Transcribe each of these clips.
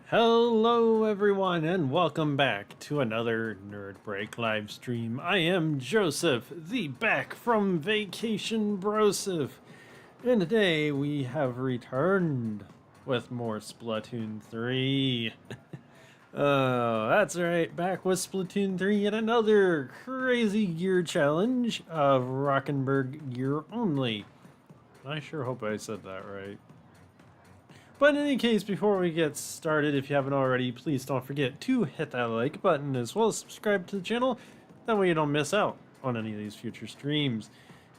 Hello everyone and welcome back to another Nerd Break live stream. I am Joseph, the back from vacation Broseph, and today we have returned with more Splatoon 3. Oh, that's right, back with Splatoon 3 and another crazy gear challenge of Rockenburg gear only. I sure hope I said that right. But in any case, before we get started, if you haven't already, please don't forget to hit that like button as well as subscribe to the channel. That way you don't miss out on any of these future streams.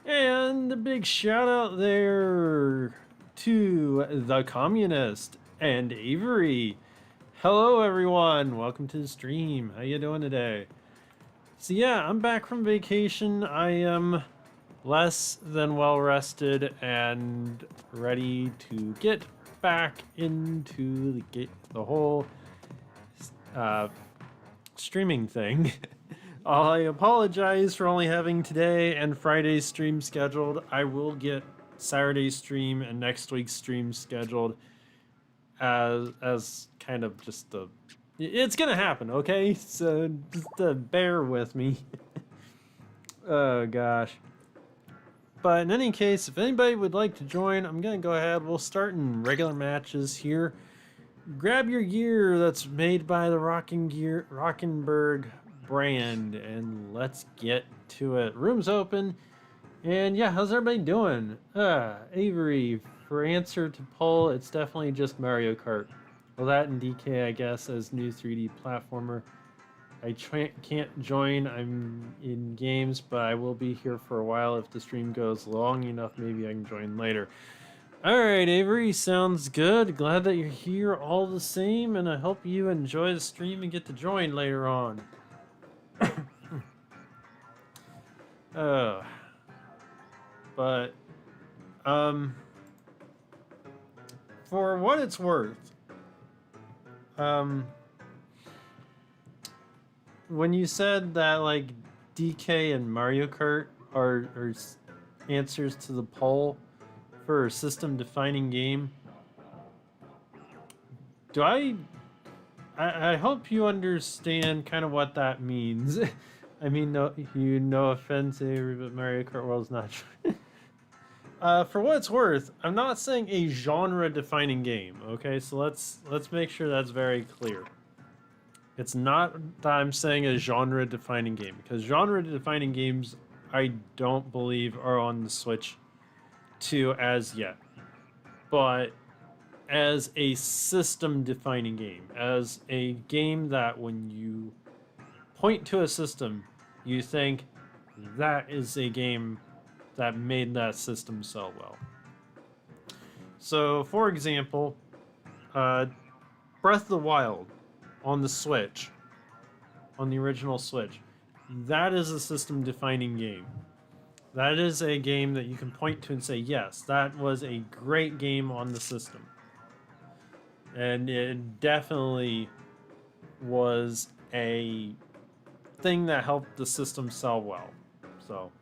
And a big shout out there to The Communist and Avery. Hello everyone, welcome to the stream. How you doing today? So yeah, I'm back from vacation. I am less than well rested and ready to get back into the whole streaming thing. I apologize for only having today and Friday's stream scheduled. I will get Saturday's stream and next week's stream scheduled as kind of just the... It's gonna happen, okay? So just bear with me. Oh gosh. But in any case, if anybody would like to join, I'm going to go ahead. We'll start in regular matches here. Grab your gear that's made by the Rockenburg brand, and let's get to it. Room's open. And yeah, how's everybody doing? Avery, for answer to poll, it's definitely just Mario Kart. Well, that and DK, I guess, as new 3D platformer. I can't join, I'm in games, but I will be here for a while. If the stream goes long enough, maybe I can join later. Alright, Avery, sounds good. Glad that you're here all the same, and I hope you enjoy the stream and get to join later on. But, for what it's worth, when you said that, like, DK and Mario Kart are answers to the poll for a system-defining game, do I hope you understand kind of what that means. I mean, no offense, Avery, but Mario Kart World's not. For what it's worth, I'm not saying a genre-defining game. Okay, so let's make sure that's very clear. It's not that I'm saying a genre-defining game, because genre-defining games I don't believe are on the Switch 2 as yet. But as a system-defining game, as a game that when you point to a system, you think that is a game that made that system sell well. So, for example, Breath of the Wild on the Switch, on the original Switch, that is a system-defining game. That is a game that you can point to and say, yes, that was a great game on the system. And it definitely was a thing that helped the system sell well. So,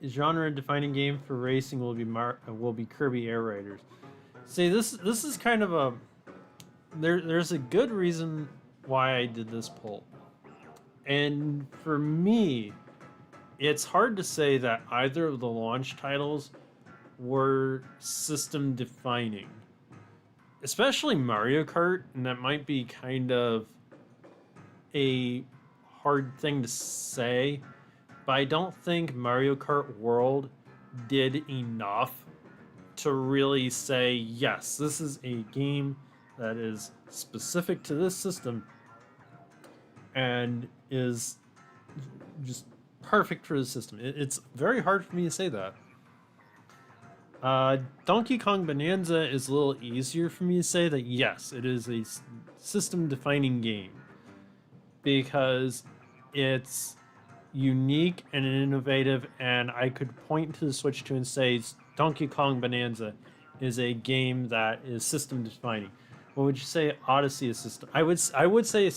genre-defining game for racing will be Kirby Air Raiders. See, this is kind of a... There's a good reason why I did this poll. And for me, it's hard to say that either of the launch titles were system-defining. Especially Mario Kart, and that might be kind of a hard thing to say, but I don't think Mario Kart World did enough to really say, yes, this is a game that is specific to this system and is just perfect for the system. It's very hard for me to say that. Donkey Kong Bonanza is a little easier for me to say that, yes, it is a system-defining game because it's unique and innovative, and I could point to the Switch 2 and say Donkey Kong Bonanza is a game that is system-defining. What would you say Odyssey is system? I would say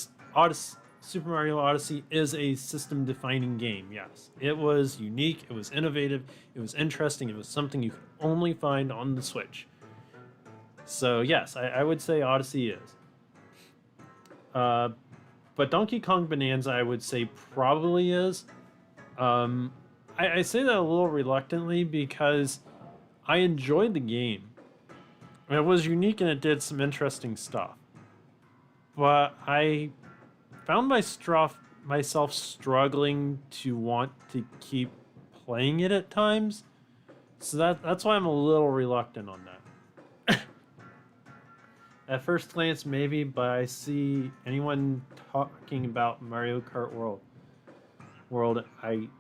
Super Mario Odyssey is a system-defining game, yes. It was unique, it was innovative, it was interesting, it was something you could only find on the Switch. So yes, I would say Odyssey is. But Donkey Kong Bonanza, I would say probably is. Um, I say that a little reluctantly because I enjoyed the game. It was unique and it did some interesting stuff. But I found myself struggling to want to keep playing it at times. So that's why I'm a little reluctant on that. At first glance, maybe, but I see anyone talking about Mario Kart World, I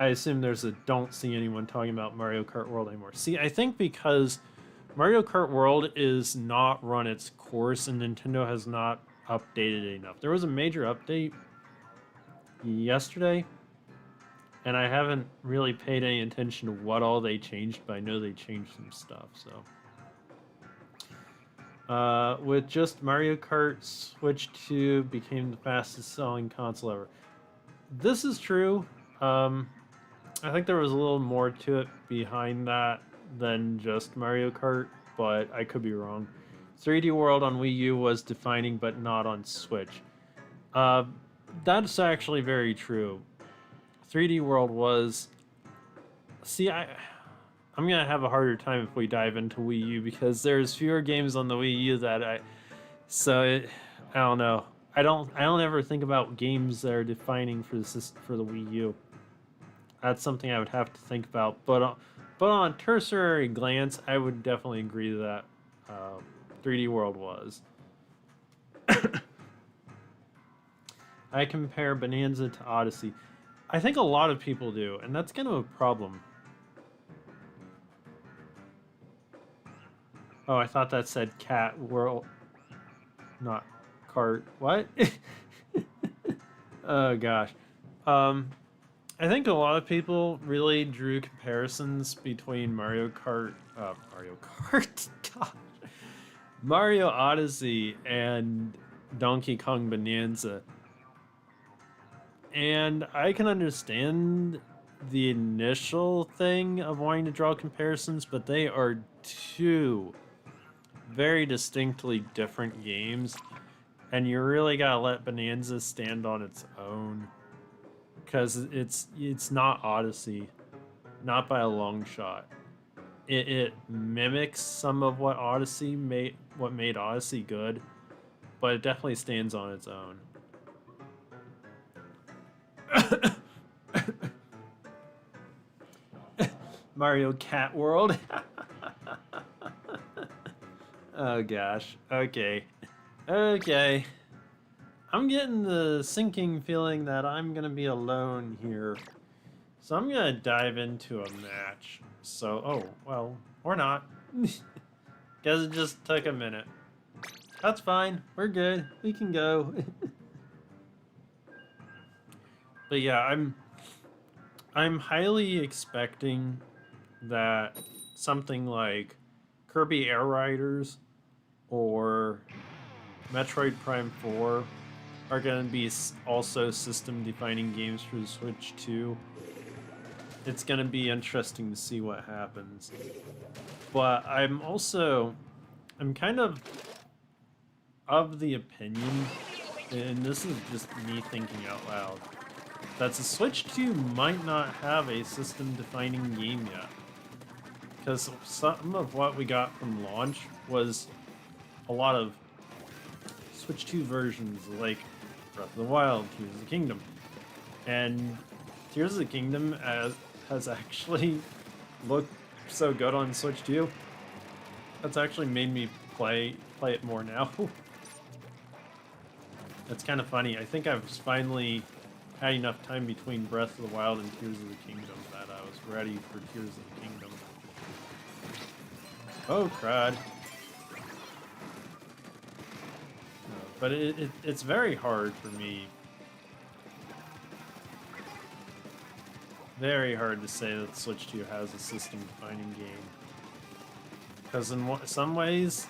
assume there's a don't see anyone talking about Mario Kart World anymore. See, I think because Mario Kart World is not run its course and Nintendo has not updated it enough. There was a major update yesterday, and I haven't really paid any attention to what all they changed, but I know they changed some stuff, so. With just Mario Kart, Switch 2 became the fastest selling console ever. This is true. I think there was a little more to it behind that than just Mario Kart, but I could be wrong. 3D World on Wii U was defining, but not on Switch. That's actually very true. 3D World was. See, I'm gonna have a harder time if we dive into Wii U because there's fewer games on the Wii U that I don't know. I don't ever think about games that are defining for the Wii U. That's something I would have to think about. But on cursory glance, I would definitely agree that 3D World was. I compare Bonanza to Odyssey. I think a lot of people do, and that's kind of a problem. Oh, I thought that said Cat World, not Cart. What? Oh gosh. I think a lot of people really drew comparisons between Mario Kart, gosh, Mario Odyssey and Donkey Kong Bonanza. And I can understand the initial thing of wanting to draw comparisons, but they are two very distinctly different games, and you really gotta let Bonanza stand on its own because it's not Odyssey, not by a long shot. It mimics some of what made Odyssey good, but it definitely stands on its own. Mario Cat World. Oh gosh. Okay. I'm getting the sinking feeling that I'm gonna be alone here. So I'm gonna dive into a match. So, oh, well, or not. Guess it just took a minute. That's fine. We're good. We can go. But yeah, I'm highly expecting that something like Kirby Air Riders or Metroid Prime 4 are going to be also system-defining games for the Switch 2. It's going to be interesting to see what happens. But I'm kind of the opinion, and this is just me thinking out loud, that the Switch 2 might not have a system-defining game yet. Because some of what we got from launch was a lot of Switch 2 versions, like Breath of the Wild, Tears of the Kingdom. And Tears of the Kingdom has actually looked so good on Switch 2. That's actually made me play it more now. That's kind of funny. I think I've finally had enough time between Breath of the Wild and Tears of the Kingdom that I was ready for Tears of the Kingdom. Oh, crud. But it's very hard for me. Very hard to say that Switch 2 has a system-defining game. Because in some ways,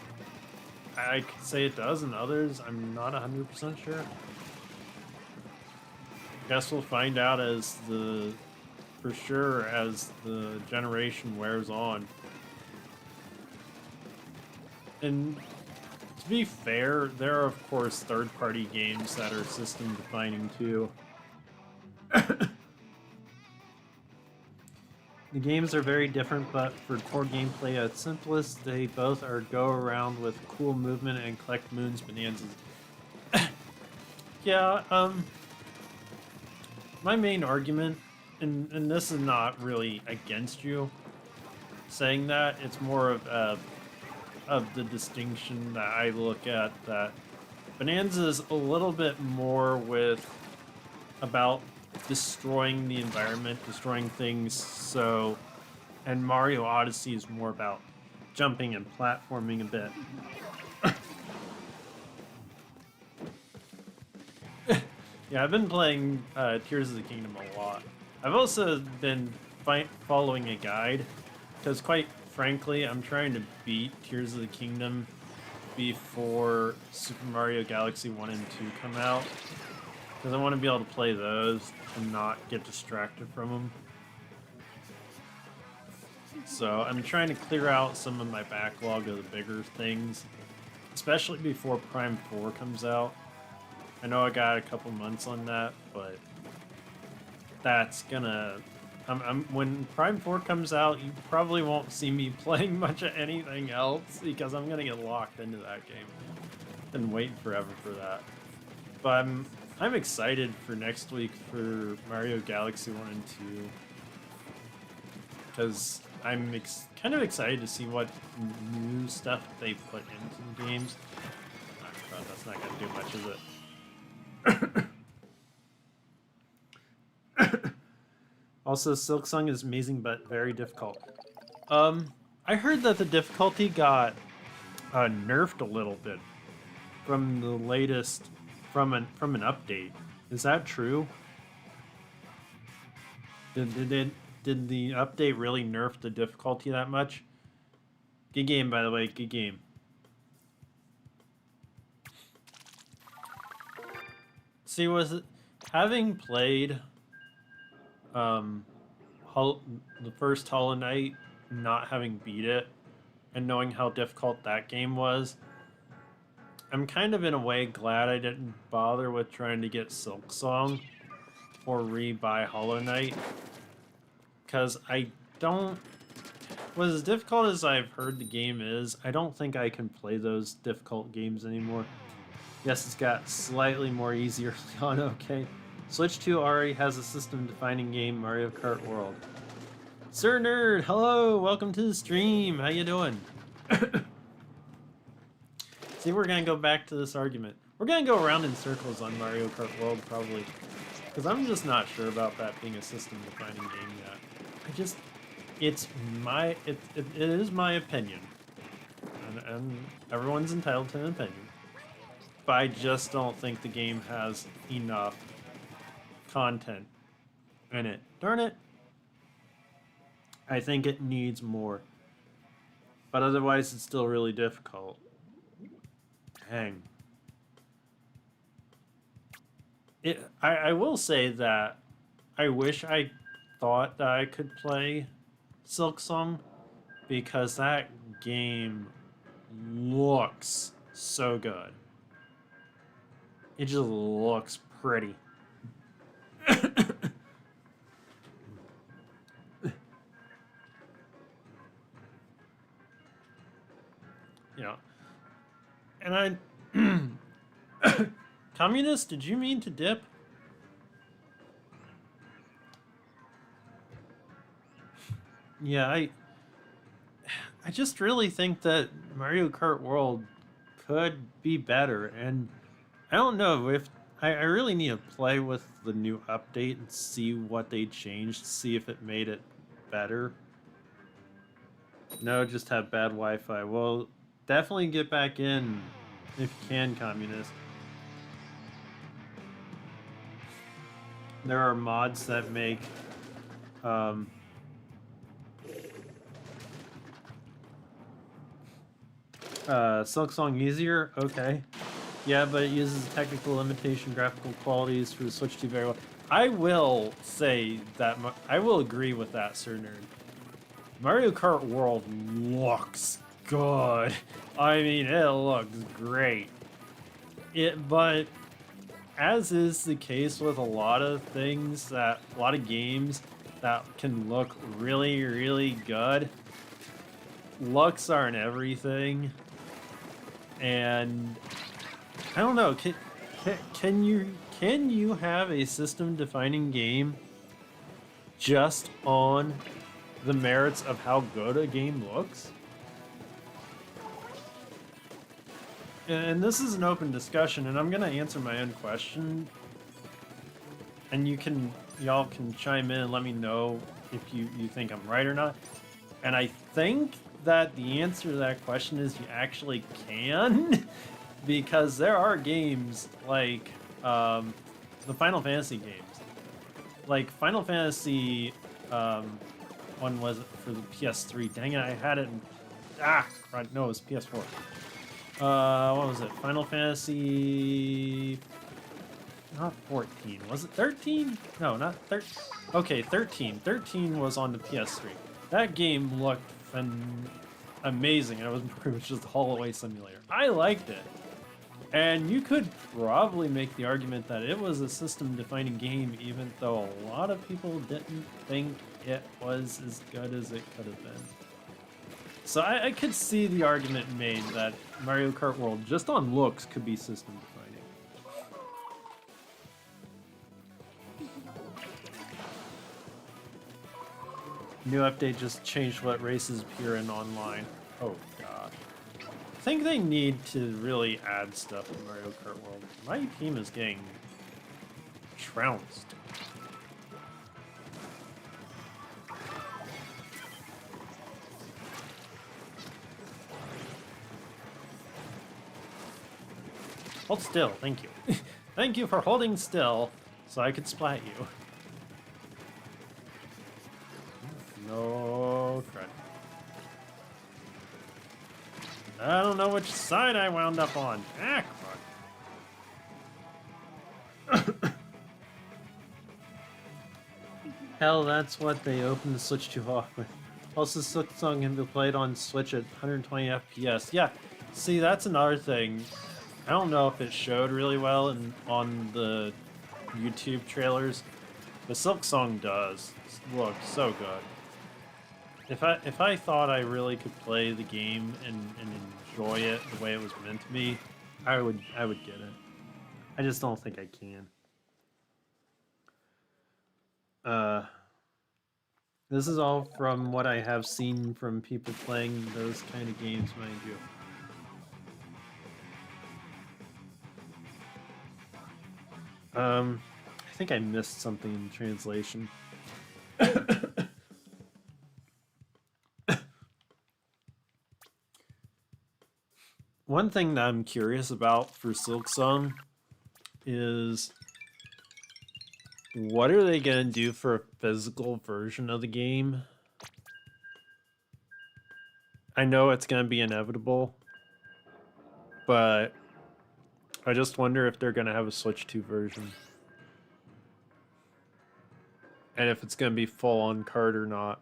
I could say it does, and others, I'm not 100% sure. Guess we'll find out as the generation wears on. And to be fair, there are of course third-party games that are system-defining too. The games are very different, but for core gameplay at its simplest, they both are go around with cool movement and collect moons bonanzas. Yeah, my main argument, and this is not really against you saying that, it's more of the distinction that I look at, that Bonanza is a little bit more with about destroying the environment, destroying things, so, and Mario Odyssey is more about jumping and platforming a bit. Yeah, I've been playing Tears of the Kingdom a lot. I've also been following a guide, because quite frankly, I'm trying to beat Tears of the Kingdom before Super Mario Galaxy 1 and 2 come out, because I want to be able to play those and not get distracted from them. So I'm trying to clear out some of my backlog of the bigger things, especially before Prime 4 comes out. I know I got a couple months on that, but that's gonna... when Prime 4 comes out, you probably won't see me playing much of anything else, because I'm gonna get locked into that game. Been waiting forever for that. But I'm excited for next week for Mario Galaxy 1 and 2, because I'm kind of excited to see what new stuff they put into the games. Oh, that's not gonna do much, is it? Also, Silksong is amazing but very difficult. I heard that the difficulty got nerfed a little bit from the latest, from an update. Is that true? Did the update really nerf the difficulty that much? Good game, by the way. Good game. See, was it having played the first Hollow Knight, not having beat it, and knowing how difficult that game was, I'm kind of in a way glad I didn't bother with trying to get Silksong or re-buy Hollow Knight, because I don't... Was as difficult as I've heard the game is, I don't think I can play those difficult games anymore. Yes, it's got slightly more easier on, okay. Switch 2 already has a system-defining game, Mario Kart World. Sir Nerd, hello! Welcome to the stream! How you doing? See, we're gonna go back to this argument. We're gonna go around in circles on Mario Kart World, probably. Because I'm just not sure about that being a system-defining game yet. It is my opinion. And everyone's entitled to an opinion. But I just don't think the game has enough content in it. Darn it. I think it needs more. But otherwise, it's still really difficult. Dang. I will say that I wish I thought that I could play Silksong, because that game looks so good. It just looks pretty. You know, and I... Communist, did you mean to dip? Yeah, I just really think that Mario Kart World could be better, and I don't know if... I really need to play with the new update and see what they changed, see if it made it better. No, just have bad Wi-Fi. Well, definitely get back in if you can, Communist. There are mods that make Silksong easier. Okay. Yeah, but it uses technical limitation graphical qualities for the Switch 2 very well. I will say that I will agree with that, Sir Nerd. Mario Kart World looks good. I mean, it looks great. But as is the case with a lot of games that can look really, really good, looks aren't everything. And I don't know, can you have a system-defining game just on the merits of how good a game looks? And this is an open discussion, and I'm gonna answer my own question. And y'all can chime in and let me know if you think I'm right or not. And I think that the answer to that question is you actually can, because there are games like the Final Fantasy games. Like Final Fantasy, one was it for the PS3? Dang it, I had it. No, it was PS4. What was it? Final Fantasy... Not 14. Was it 13? No, not 13. Okay, 13. 13 was on the PS3. That game looked amazing, and it was pretty much just a haul-away simulator. I liked it. And you could probably make the argument that it was a system-defining game, even though a lot of people didn't think it was as good as it could have been. So I could see the argument made that Mario Kart World, just on looks, could be system defining. New update just changed what races appear in online. Oh god. I think they need to really add stuff in Mario Kart World. My team is getting trounced. Hold still, thank you. Thank you for holding still, so I could splat you. No crud. I don't know which side I wound up on. Ah, crud. Hell, that's what they opened the Switch to off with. Also, Silksong can be played on Switch at 120 FPS. Yeah, see, that's another thing. I don't know if it showed really well on the YouTube trailers, but Silksong does look so good. If I thought I really could play the game and enjoy it the way it was meant to be, I would get it. I just don't think I can. This is all from what I have seen from people playing those kind of games, mind you. I think I missed something in translation. One thing that I'm curious about for Silksong is what are they gonna do for a physical version of the game? I know it's gonna be inevitable, but I just wonder if they're gonna have a Switch 2 version. And if it's gonna be full on card or not.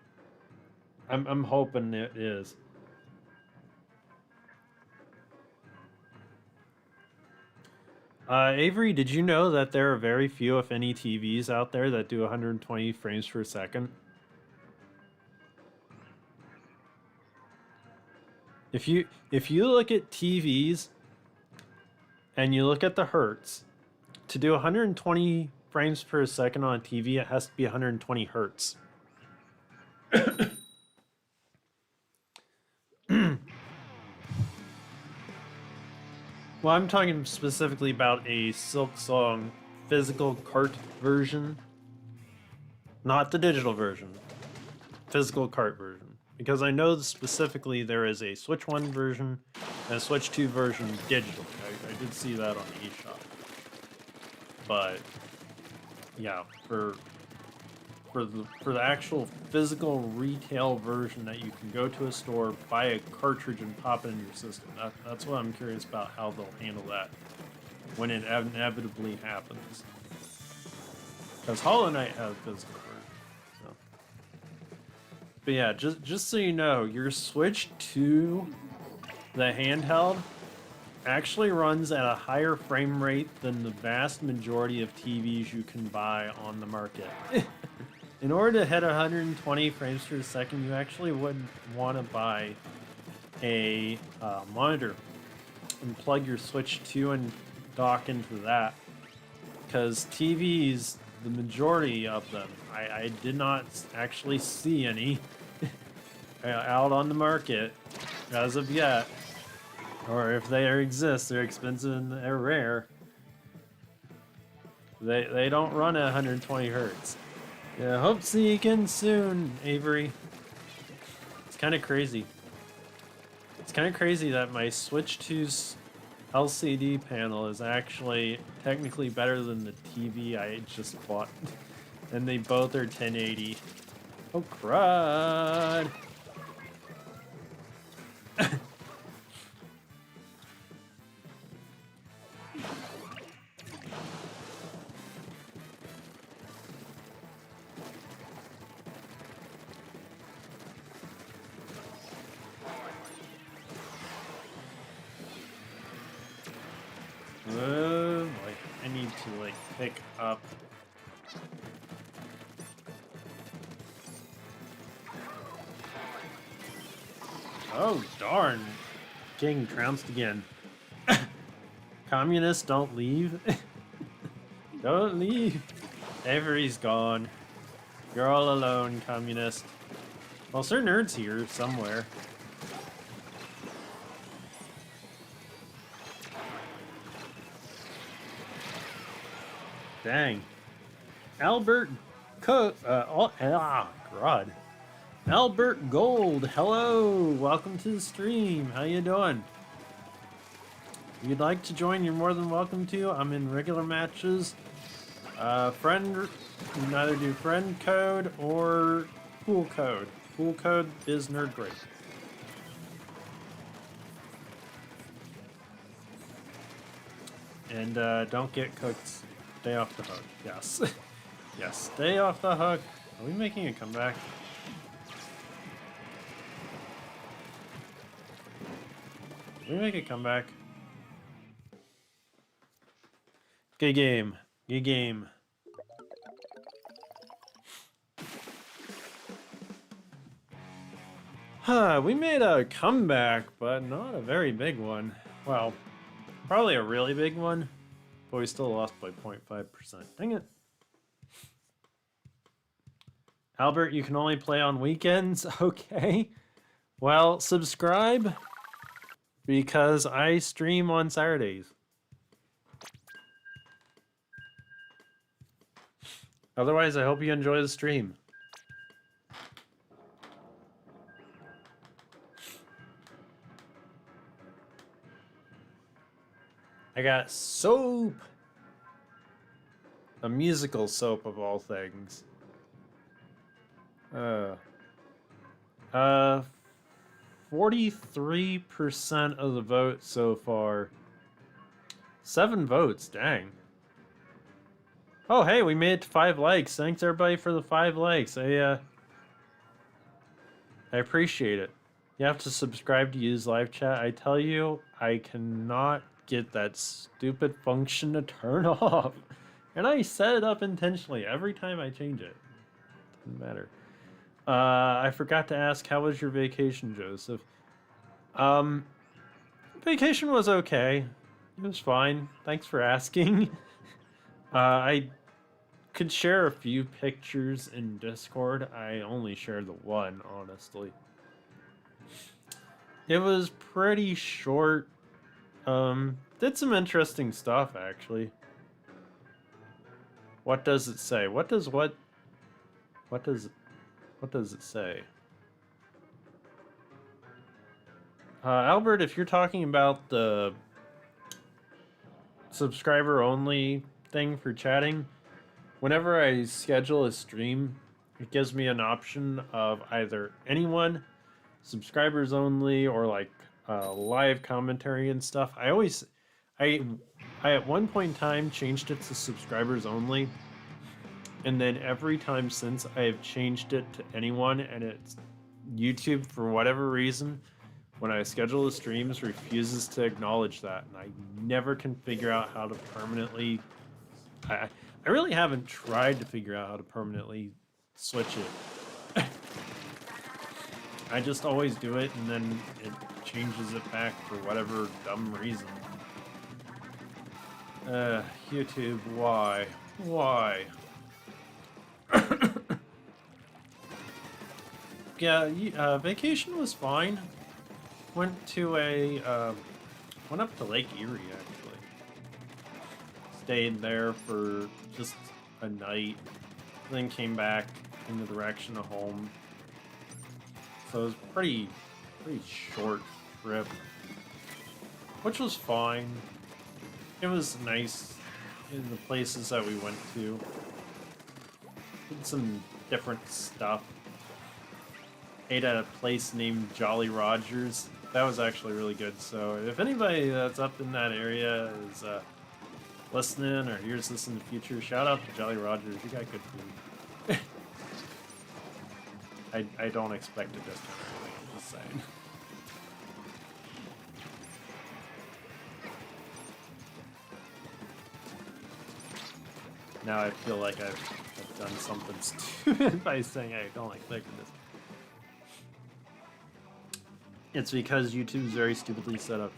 I'm hoping it is. Avery, did you know that there are very few, if any, TVs out there that do 120 frames per second? If you look at TVs and you look at the hertz, to do 120 frames per second on a TV, it has to be 120 hertz. Well, I'm talking specifically about a Silksong physical cart version. Not the digital version. Physical cart version. Because I know specifically there is a Switch 1 version and a Switch 2 version digital. I did see that on the eShop. But yeah, for the actual physical retail version that you can go to a store, buy a cartridge, and pop it in your system. That's what I'm curious about, how they'll handle that when it inevitably happens. Because Hollow Knight has physical version. So. But yeah, just so you know, your Switch 2 the handheld actually runs at a higher frame rate than the vast majority of TVs you can buy on the market. In order to hit 120 frames per second, you actually would want to buy a monitor and plug your Switch 2 and dock into that. Because TVs, the majority of them, I did not actually see any out on the market as of yet. Or if they exist, they're expensive and they're rare. They don't run at 120 hertz. Yeah, hope to see you again soon, Avery. It's kind of crazy. It's kind of crazy that my Switch 2's LCD panel is actually technically better than the TV I just bought. And they both are 1080. Oh, crud! I need to pick up. Oh darn! Getting trounced again. Communists, don't leave. Don't leave. Avery's gone. You're all alone, communist. Well, Sir Nerd's here somewhere. Dang. Albert God. Albert Gold, hello! Welcome to the stream. How you doing? If you'd like to join, you're more than welcome to. I'm in regular matches. You can either do friend code or pool code. Pool code is nerd break. And don't get cooked. Stay off the hook. Yes. Yes, stay off the hook. Are we making a comeback? Can we make a comeback? Good game. Good game. We made a comeback, but not a very big one. Well, probably a really big one, but we still lost by 0.5%. Dang it. Albert, you can only play on weekends? Okay. Well, subscribe, because I stream on Saturdays. Otherwise, I hope you enjoy the stream. I got soap! A musical soap of all things. 43% of the vote so far. 7 votes, dang. Oh, hey, we made it to 5 likes. Thanks everybody for the 5 likes. I appreciate it. You have to subscribe to use live chat. I tell you, I cannot get that stupid function to turn off. And I set it up intentionally every time I change it. Doesn't matter. I forgot to ask, how was your vacation, Joseph? Vacation was okay. It was fine. Thanks for asking. I could share a few pictures in Discord. I only shared the one, honestly. It was pretty short. Did some interesting stuff, actually. What does it say? What does it say? Albert, if you're talking about the subscriber only thing for chatting, whenever I schedule a stream, it gives me an option of either anyone, subscribers only, or live commentary and stuff. I at one point in time changed it to subscribers only, and then every time since I have changed it to anyone, and it's YouTube for whatever reason when I schedule the streams, refuses to acknowledge that, and I never can figure out how to permanently. I really haven't tried to figure out how to permanently switch it. I just always do it, and then it changes it back for whatever dumb reason. YouTube, why? Why? Yeah, vacation was fine. Went up to Lake Erie, actually. Stayed there for just a night, then came back in the direction of home. So it was pretty short trip, which was fine. It was nice in the places that we went to. Did some different stuff. Ate at a place named Jolly Rogers. That was actually really good. So if anybody that's up in that area is listening or hears this in the future, shout out to Jolly Rogers. You got good food. I don't expect a discount or anything, I'm just saying. Now I feel like I've done something stupid by saying I don't expect a discount. It's because YouTube's very stupidly set up.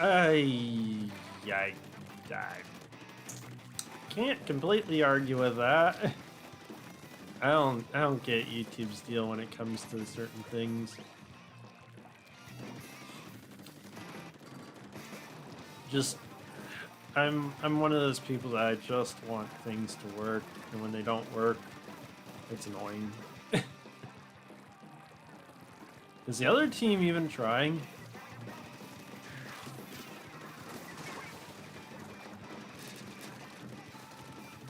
I can't completely argue with that. I don't get YouTube's deal when it comes to certain things. Just I'm one of those people that I just want things to work, and when they don't work, it's annoying. Is the other team even trying?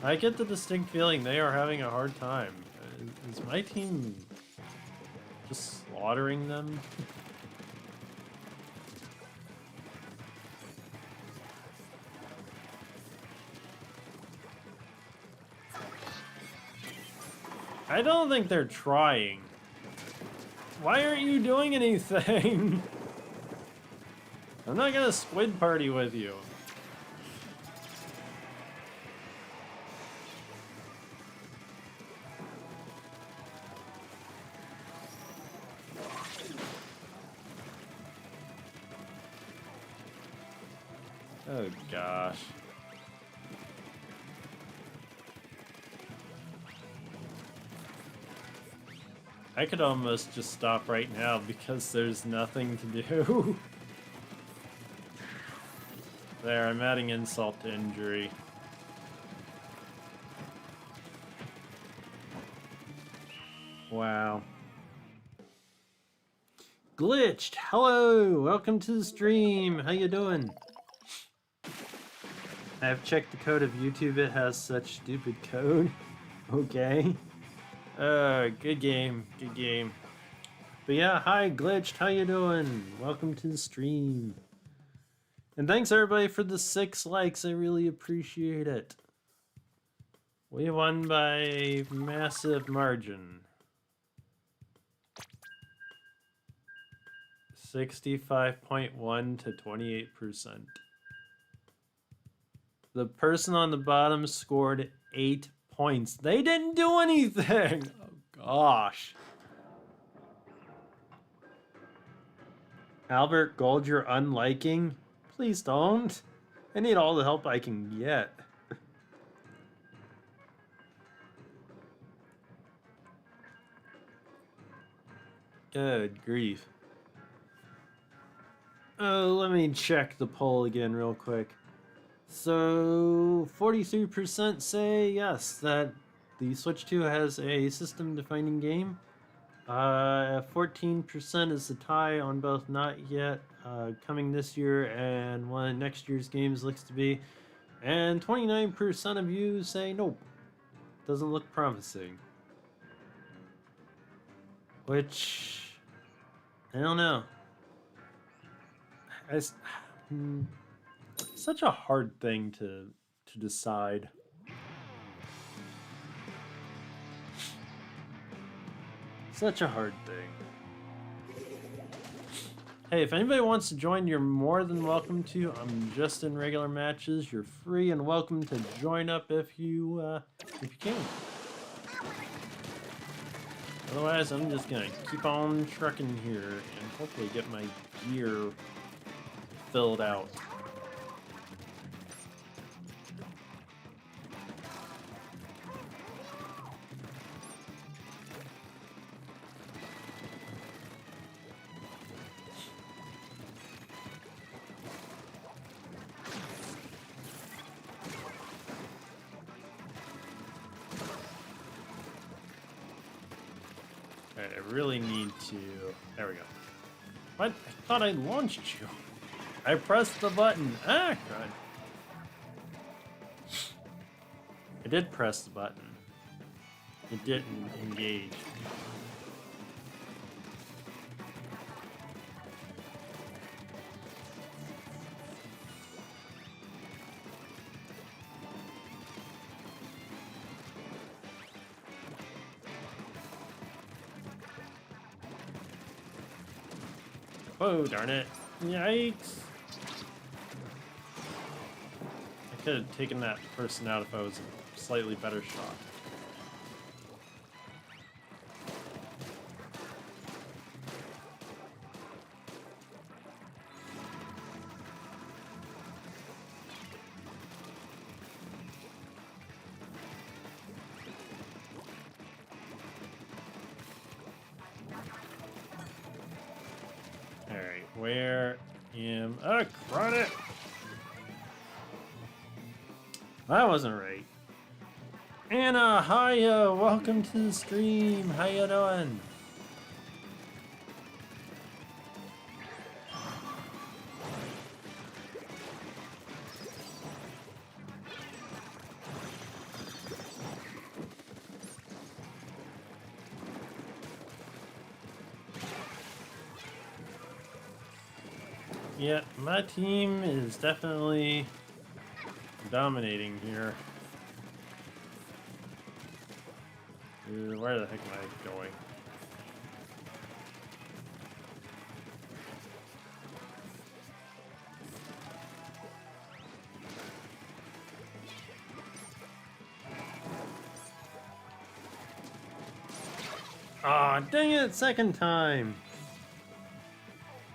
I get the distinct feeling they are having a hard time. Is my team just slaughtering them? I don't think they're trying. Why aren't you doing anything? I'm not gonna squid party with you. Oh gosh. I could almost just stop right now because there's nothing to do. There, I'm adding insult to injury. Wow. Glitched! Hello! Welcome to the stream! How you doing? I've checked the code of YouTube. It has such stupid code. Okay. Good game. Good game. But yeah, hi Glitched, how you doing? Welcome to the stream. And thanks everybody for the 6 likes, I really appreciate it. We won by a massive margin. 65.1 to 28%. The person on the bottom scored 8 points. They didn't do anything! Oh gosh. Albert Gold, you're unliking? Please don't. I need all the help I can get. Good grief. Oh, let me check the poll again real quick. So, 43% say yes, that the Switch 2 has a system-defining game. 14% is the tie on both not yet, coming this year, and one of next year's games looks to be. And 29% of you say nope. Doesn't look promising. Which, I don't know. Such a hard thing to decide. Such a hard thing. Hey, if anybody wants to join, you're more than welcome to. I'm just in regular matches. You're free and welcome to join up if you can. Otherwise, I'm just gonna keep on trucking here and hopefully get my gear filled out. Alright, I really need to... There we go. What? I thought I launched you. I pressed the button. Ah, God. I did press the button. It didn't engage. Oh, darn it. Yikes. I could have taken that person out if I was a slightly better shot. Alright, where am... Oh, credit! That wasn't right. Anna, hiya! Welcome to the stream. How you doing? Yeah, my team is definitely dominating here. Where the heck am I going? Aw, dang it, second time!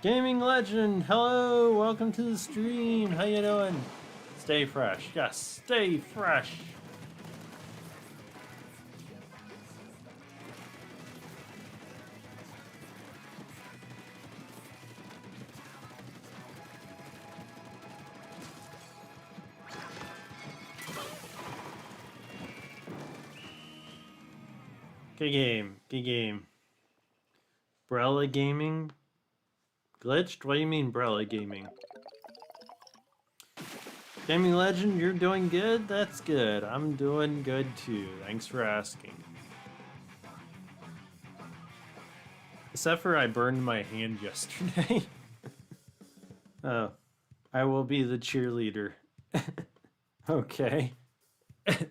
Gaming Legend, hello, welcome to the stream, how you doing? Stay fresh, yes, stay fresh! Good game, good game. Brella Gaming? Glitched? What do you mean, Brella Gaming? Gaming Legend, you're doing good? That's good. I'm doing good too. Thanks for asking. Except for I burned my hand yesterday. Oh, I will be the cheerleader. Okay. It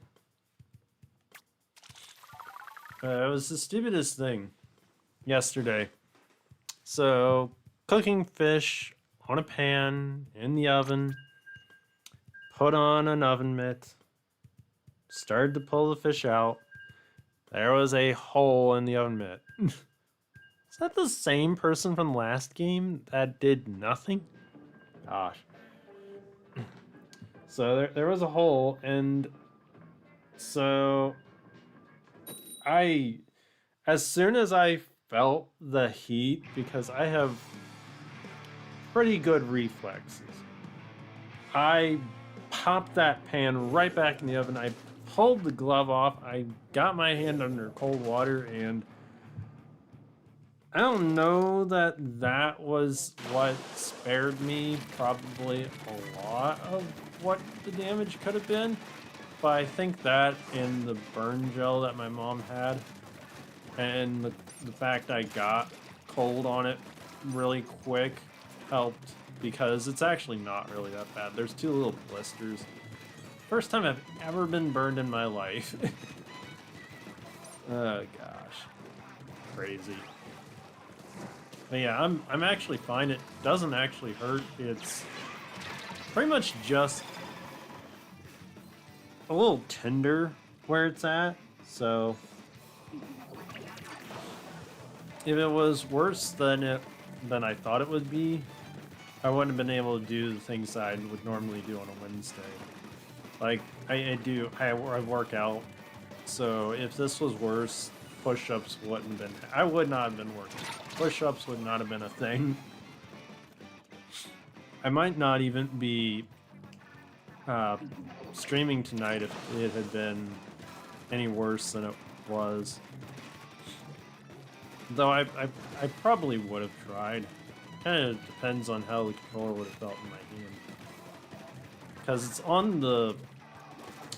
was the stupidest thing yesterday. So, cooking fish on a pan in the oven, put on an oven mitt, started to pull the fish out. There was a hole in the oven mitt. Is that the same person from last game that did nothing? Gosh. So there was a hole, and so as soon as I felt the heat, because I have pretty good reflexes, I popped that pan right back in the oven. I pulled the glove off. I got my hand under cold water, and I don't know that was what spared me probably a lot of what the damage could have been. But I think that and the burn gel that my mom had and the fact I got cold on it really quick helped, because it's actually not really that bad. There's 2 little blisters. First time I've ever been burned in my life. Oh gosh. Crazy. But yeah, I'm actually fine. It doesn't actually hurt. It's pretty much just a little tender where it's at. So if it was worse than I thought it would be, I wouldn't have been able to do the things that I would normally do on a Wednesday. Like I work out. So if this was worse, push-ups wouldn't have been. I would not have been working. Push-ups would not have been a thing. I might not even be streaming tonight if it had been any worse than it was. Though I probably would have tried. Kind of depends on how the controller would have felt in my hand. Because it's on the...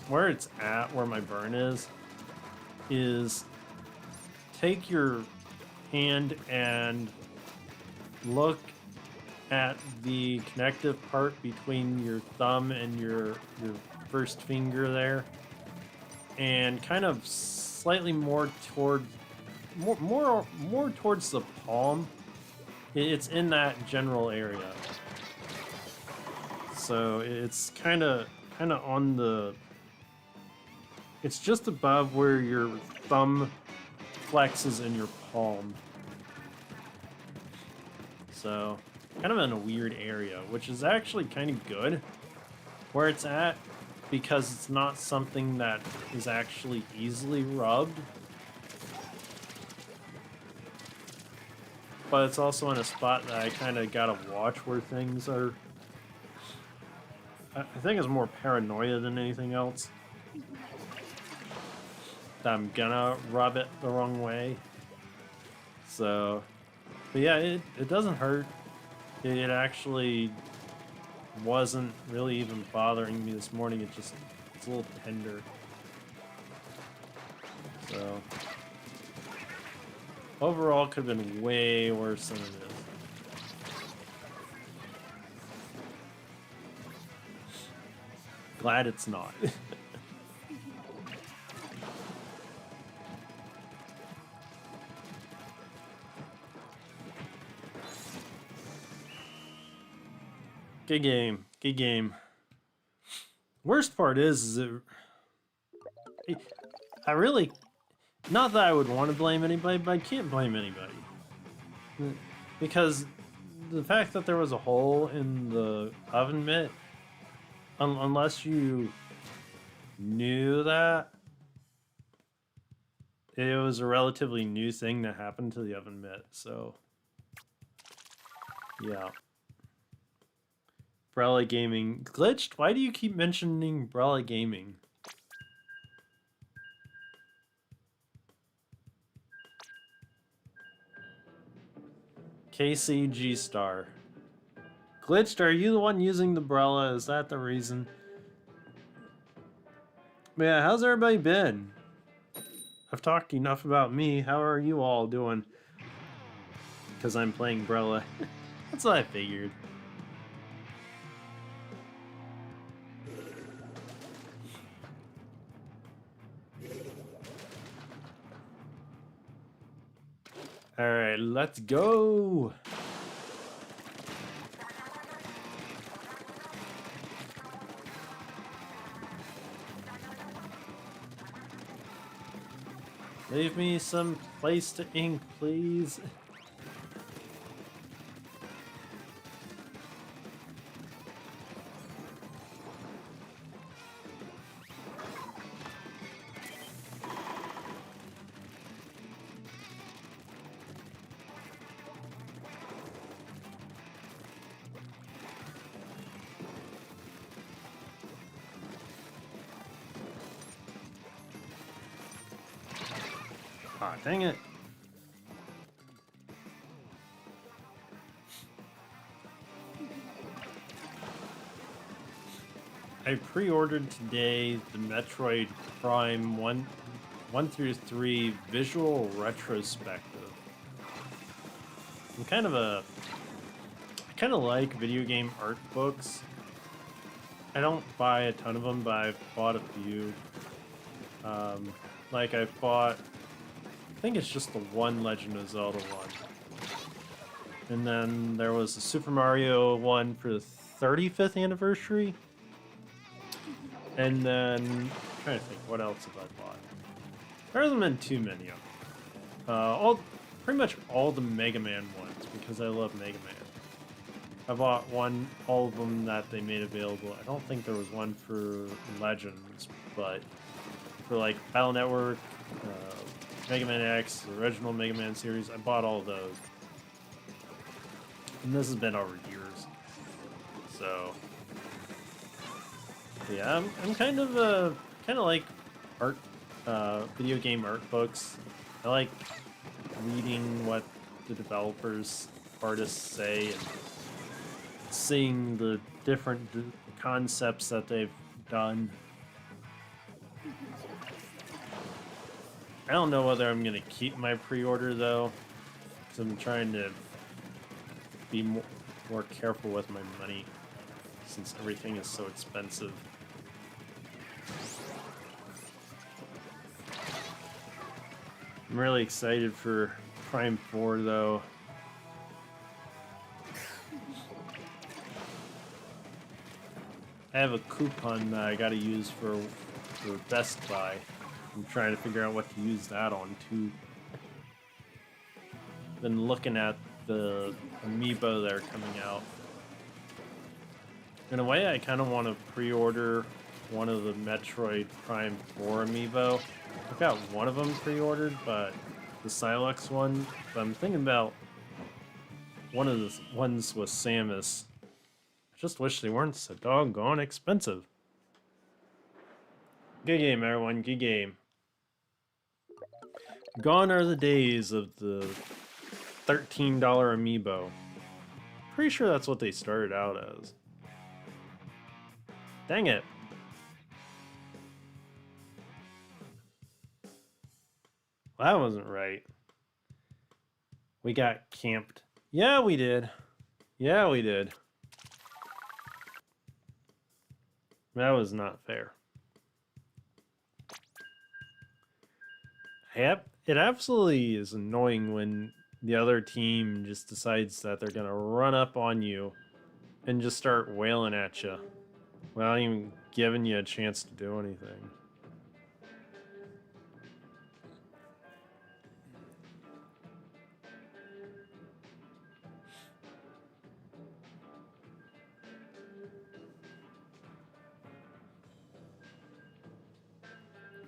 Where it's at, where my burn is take your hand and look at the connective part between your thumb and your first finger there, and kind of slightly more towards the palm. It's in that general area, so it's kind of on the. It's just above where your thumb flexes in your palm. So, kind of in a weird area, which is actually kind of good where it's at, because it's not something that is actually easily rubbed. But it's also in a spot that I kind of gotta watch where things are. I think it's more paranoia than anything else. That I'm gonna rub it the wrong way. So, but yeah, it doesn't hurt. It actually wasn't really even bothering me this morning. It's a little tender. So, overall, could have been way worse than it is. Glad it's not. Good game. Good game. Worst part is I really... Not that I would want to blame anybody, but I can't blame anybody. Because the fact that there was a hole in the oven mitt, unless you knew that, it was a relatively new thing that happened to the oven mitt, so... Yeah. Brella Gaming. Glitched? Why do you keep mentioning Brella Gaming? KCG Star. Glitched, are you the one using the Brella? Is that the reason? Yeah, how's everybody been? I've talked enough about me. How are you all doing? Because I'm playing Brella. That's what I figured. Alright, let's go! Leave me some place to ink, please. Aw, dang it. I pre-ordered today the Metroid Prime 1 through 3 visual retrospective. I kind of like video game art books. I don't buy a ton of them, but I've bought a few. Like I've bought, I think it's just the one Legend of Zelda one. And then there was a Super Mario one for the 35th anniversary. And then, I'm trying to think, what else have I bought? There hasn't been too many of them. Pretty much all the Mega Man ones, because I love Mega Man. I bought all of them that they made available. I don't think there was one for Legends, but for like Battle Network, Mega Man X, the original Mega Man series, I bought all of those. And this has been over years. So yeah, I'm kind of like art, video game art books. I like reading what the developers, artists say, and seeing the different concepts that they've done. I don't know whether I'm gonna keep my pre-order though, because I'm trying to be more careful with my money since everything is so expensive. I'm really excited for Prime 4 though. I have a coupon that I gotta use for Best Buy. I'm trying to figure out what to use that on too. Been looking at the amiibo that are coming out. In a way, I kind of want to pre-order one of the Metroid Prime 4 amiibo. I've got one of them pre-ordered, but the Silex one. But I'm thinking about one of the ones with Samus. I just wish they weren't so doggone expensive. Good game, everyone. Good game. Gone are the days of the $13 amiibo. Pretty sure that's what they started out as. Dang it. Well, that wasn't right. We got camped. Yeah, we did. Yeah, we did. That was not fair. Yep, it absolutely is annoying when the other team just decides that they're gonna run up on you and just start wailing at you without even giving you a chance to do anything.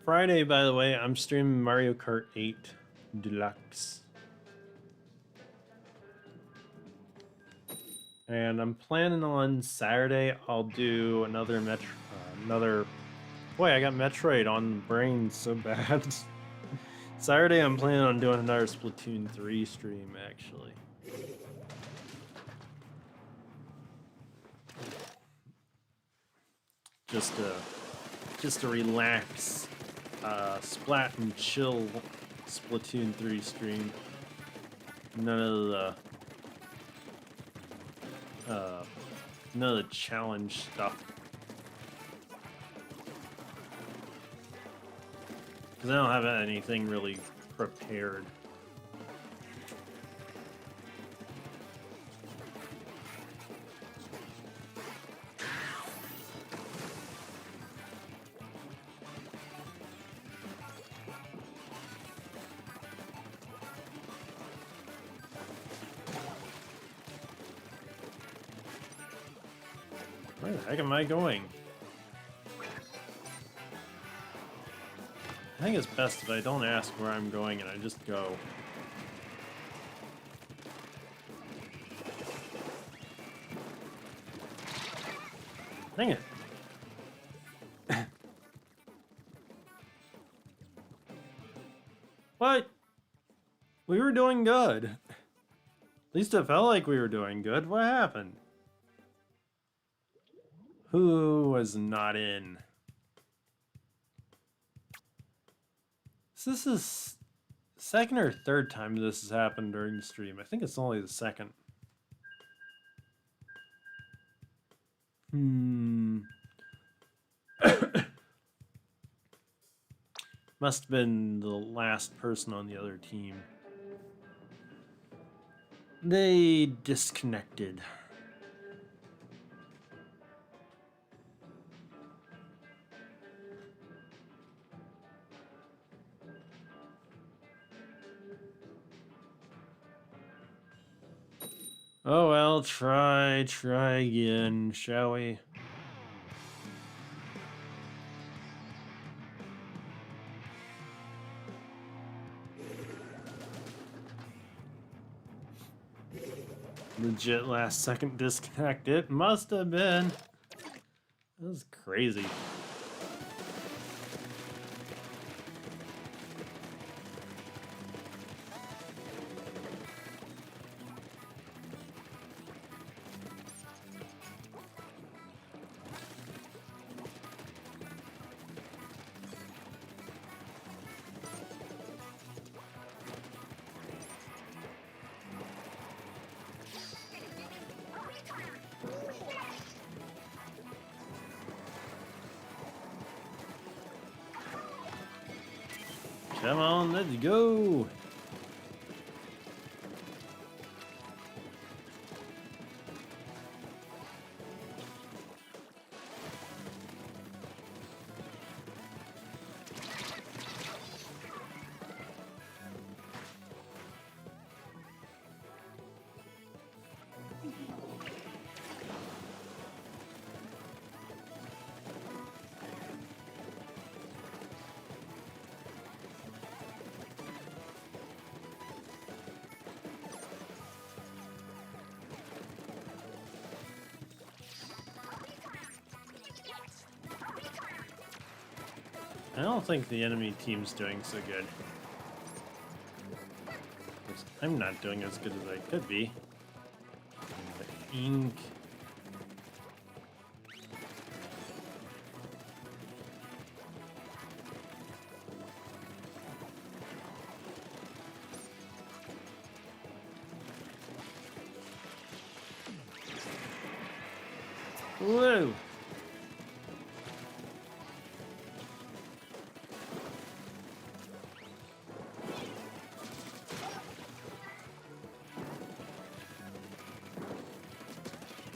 Friday, by the way, I'm streaming Mario Kart 8 Deluxe. And I'm planning on Saturday, I'll do another Boy, I got Metroid on the brain so bad. Saturday, I'm planning on doing another Splatoon 3 stream, actually. Just to relax, splat and chill Splatoon 3 stream. None of the challenge stuff. Because I don't have anything really prepared. Where the heck am I going? I think it's best if I don't ask where I'm going and I just go. Dang it. What? We were doing good. At least it felt like we were doing good. What happened? Who was not in? So this is second or third time this has happened during the stream. I think it's only the second. Must have been the last person on the other team. They disconnected. Oh well, try again, shall we? Legit last second disconnect. It must have been. That was crazy. Come on, let's go. I don't think the enemy team's doing so good. I'm not doing as good as I could be. The ink. Whoa!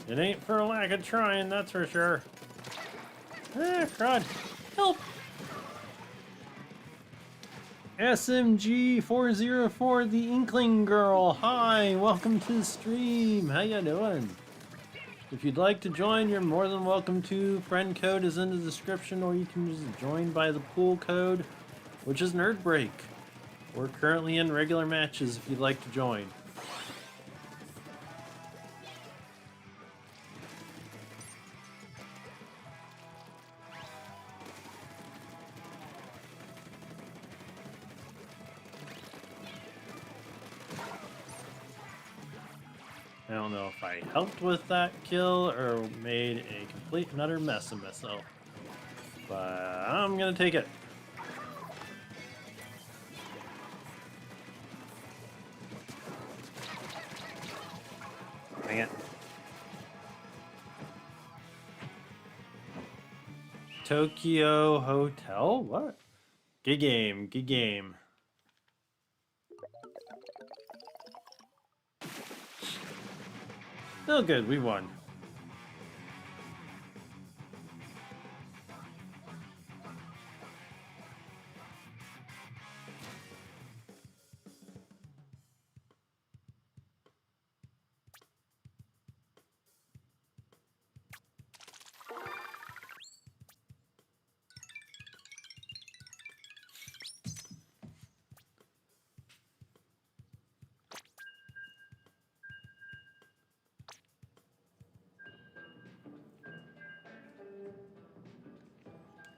It ain't for a lack of trying, that's for sure. Ah, crud. Help! SMG 404, the Inkling Girl. Hi, welcome to the stream. How you doing? If you'd like to join, you're more than welcome to. Friend code is in the description, or you can just join by the pool code, which is Nerd Break. We're currently in regular matches if you'd like to join. I don't know if I helped with that kill or made a complete and utter mess of myself. But I'm gonna take it. Dang it. Tokyo Hotel? What? Good game, good game. Oh good, we won.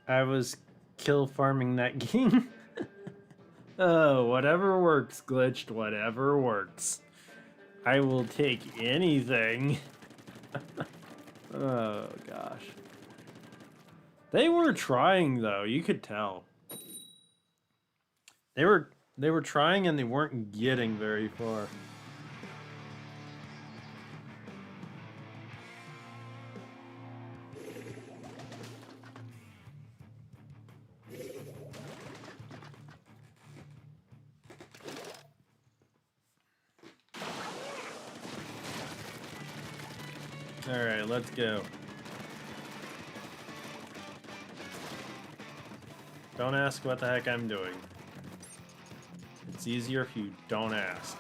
I was kill farming that game. Oh, whatever works, glitched, whatever works. I will take anything. Oh gosh. They were trying though, you could tell. They were trying and they weren't getting very far. Alright, let's go. Don't ask what the heck I'm doing. It's easier if you don't ask.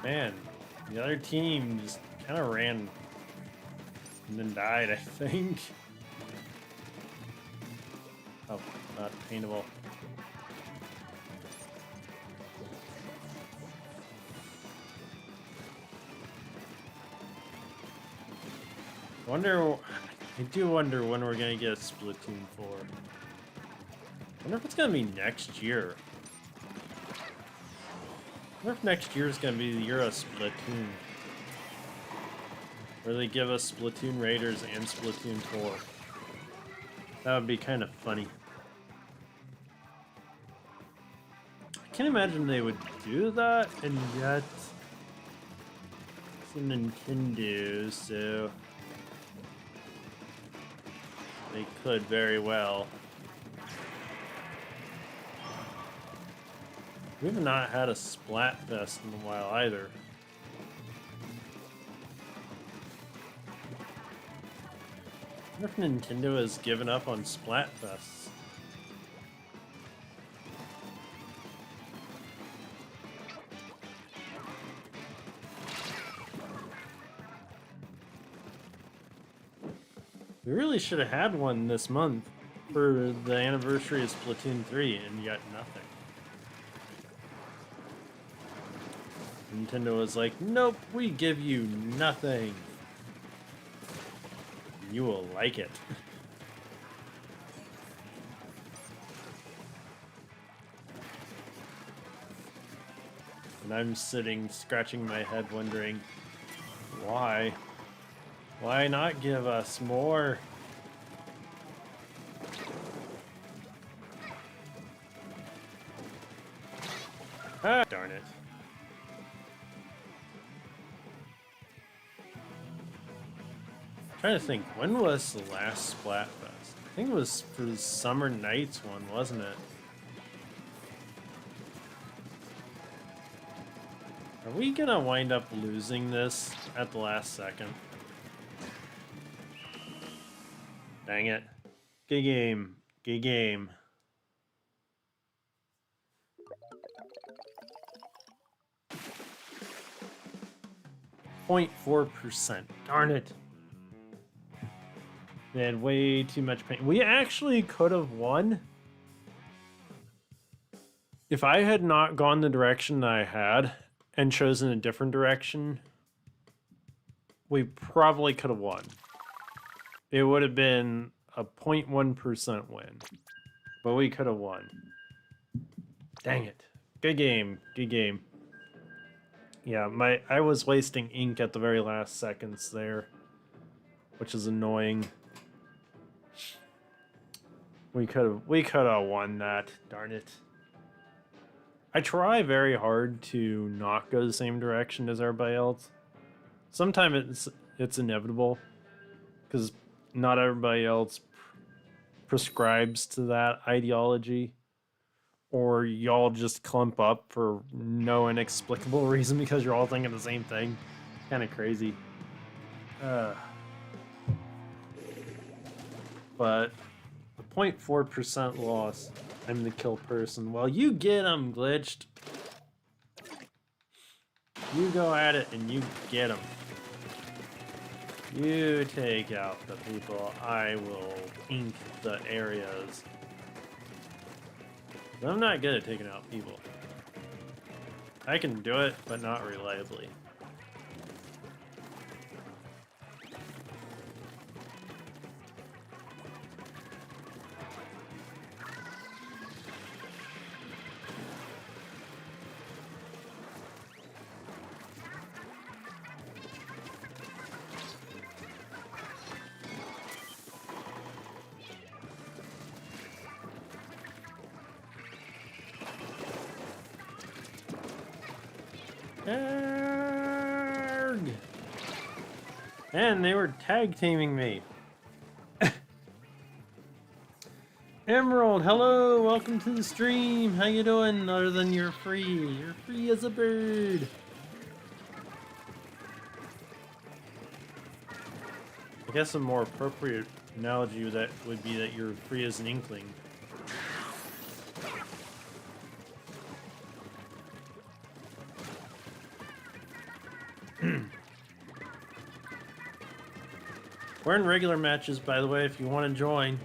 Man, the other team just kind of ran and then died, I think. Oh, not paintable. I do wonder when we're gonna get a Splatoon 4. I wonder if it's gonna be next year. I wonder if next year is going to be the year of Splatoon. Where they give us Splatoon Raiders and Splatoon 4. That would be kind of funny. I can't imagine they would do that, and yet it's a Nintendo, so they could very well. We've not had a Splatfest in a while either. I wonder if Nintendo has given up on Splatfests. We really should have had one this month for the anniversary of Splatoon 3, and yet nothing. Nintendo was like, nope, we give you nothing. You will like it. And I'm sitting, scratching my head, wondering, why? Why not give us more? Ah, darn it. Trying to think, when was the last Splatfest? I think it was for the Summer Nights one, wasn't it? Are we gonna wind up losing this at the last second? Dang it. Good game. Good game. .4%. Darn it. They had way too much pain. We actually could have won. If I had not gone the direction that I had and chosen a different direction, we probably could have won. It would have been a 0.1% win, but we could have won. Dang it. Good game. Good game. Yeah, I was wasting ink at the very last seconds there, which is annoying. We could have won that. Darn it. I try very hard to not go the same direction as everybody else. Sometimes it's inevitable because not everybody else prescribes to that ideology, or y'all just clump up for no inexplicable reason because you're all thinking the same thing. Kind of crazy. But the 0.4% loss. I'm the kill person. Well, you get them glitched. You go at it and you get them. You take out the people. I will ink the areas. I'm not good at taking out people. I can do it, but not reliably. Arrgh. And they were tag teaming me. Emerald, hello, welcome to the stream. How you doing? Other than you're free. You're free as a bird. I guess a more appropriate analogy that would be that you're free as an inkling. We're in regular matches, by the way, if you want to join.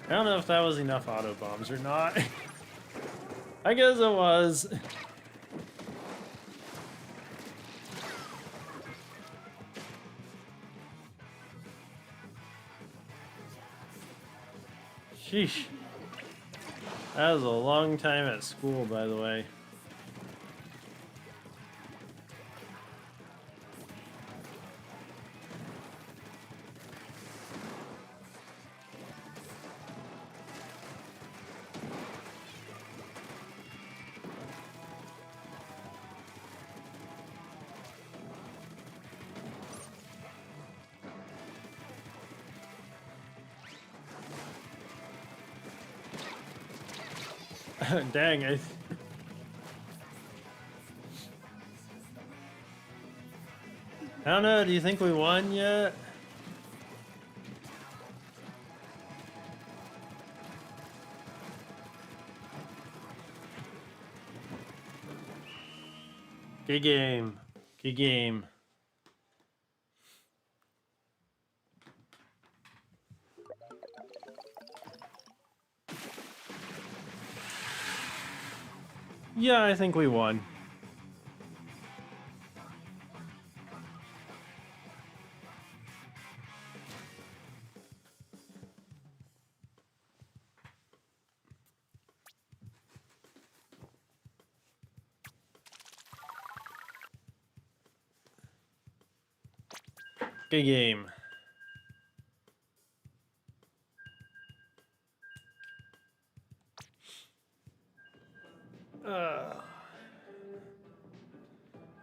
I don't know if that was enough auto bombs or not. I guess it was. Sheesh. That was a long time at school, by the way. Dang, I don't know, do you think we won yet? Good game. Good game. Yeah, I think we won. Good game.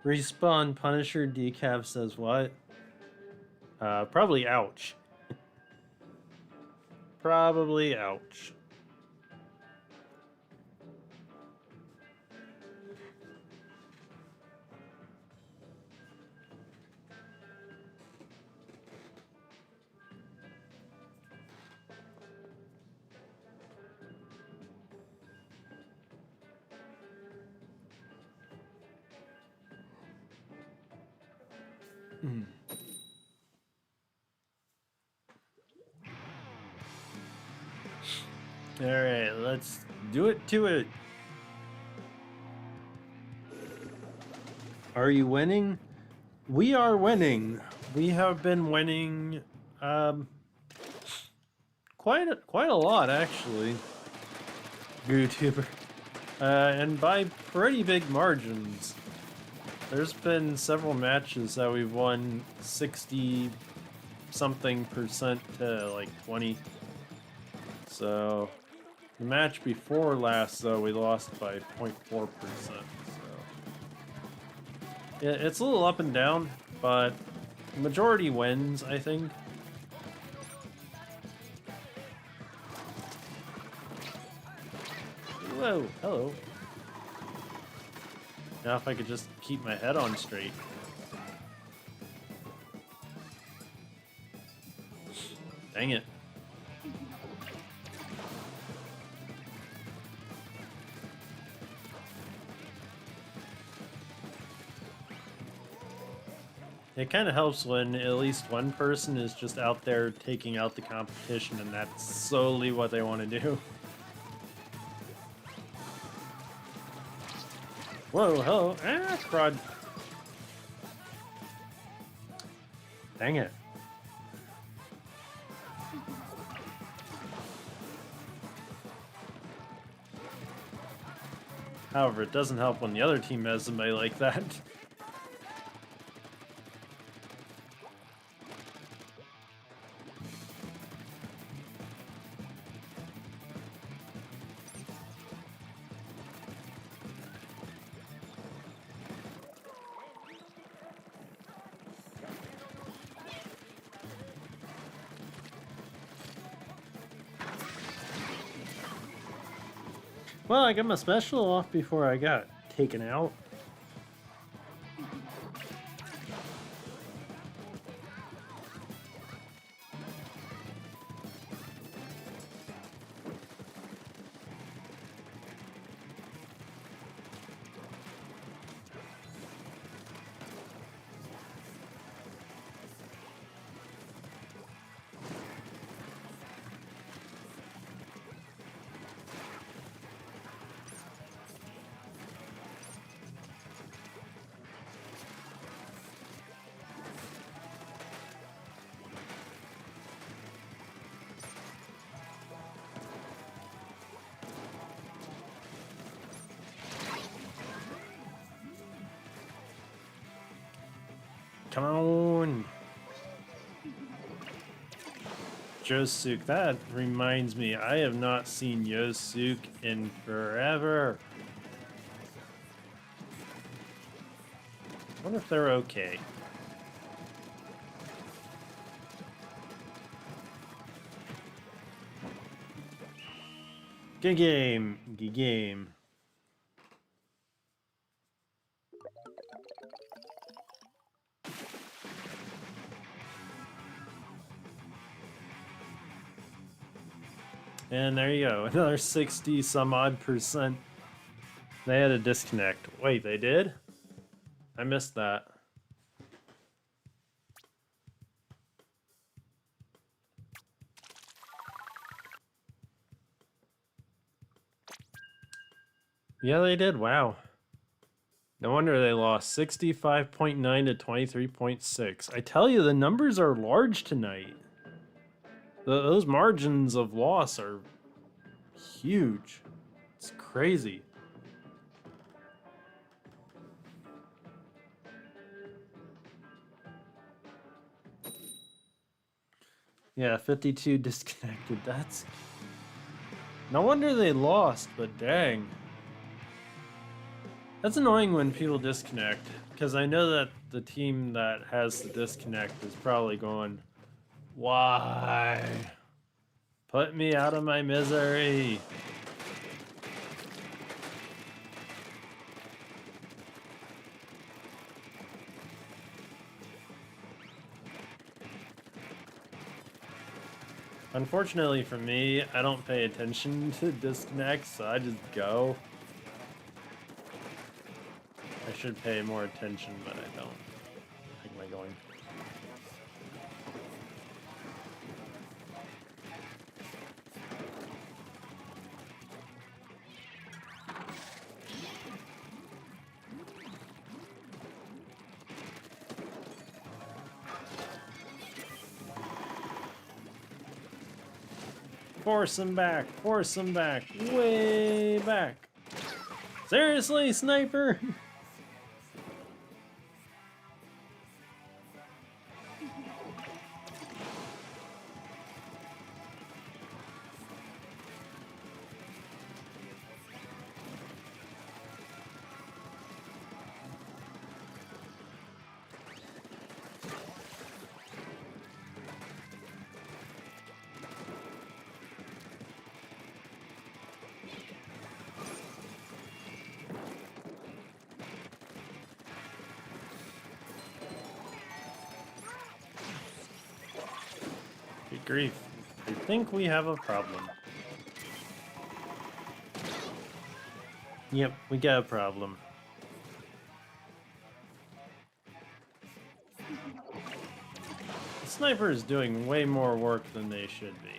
Respawn Punisher Decaf says what? Probably ouch. Probably ouch. Alright, let's do it to it. Are you winning? We are winning. We have been winning quite a lot, actually. YouTuber. And by pretty big margins. There's been several matches that we've won 60-something% to like 20. So the match before last, though, we lost by 0.4%. So yeah, it's a little up and down, but the majority wins, I think. Whoa, hello. Now if I could just keep my head on straight. Dang it. It kind of helps when at least one person is just out there taking out the competition, and that's solely what they want to do. Whoa, hello. Ah, crud. Dang it. However, it doesn't help when the other team has somebody like that. Well, I got my special off before I got taken out. Come on! Josuke, that reminds me, I have not seen Yosuke in forever. I wonder if they're okay. Good game, good game. And there you go, another 60 some odd %. They had a disconnect. Wait, they did? I missed that. Yeah, they did. Wow. No wonder they lost 65.9 to 23.6. I tell you, the numbers are large tonight. Those margins of loss are huge. It's crazy. Yeah, 52 disconnected. That's... No wonder they lost, but dang. That's annoying when people disconnect, because I know that the team that has the disconnect is probably going, why? Put me out of my misery. Unfortunately for me, I don't pay attention to disconnects, so I just go. I should pay more attention, but I don't. How am I going? Force him back, way back. Seriously, sniper? Good grief. I think we have a problem. Yep, we got a problem. The sniper is doing way more work than they should be.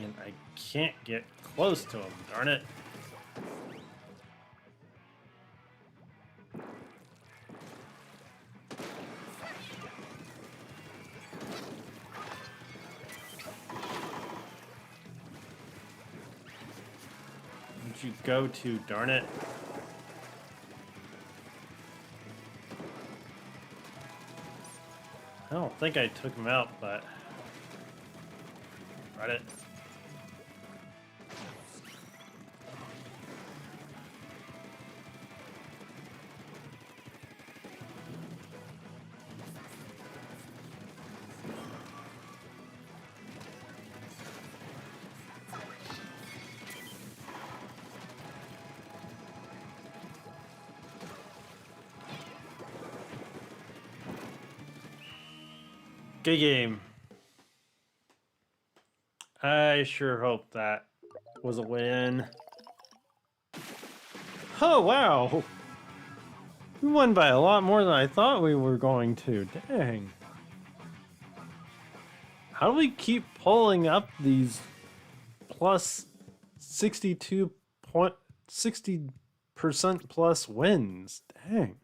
And I can't get close to him, darn it. Where'd you go to, darn it? I don't think I took him out, but... Got it. Good game. I sure hope that was a win. Oh, wow. We won by a lot more than I thought we were going to. Dang. How do we keep pulling up these plus 60% plus wins? Dang.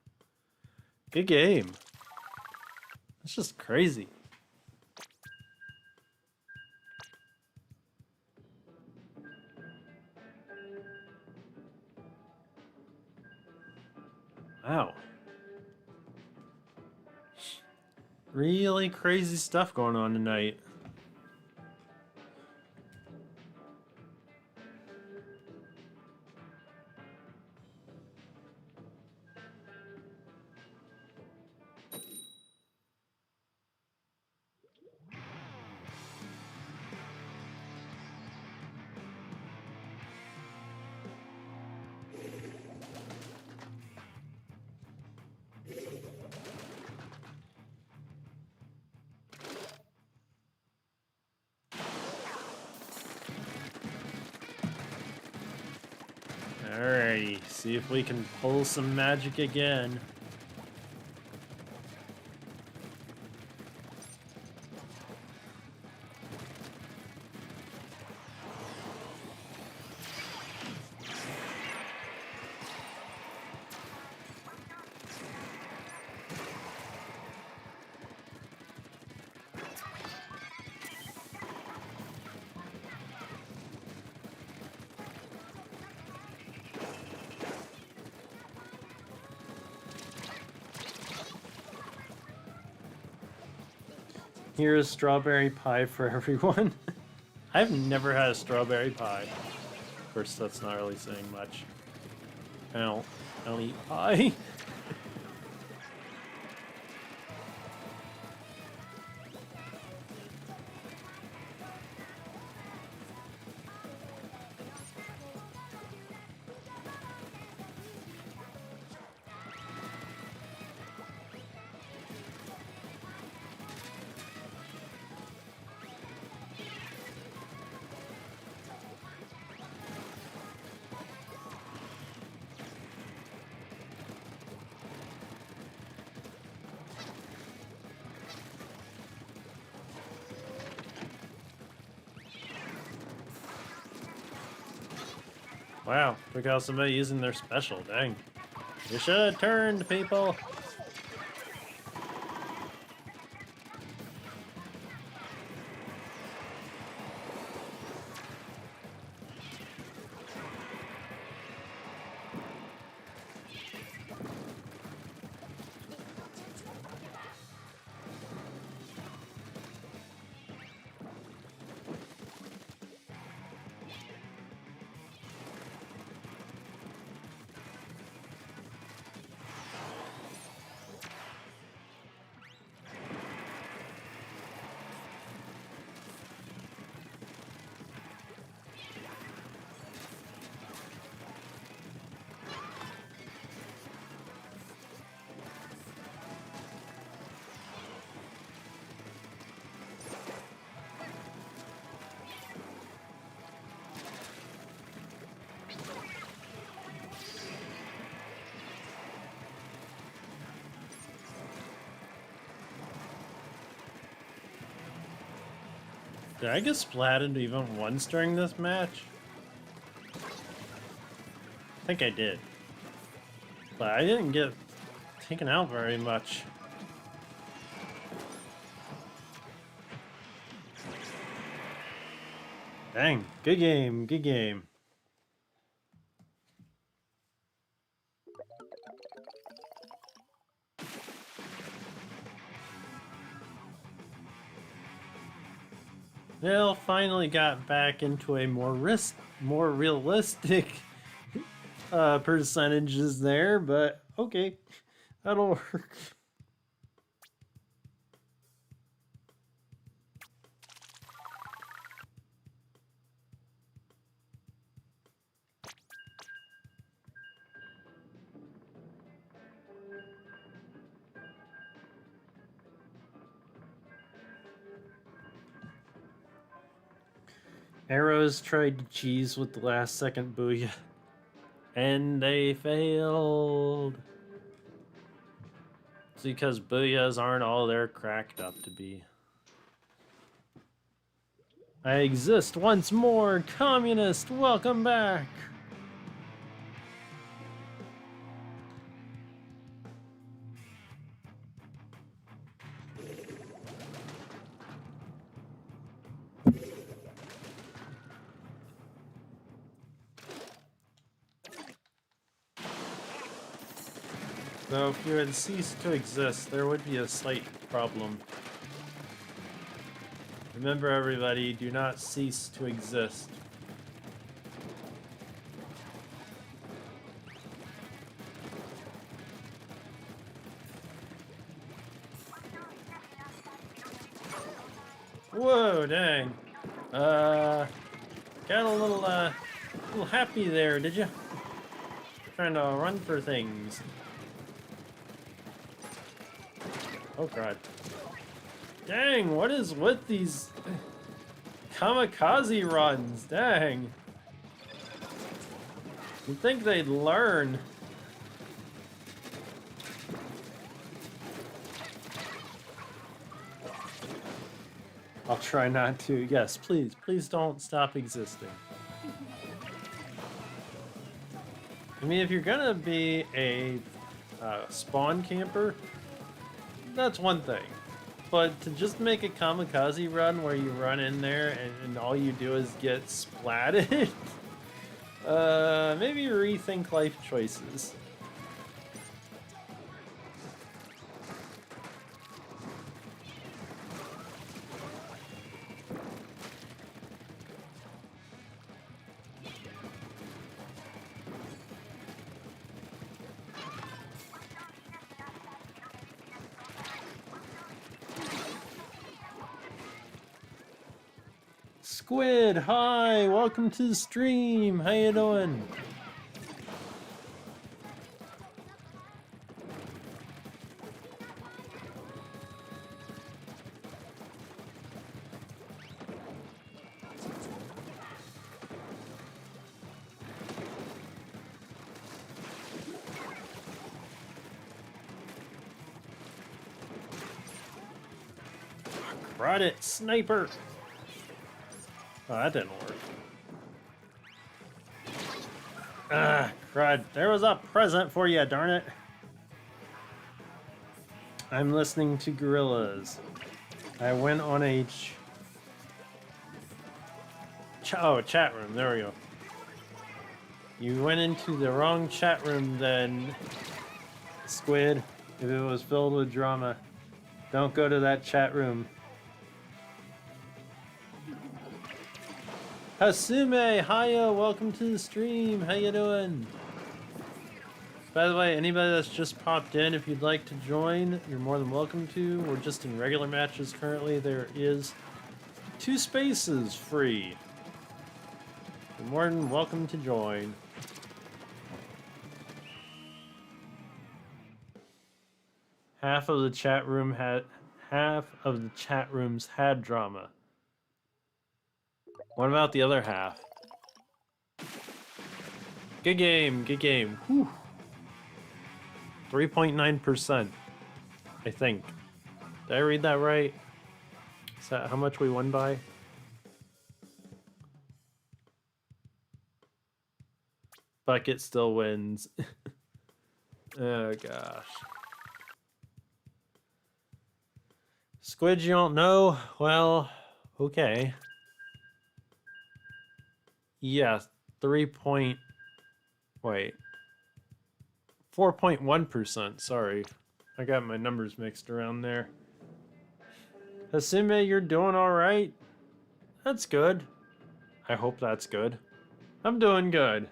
Good game. That's just crazy. Wow. Really crazy stuff going on tonight. Alrighty, see if we can pull some magic again. Here's strawberry pie for everyone. I've never had a strawberry pie. Of course, that's not really saying much. I don't eat pie. Wow, look how somebody using their special, dang. You should have turned, people. Did I get splatted even once during this match? I think I did. But I didn't get taken out very much. Dang, good game, good game. Well, finally got back into a more realistic percentages there, but okay, that'll work. Arrows tried to cheese with the last second booyah, and they failed. It's because booyahs aren't all they're cracked up to be. I exist once more, communist, welcome back! So if you had ceased to exist, there would be a slight problem. Remember everybody, do not cease to exist. Whoa, dang. Got a little happy there, did you? Trying to run for things. Oh god. Dang, what is with these kamikaze runs? Dang. You'd think they'd learn. I'll try not to. Yes, please. Please don't stop existing. I mean, if you're gonna be a spawn camper, that's one thing. But to just make a kamikaze run where you run in there and all you do is get splatted, maybe rethink life choices. Squid, hi, welcome to the stream. How you doing? Crud it, sniper. Oh, that didn't work. Ah, crud. There was a present for you, darn it. I'm listening to gorillas. I went on a chat room. There we go. You went into the wrong chat room then, Squid. If it was filled with drama, don't go to that chat room. Hasume, hiya, welcome to the stream. How you doing? By the way, anybody that's just popped in, if you'd like to join, you're more than welcome to. We're just in regular matches currently. There is 2 spaces free. You're more than welcome to join. Half of the chat rooms had drama. What about the other half? Good game, good game. Whew. 3.9%, I think. Did I read that right? Is that how much we won by? Bucket still wins. Oh gosh. Squid, you don't know? Well, okay. Yeah, 4.1%. Sorry. I got my numbers mixed around there. Hasume, you're doing alright? That's good. I hope that's good. I'm doing good.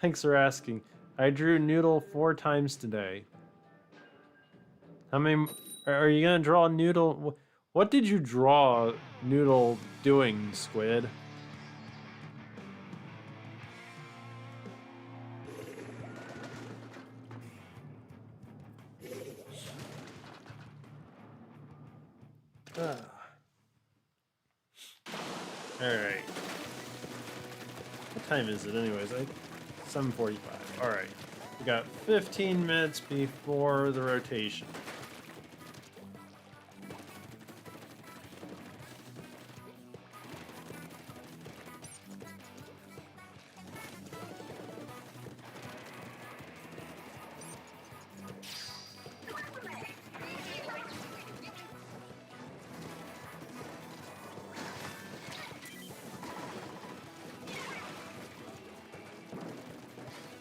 Thanks for asking. I drew Noodle 4 times today. How many... Are you gonna draw Noodle... What did you draw Noodle doing, Squid? Alright. What time is it anyways? 7:45. Alright. We got 15 minutes before the rotation.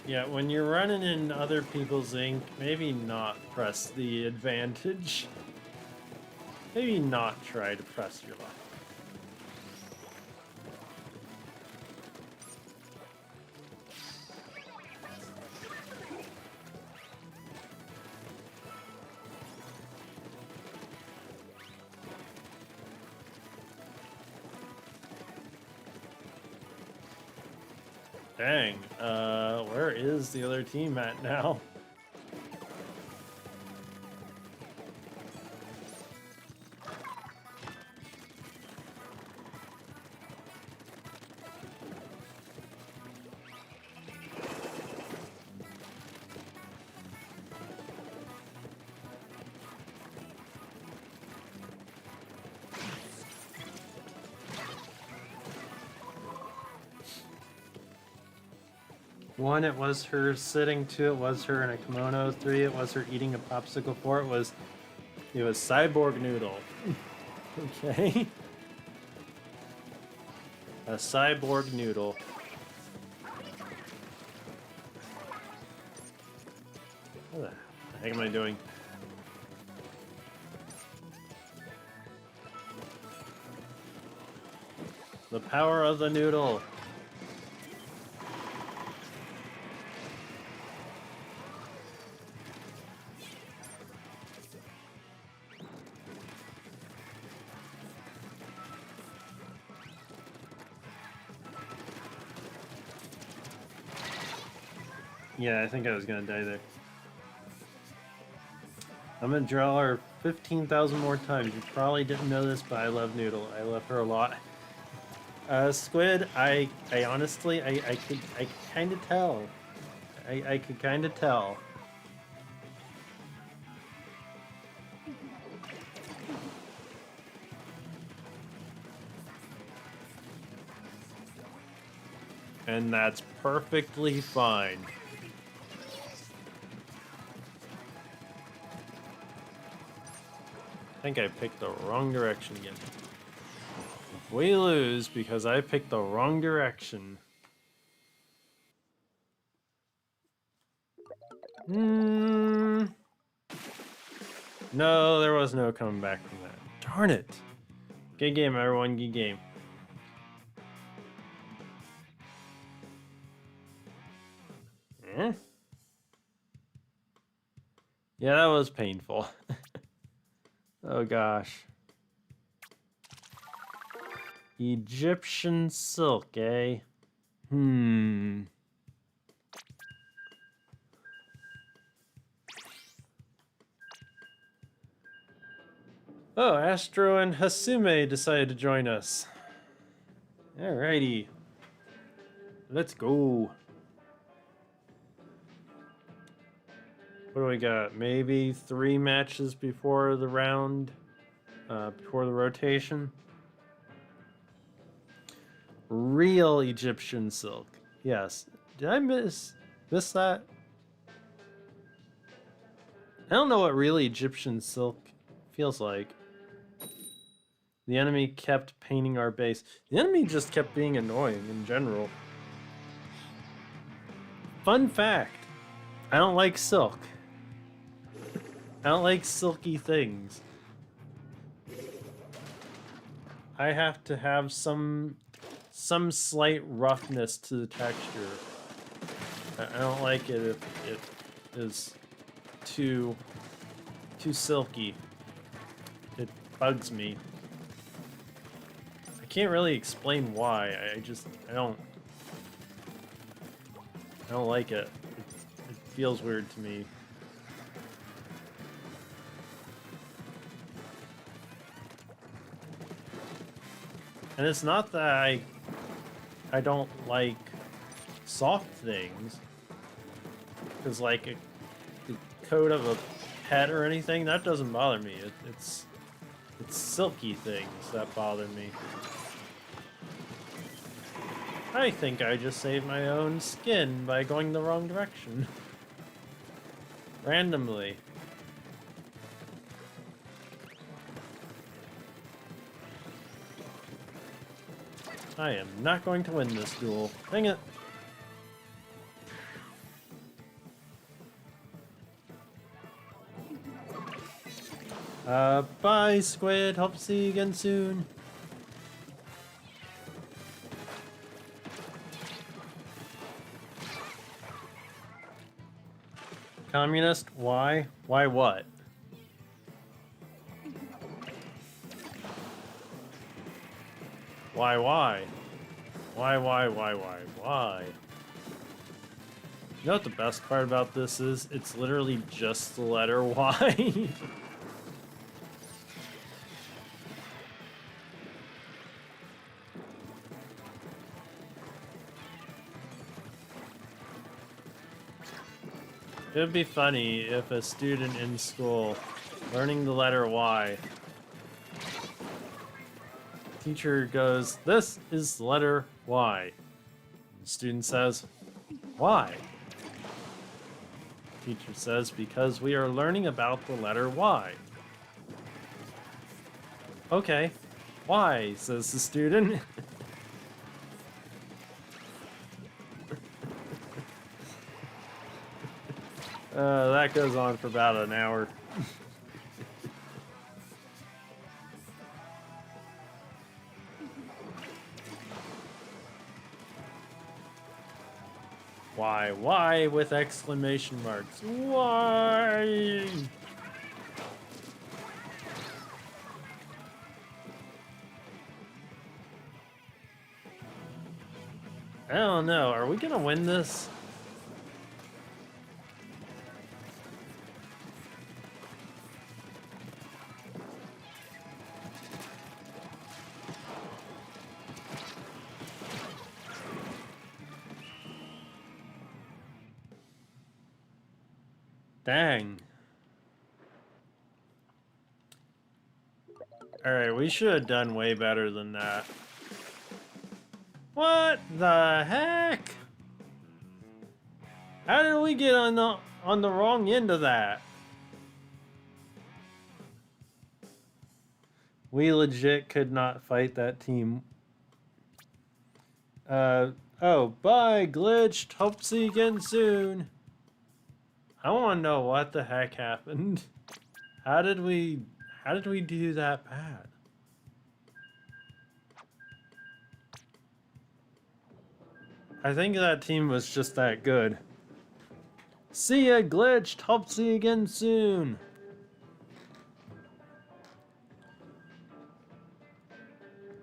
Yeah, when you're running in other people's ink, maybe not press the advantage. Maybe not try to press your luck. Dang, where is the other team at now? One, it was her sitting. Two, it was her in a kimono. Three, it was her eating a popsicle. Four, it was Cyborg Noodle. Okay. A Cyborg Noodle. What the heck am I doing? The power of the noodle. Yeah, I think I was gonna die there. I'm gonna draw her 15,000 more times. You probably didn't know this, but I love Noodle. I love her a lot. Squid, I honestly, I could kind of tell. I could kind of tell. And that's perfectly fine. I think I picked the wrong direction again. We lose because I picked the wrong direction. No, there was no coming back from that. Darn it. Good game, everyone. Good game. Eh? Yeah, that was painful. Oh gosh. Egyptian silk, eh? Oh, Astro and Hasume decided to join us. Alrighty. Let's go. What do we got? Maybe 3 matches before the round, before the rotation. Real Egyptian silk. Yes, Did I miss that? I don't know what really Egyptian silk feels like. The enemy kept painting our base. The enemy just kept being annoying in general. Fun fact, I don't like silk. I don't like silky things. I have to have some slight roughness to the texture. I don't like it if it is too silky. It bugs me. I can't really explain why. I don't like it. It feels weird to me. And it's not that I don't like soft things, because like the coat of a pet or anything, that doesn't bother me. It's silky things that bother me. I think I just saved my own skin by going the wrong direction. Randomly. I am not going to win this duel. Dang it. Bye, Squid. Hope to see you again soon. Communist? Why? Why what? Why? Why? Why? You know what the best part about this is? It's literally just the letter Y. It would be funny if a student in school learning the letter Y, teacher goes, "This is the letter Y." The student says, "Why?" Teacher says, "Because we are learning about the letter Y." "Okay, why?" says the student. That goes on for about an hour. Why? Why with exclamation marks? Why? I don't know. Are we gonna win this? Dang. Alright, we should have done way better than that. What the heck? How did we get on the wrong end of that? We legit could not fight that team. Oh, bye, glitched. Hope to see you again soon. I want to know what the heck happened. How did we do that bad? I think that team was just that good. See ya, glitched. Hope to see you again soon.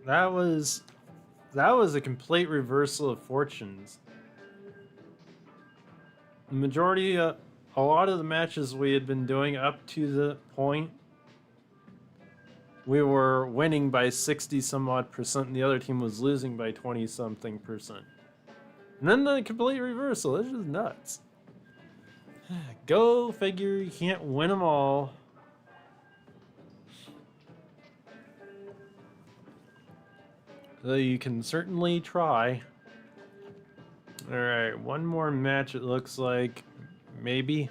That was a complete reversal of fortunes. The majority, a lot of the matches we had been doing up to the point, we were winning by 60 some odd percent, and the other team was losing by 20 something percent. And then the complete reversal. It's just nuts. Go figure, you can't win them all. Though you can certainly try. Alright, one more match it looks like. Maybe.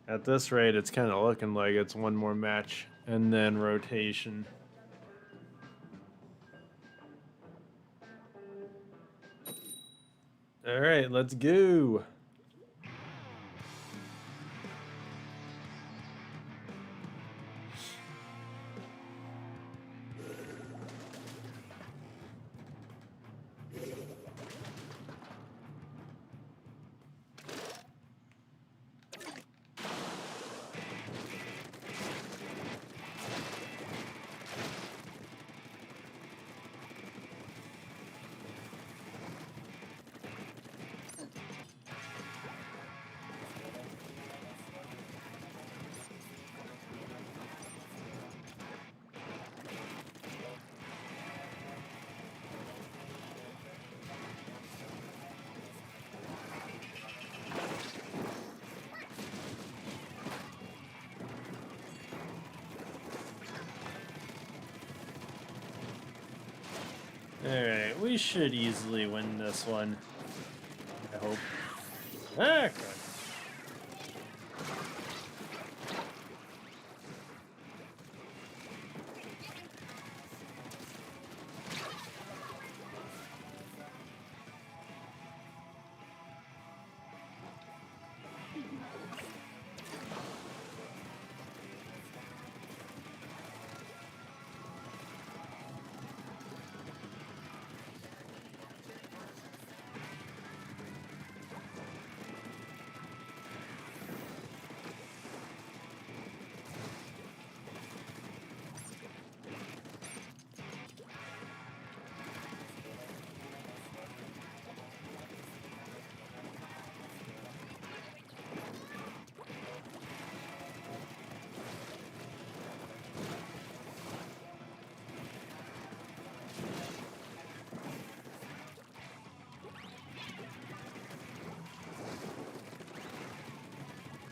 At this rate, it's kind of looking like it's one more match and then rotation. Alright, let's go. Alright, we should easily win this one. I hope. Ah, God.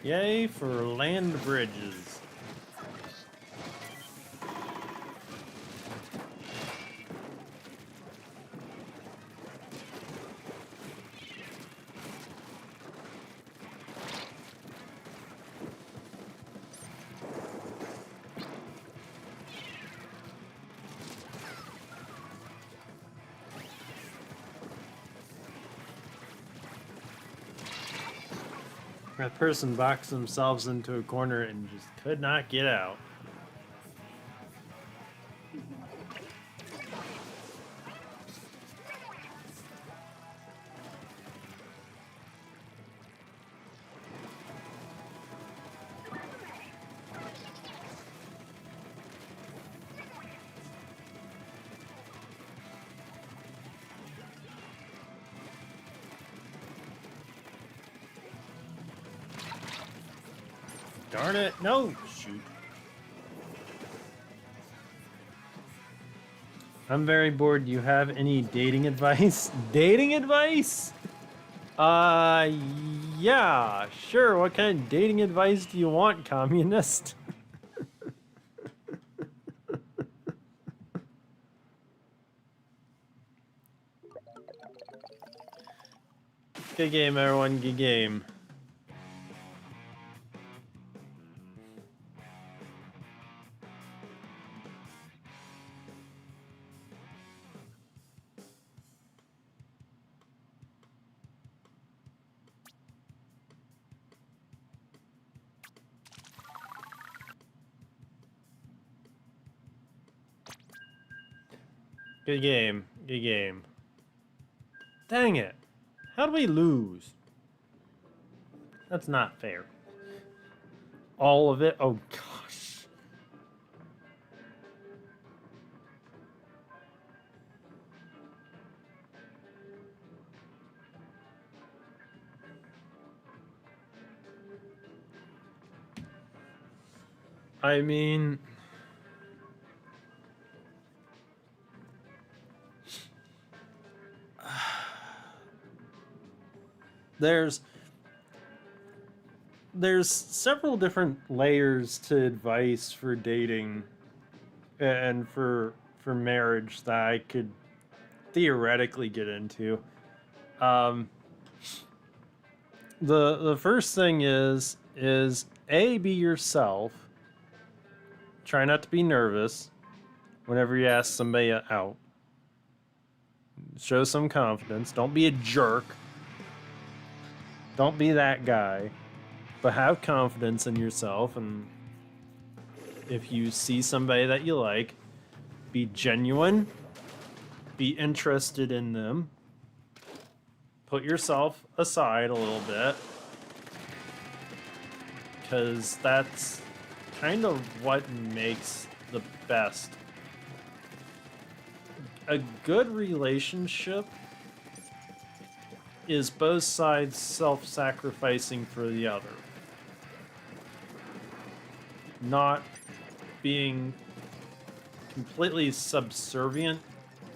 Yay for land bridges. That person boxed themselves into a corner and just could not get out. Darn it, no! Shoot. I'm very bored. Do you have any dating advice? Dating advice? Yeah, sure. What kind of dating advice do you want, communist? Good game, everyone. Good game. Good game. Good game. Dang it. How do we lose? That's not fair. All of it? Oh, gosh. I mean... There's several different layers to advice for dating and for marriage that I could theoretically get into. Um, the first thing is A, be yourself. Try not to be nervous whenever you ask somebody out. Show some confidence. Don't be a jerk. Don't be that guy. But have confidence in yourself, and if you see somebody that you like, be genuine. Be interested in them. Put yourself aside a little bit, because that's kind of what makes the best. A good relationship is both sides self-sacrificing for the other. Not being completely subservient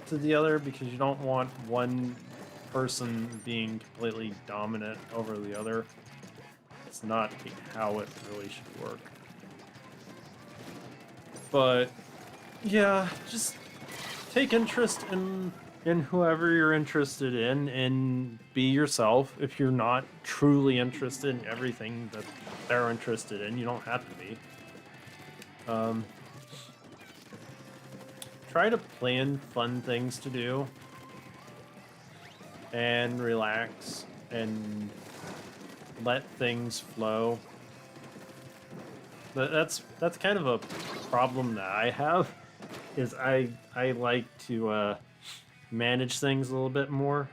to the other, because you don't want one person being completely dominant over the other. It's not how it really should work. But yeah, just take interest in whoever you're interested in, and be yourself. If you're not truly interested in everything that they're interested in, you don't have to be. Try to plan fun things to do and relax and let things flow. That's kind of a problem that I have, is I like to manage things a little bit more,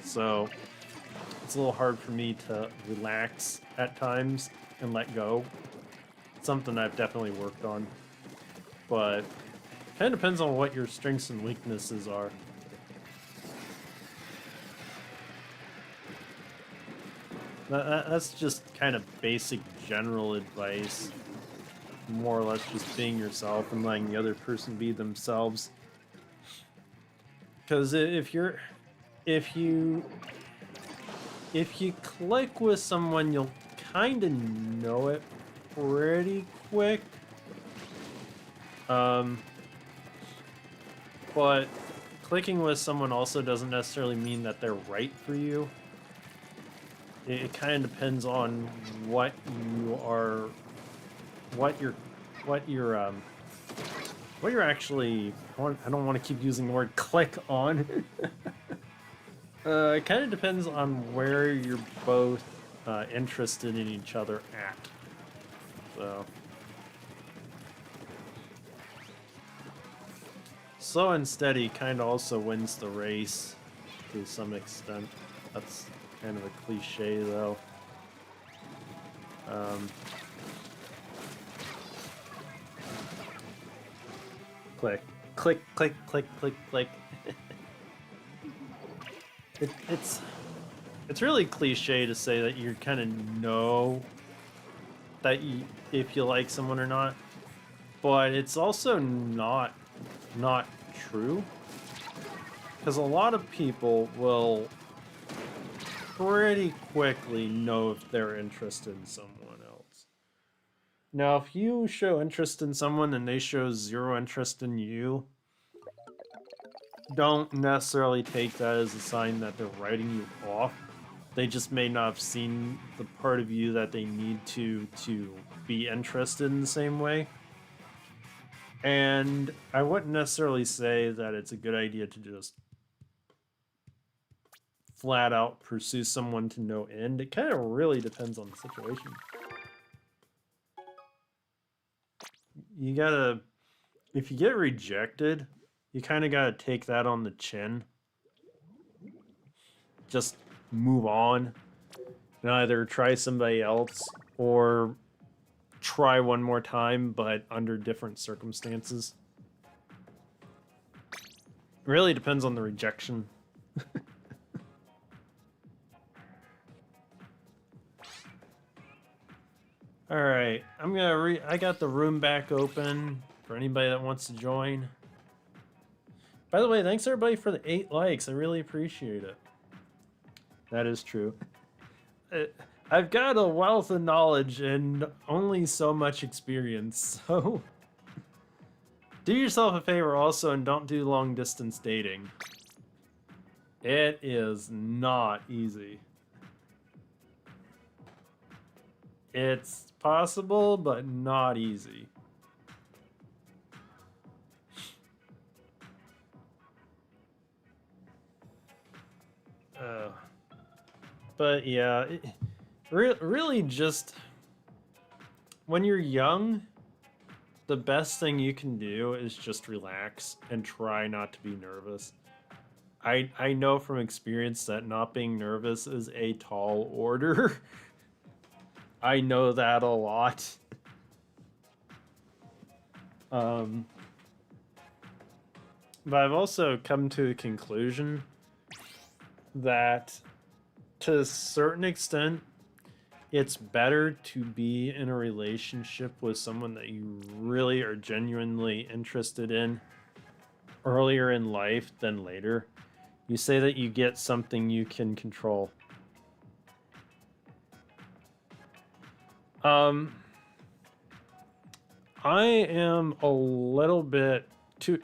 so it's a little hard for me to relax at times and let go. It's something I've definitely worked on, but kind of depends on what your strengths and weaknesses are. That's just kind of basic general advice. More or less just being yourself and letting the other person be themselves. Because if you click with someone, you'll kind of know it pretty quick. But clicking with someone also doesn't necessarily mean that they're right for you. It kind of depends on what you're actually. I don't want to keep using the word click on. It kind of depends on where you're both interested in each other at. So. Slow and steady kind of also wins the race to some extent. That's kind of a cliche, though. Click, click, click, click, click, click. It's really cliche to say that you kind of know that if you like someone or not, but it's also not true, because a lot of people will pretty quickly know if they're interested in someone else. Now, if you show interest in someone and they show zero interest in you, don't necessarily take that as a sign that they're writing you off. They just may not have seen the part of you that they need to be interested in the same way. And I wouldn't necessarily say that it's a good idea to just flat out pursue someone to no end. It kind of really depends on the situation. You gotta, if you get rejected, you kind of gotta take that on the chin. Just move on and either try somebody else or try one more time, but under different circumstances. It really depends on the rejection. All right, I got the room back open for anybody that wants to join. By the way, thanks everybody for the 8 likes. I really appreciate it. That is true. I've got a wealth of knowledge and only so much experience, so do yourself a favor also and don't do long distance dating. It is not easy. It's possible, but not easy. But yeah, really just when you're young, the best thing you can do is just relax and try not to be nervous. I know from experience that not being nervous is a tall order. I know that a lot. But I've also come to a conclusion that to a certain extent, it's better to be in a relationship with someone that you really are genuinely interested in earlier in life than later. You say that you get something you can control. I am a little bit to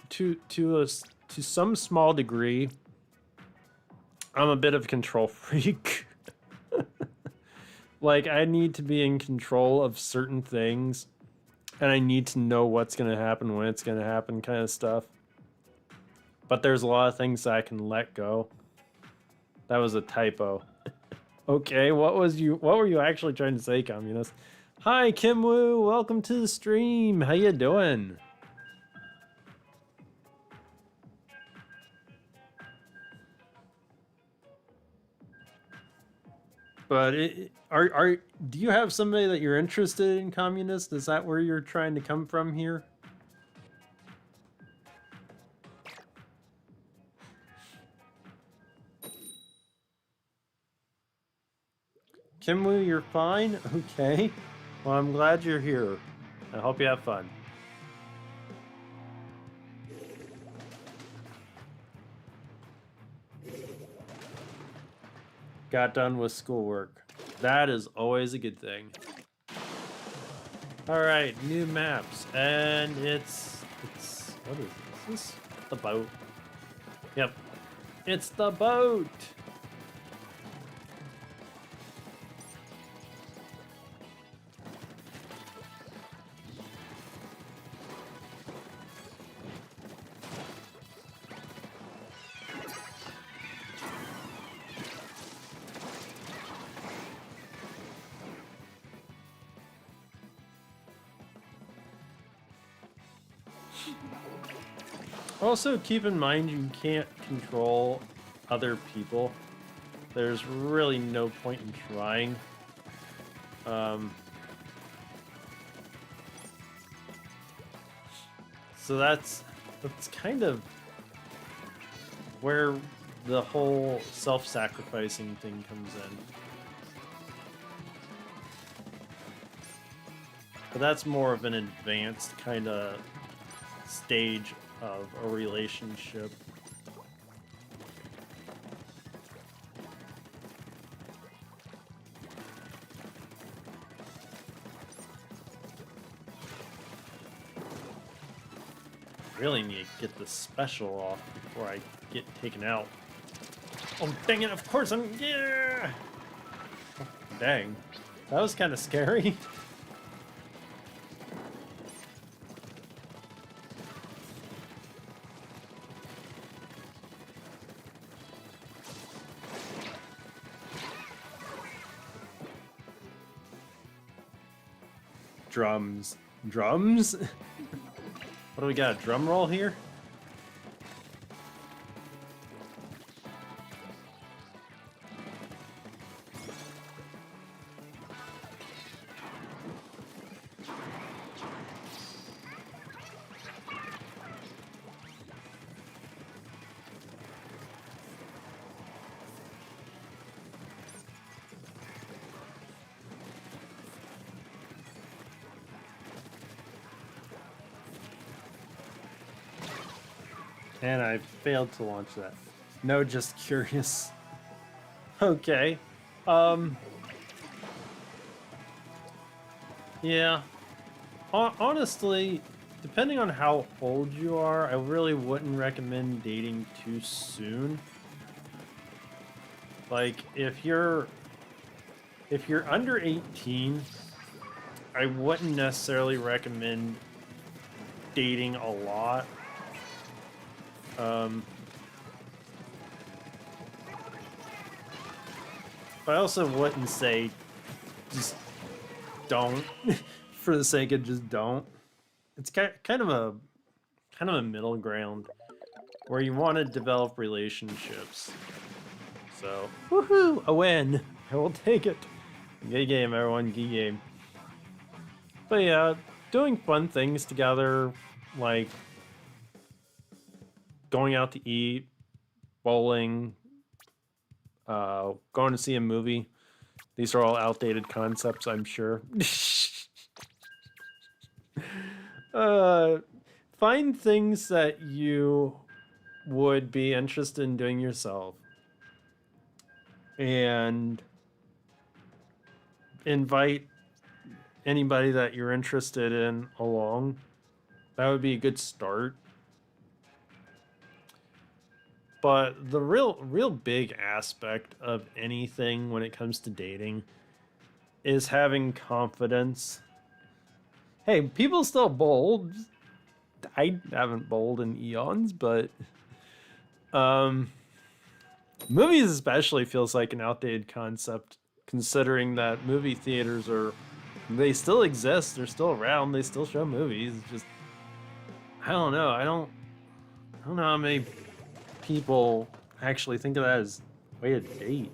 some small degree. I'm a bit of a control freak. Like, I need to be in control of certain things, and I need to know what's going to happen, when it's going to happen, kind of stuff. But there's a lot of things that I can let go. That was a typo. Okay, what were you actually trying to say, communist? Hi, Kim Woo, welcome to the stream. How you doing? But do you have somebody that you're interested in, communist? Is that where you're trying to come from here? Kimwoo, you're fine? Okay. Well, I'm glad you're here. I hope you have fun. Got done with schoolwork. That is always a good thing. All right, new maps, and it's what is this? The boat. Yep, it's the boat. Also, keep in mind you can't control other people. There's really no point in trying. So that's kind of where the whole self-sacrificing thing comes in. But that's more of an advanced kind of stage of a relationship. Really need to get the special off before I get taken out. Oh, dang it, of course I'm... Yeah! Oh, dang. That was kind of scary. Drums. Drums? What do we got? A drum roll here? And I failed to launch that. No, just curious. Okay. Yeah. Honestly, depending on how old you are, I really wouldn't recommend dating too soon. Like, if you're under 18, I wouldn't necessarily recommend dating a lot. But I also wouldn't say just don't for the sake of just don't. It's kind of a middle ground where you want to develop relationships. So, woohoo, a win. I will take it. Gay game, everyone, gay game. But yeah, doing fun things together, like going out to eat, bowling, going to see a movie. These are all outdated concepts, I'm sure. Find things that you would be interested in doing yourself. And invite anybody that you're interested in along. That would be a good start. But the real big aspect of anything when it comes to dating is having confidence. Hey, people still bold. I haven't bowled in eons, but movies especially feels like an outdated concept, considering that movie theaters they still exist, they're still around, they still show movies. Just I don't know. I don't know how many people actually think of that as a way to date.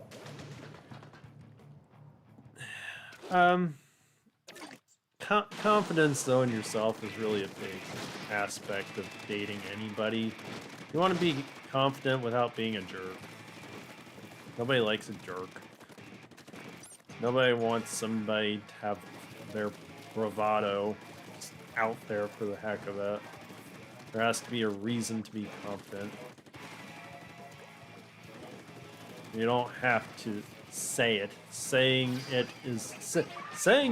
Confidence though in yourself is really a big aspect of dating anybody. You want to be confident without being a jerk. Nobody likes a jerk. Nobody wants somebody to have their bravado just out there for the heck of it. There has to be a reason to be confident. You don't have to say it. Saying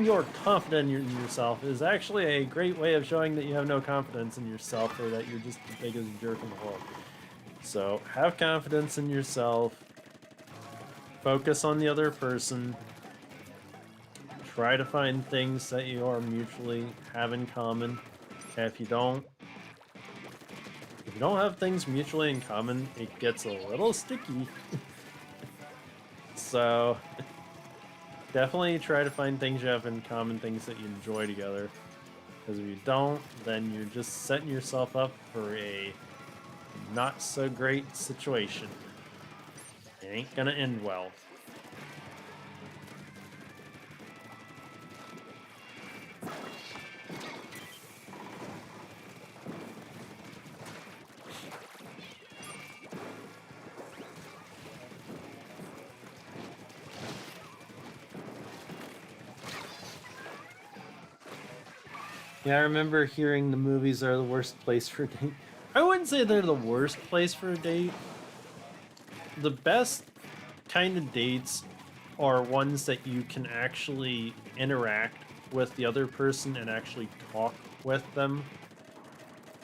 you're confident in yourself is actually a great way of showing that you have no confidence in yourself or that you're just the biggest jerk in the world. So have confidence in yourself. Focus on the other person. Try to find things that you are mutually have in common. And if you don't have things mutually in common, it gets a little sticky. So definitely try to find things you have in common, things that you enjoy together. Because if you don't, then you're just setting yourself up for a not so great situation. It ain't gonna end well. Yeah, I remember hearing the movies are the worst place for a date. I wouldn't say they're the worst place for a date. The best kind of dates are ones that you can actually interact with the other person and actually talk with them.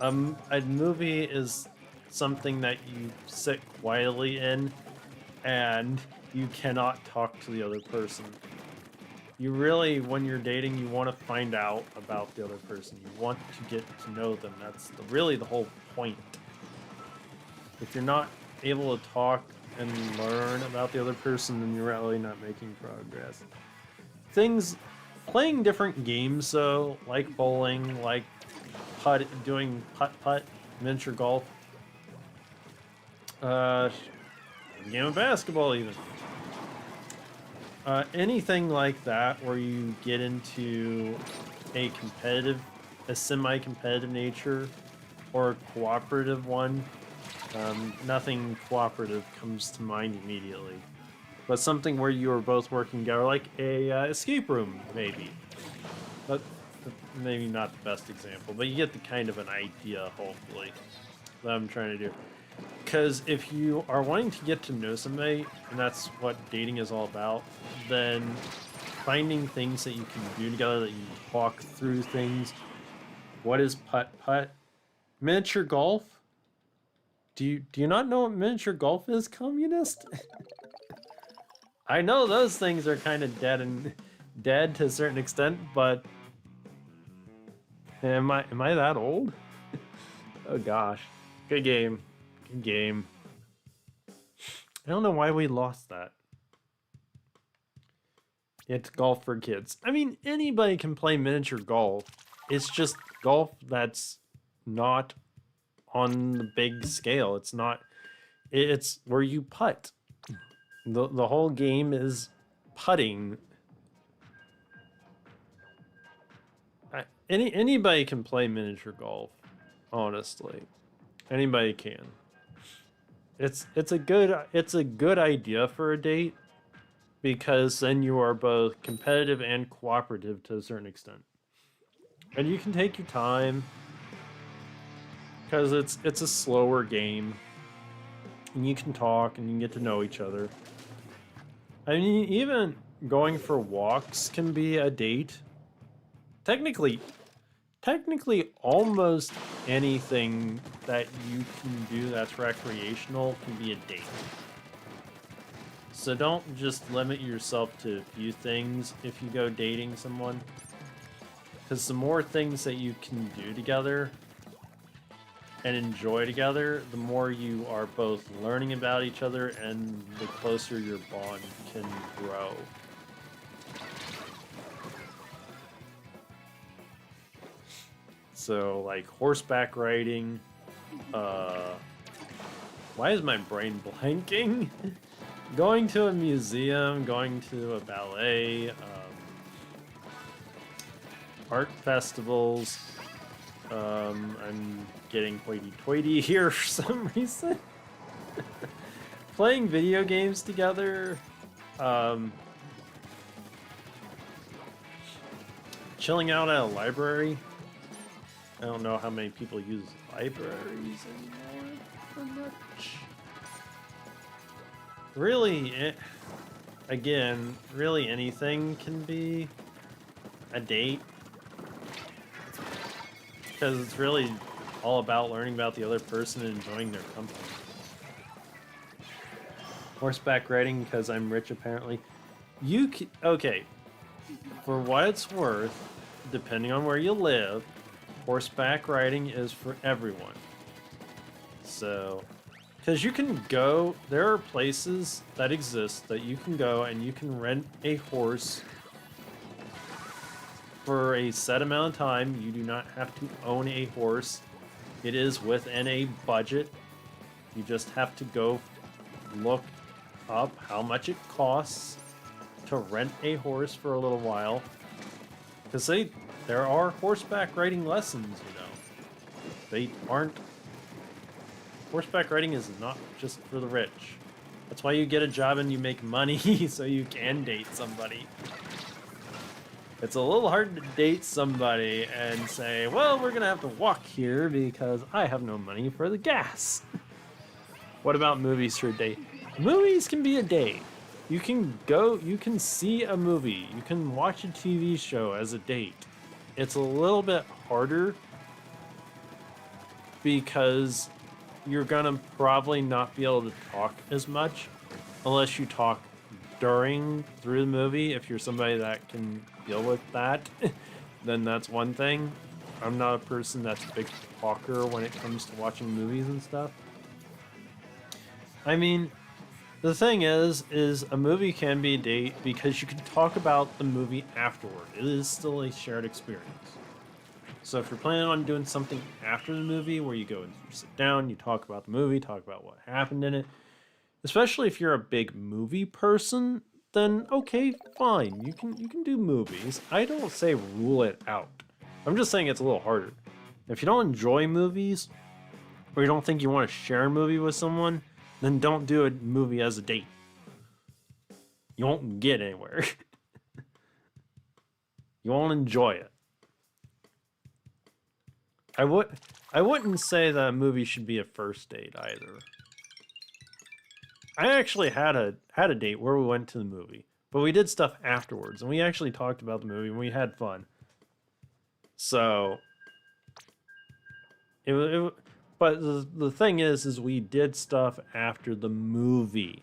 A movie is something that you sit quietly in and you cannot talk to the other person. You really, when you're dating, you want to find out about the other person. You want to get to know them. That's really the whole point. If you're not able to talk and learn about the other person, then you're really not making progress. Playing different games though, like bowling, like doing putt-putt, miniature golf, game of basketball even. Anything like that where you get into a semi-competitive nature or a cooperative one. Nothing cooperative comes to mind immediately, but something where you are both working together, like a escape room, maybe. But maybe not the best example, but you get the kind of an idea, hopefully, that I'm trying to do. Because if you are wanting to get to know somebody, and that's what dating is all about, then finding things that you can do together, that you talk through things. What is putt-putt? Miniature golf? Do you not know what miniature golf is, communist? I know those things are kind of dead to a certain extent, but am I that old? Oh gosh. Good game. Good game. I don't know why we lost that. It's golf for kids. I mean, anybody can play miniature golf. It's just golf that's not on the big scale. It's where you putt. The whole game is putting. Anybody can play miniature golf, honestly. Anybody can. It's a good idea for a date because then you are both competitive and cooperative to a certain extent. And you can take your time because it's a slower game. And you can talk and you can get to know each other. I mean, even going for walks can be a date. Technically almost anything that you can do that's recreational can be a date. So don't just limit yourself to a few things if you go dating someone. Because the more things that you can do together and enjoy together, the more you are both learning about each other and the closer your bond can grow. So, like, horseback riding, why is my brain blanking? Going to a museum, going to a ballet, art festivals. I'm getting hoity-toity here for some reason. Playing video games together. Chilling out at a library. I don't know how many people use libraries anymore for much. Really, again, really anything can be a date. Because it's really all about learning about the other person and enjoying their company. Horseback riding because I'm rich, apparently. Okay, for what it's worth, depending on where you live, horseback riding is for everyone. So, because you can go, there are places that exist that you can go and you can rent a horse for a set amount of time. You do not have to own a horse. It is within a budget. You just have to go look up how much it costs to rent a horse for a little while. Because there are horseback riding lessons, you know. They aren't... Horseback riding is not just for the rich. That's why you get a job and you make money so you can date somebody. It's a little hard to date somebody and say, well, we're gonna have to walk here because I have no money for the gas. What about movies for a date? Movies can be a date. You can see a movie, you can watch a TV show as a date. It's a little bit harder because you're gonna probably not be able to talk as much unless you talk through the movie. If you're somebody that can deal with that, then that's one thing. I'm not a person that's a big talker when it comes to watching movies and stuff. I mean, the thing is a movie can be a date because you can talk about the movie afterward. It is still a shared experience. So if you're planning on doing something after the movie where you go and you sit down, you talk about the movie, talk about what happened in it, especially if you're a big movie person, then okay, fine. You can do movies. I don't say rule it out. I'm just saying it's a little harder. If you don't enjoy movies, or you don't think you want to share a movie with someone, then don't do a movie as a date. You won't get anywhere. You won't enjoy it. I wouldn't say that a movie should be a first date either. I actually had a date where we went to the movie, but we did stuff afterwards, and we actually talked about the movie and we had fun. So but the thing is we did stuff after the movie.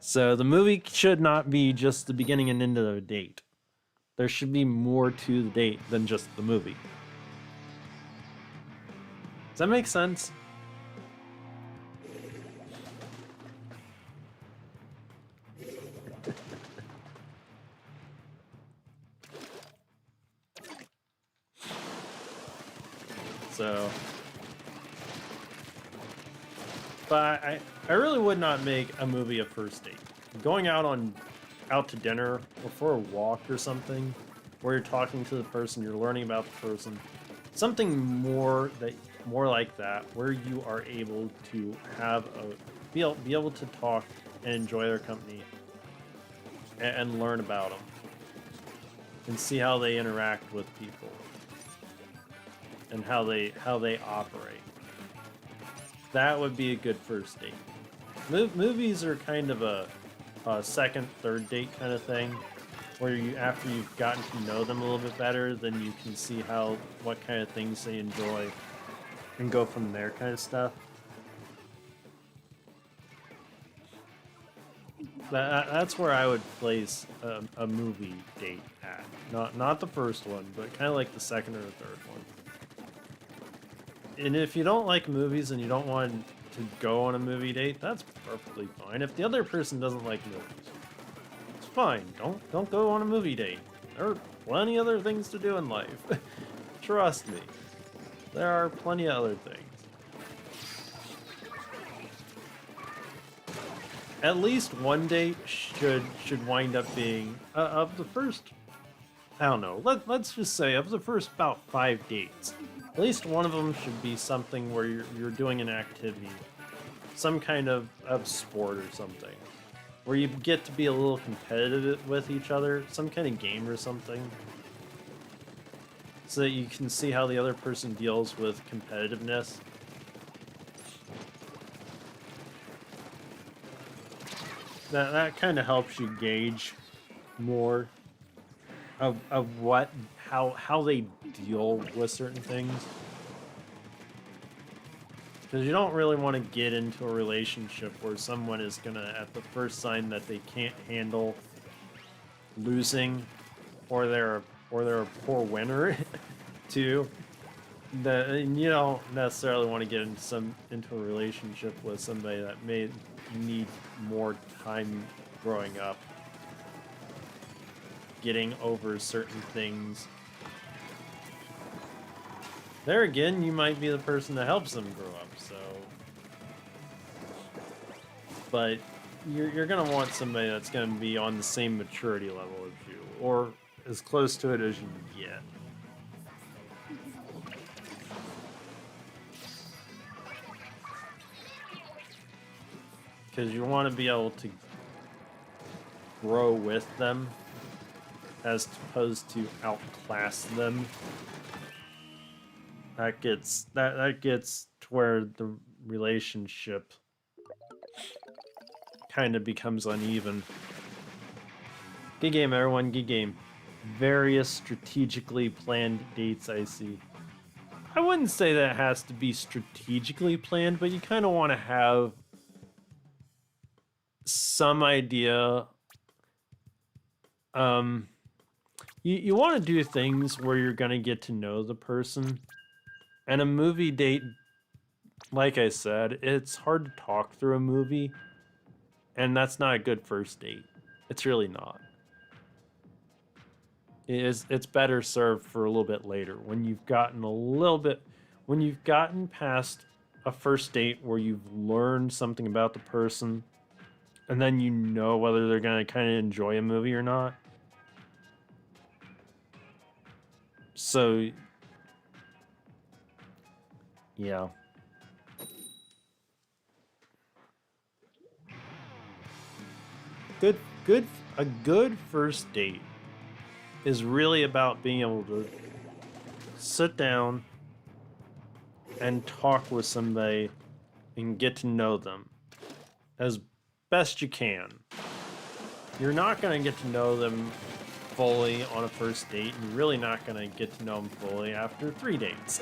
So the movie should not be just the beginning and end of the date. There should be more to the date than just the movie. Does that make sense? So, but I really would not make a movie a first date. Going out to dinner or for a walk or something, where you're talking to the person, you're learning about the person, something more like that, where you are able to have be able to talk and enjoy their company and learn about them and see how they interact with people and how they operate. That would be a good first date. Movies are kind of a second, third date kind of thing, where after you've gotten to know them a little bit better, then you can see what kind of things they enjoy and go from there kind of stuff. That's where I would place a movie date at. Not the first one, but kind of like the second or the third one. And if you don't like movies and you don't want to go on a movie date, that's perfectly fine. If the other person doesn't like movies, it's fine. Don't go on a movie date. There are plenty other things to do in life. Trust me. There are plenty of other things. At least one date should wind up being of the first. I don't know. Let's just say of the first about 5 dates, at least one of them should be something where you're doing an activity, some kind of sport or something, where you get to be a little competitive with each other, some kind of game or something, so that you can see how the other person deals with competitiveness. That kind of helps you gauge more of how they deal with certain things. Because you don't really want to get into a relationship where someone is gonna, at the first sign that they can't handle losing, or they're a poor winner, too. And you don't necessarily want to get into a relationship with somebody that may need more time growing up, getting over certain things. There again, you might be the person that helps them grow up, so. But you're gonna want somebody that's gonna be on the same maturity level as you, or as close to it as you can get. Because you want to be able to grow with them as opposed to outclass them. That gets to where the relationship kind of becomes uneven. Good game, everyone. Good game. Various strategically planned dates I see. I wouldn't say that it has to be strategically planned, but you kind of want to have some idea. You want to do things where you're going to get to know the person. And a movie date, like I said, it's hard to talk through a movie. And that's not a good first date. It's really not. It's better served for a little bit later, when you've gotten past a first date where you've learned something about the person, and then you know whether they're going to kind of enjoy a movie or not. So, yeah. A good first date is really about being able to sit down and talk with somebody and get to know them as best you can. You're not going to get to know them fully on a first date, and you're really not going to get to know them fully after 3 dates.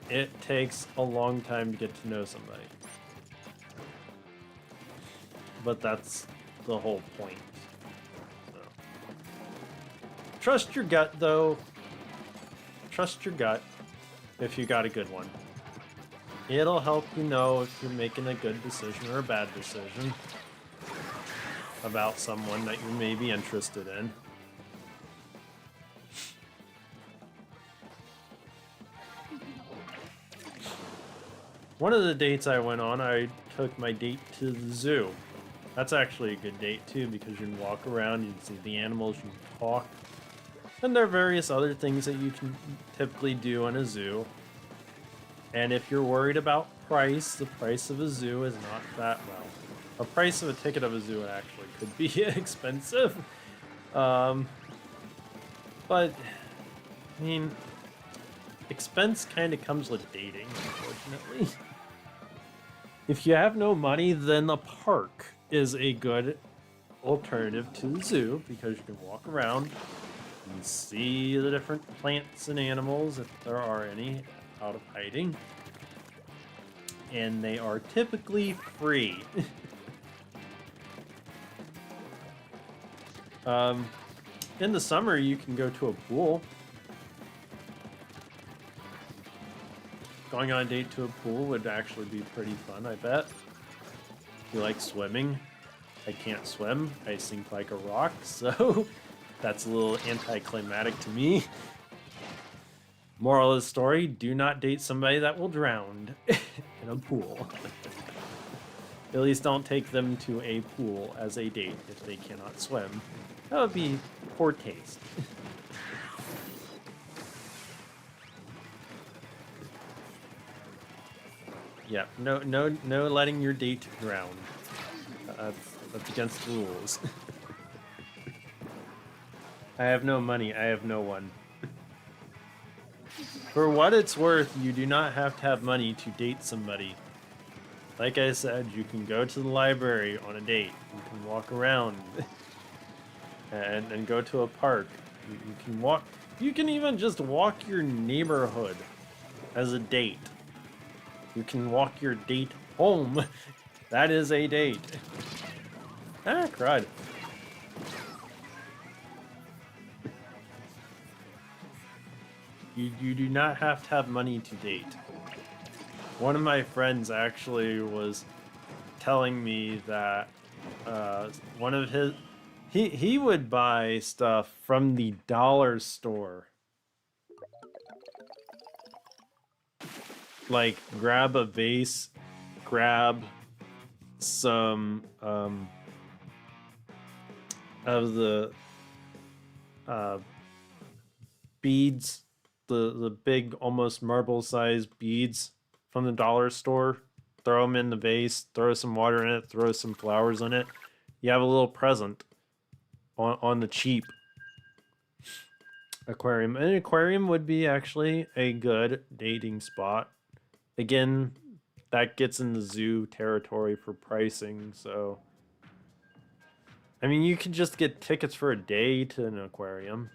It takes a long time to get to know somebody. But that's the whole point. So. Trust your gut, though. Trust your gut if you got a good one. It'll help you know if you're making a good decision or a bad decision about someone that you may be interested in. One of the dates I went on, I took my date to the zoo. That's actually a good date too, because you can walk around, you can see the animals, you can talk. And there are various other things that you can typically do in a zoo. And if you're worried about price, the price of a zoo is not that well. The price of a ticket of a zoo actually could be expensive. But, I mean, expense kind of comes with dating, unfortunately. If you have no money, then the park is a good alternative to the zoo, because you can walk around and see the different plants and animals, if there are any, out of hiding. And they are typically free. In the summer, you can go to a pool. Going on a date to a pool would actually be pretty fun, I bet. If you like swimming, I can't swim. I sink like a rock, so that's a little anticlimactic to me. Moral of the story, do not date somebody that will drown in a pool. At least don't take them to a pool as a date if they cannot swim. That would be poor taste. Yeah, no letting your date drown. That's against the rules. I have no money, I have no one. For what it's worth, you do not have to have money to date somebody. Like I said, you can go to the library on a date. You can walk around and go to a park. You can walk. You can even just walk your neighborhood as a date. You can walk your date home. That is a date. Ah, crud. You do not have to have money to date. One of my friends actually was telling me that one of his he would buy stuff from the dollar store. Like grab a vase, grab some of the beads, the big almost marble-sized beads from the dollar store, throw them in the vase, throw some water in it, throw some flowers in it. You have a little present on the cheap. Aquarium. An aquarium would be actually a good dating spot. Again, that gets in the zoo territory for pricing, so I mean, you could just get tickets for a day to an aquarium,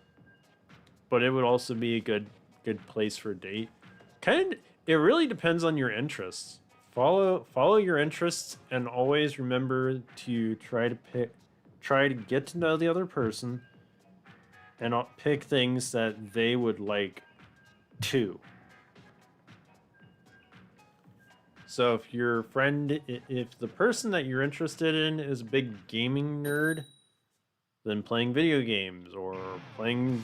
but it would also be a good place for a date. It really depends on your interests. Follow your interests, and always remember to try to get to know the other person, and pick things that they would like too. So if if the person that you're interested in is a big gaming nerd, then playing video games or playing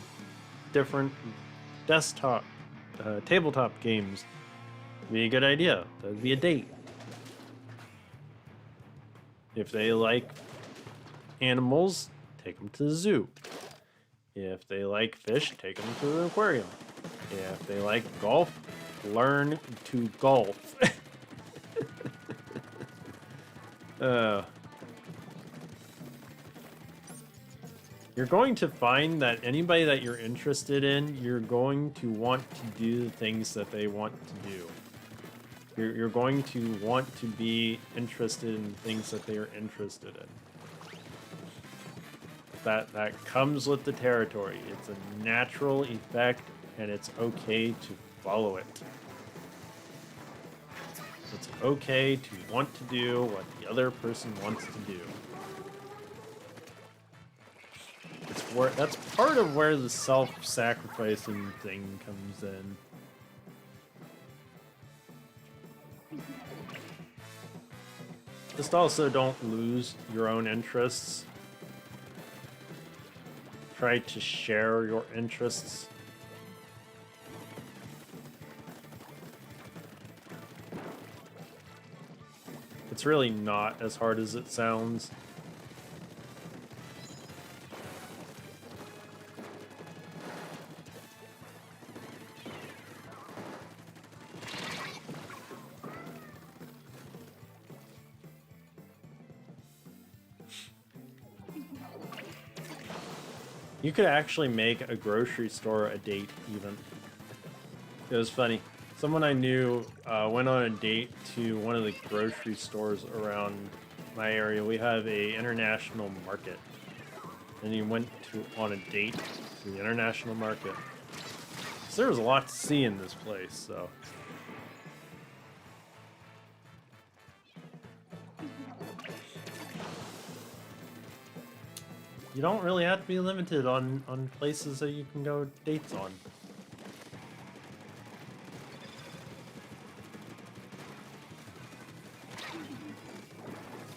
different desktop, tabletop games would be a good idea. That would be a date. If they like animals, take them to the zoo. If they like fish, take them to the aquarium. If they like golf, learn to golf. You're going to find that anybody that you're interested in, you're going to want to do the things that they want to do. You're going to want to be interested in things that they are interested in. That comes with the territory. It's a natural effect, and it's okay to follow it. It's okay to want to do what the other person wants to do. that's part of where the self-sacrificing thing comes in. Just also don't lose your own interests. Try to share your interests. It's really not as hard as it sounds. You could actually make a grocery store a date, even. It was funny. Someone I knew went on a date to one of the grocery stores around my area. We have a international market. And he went on a date to the international market. So there was a lot to see in this place, so... You don't really have to be limited on places that you can go dates on.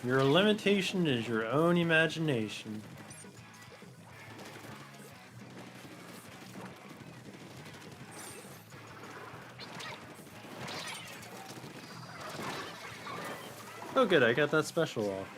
Your limitation is your own imagination. Oh good, I got that special off.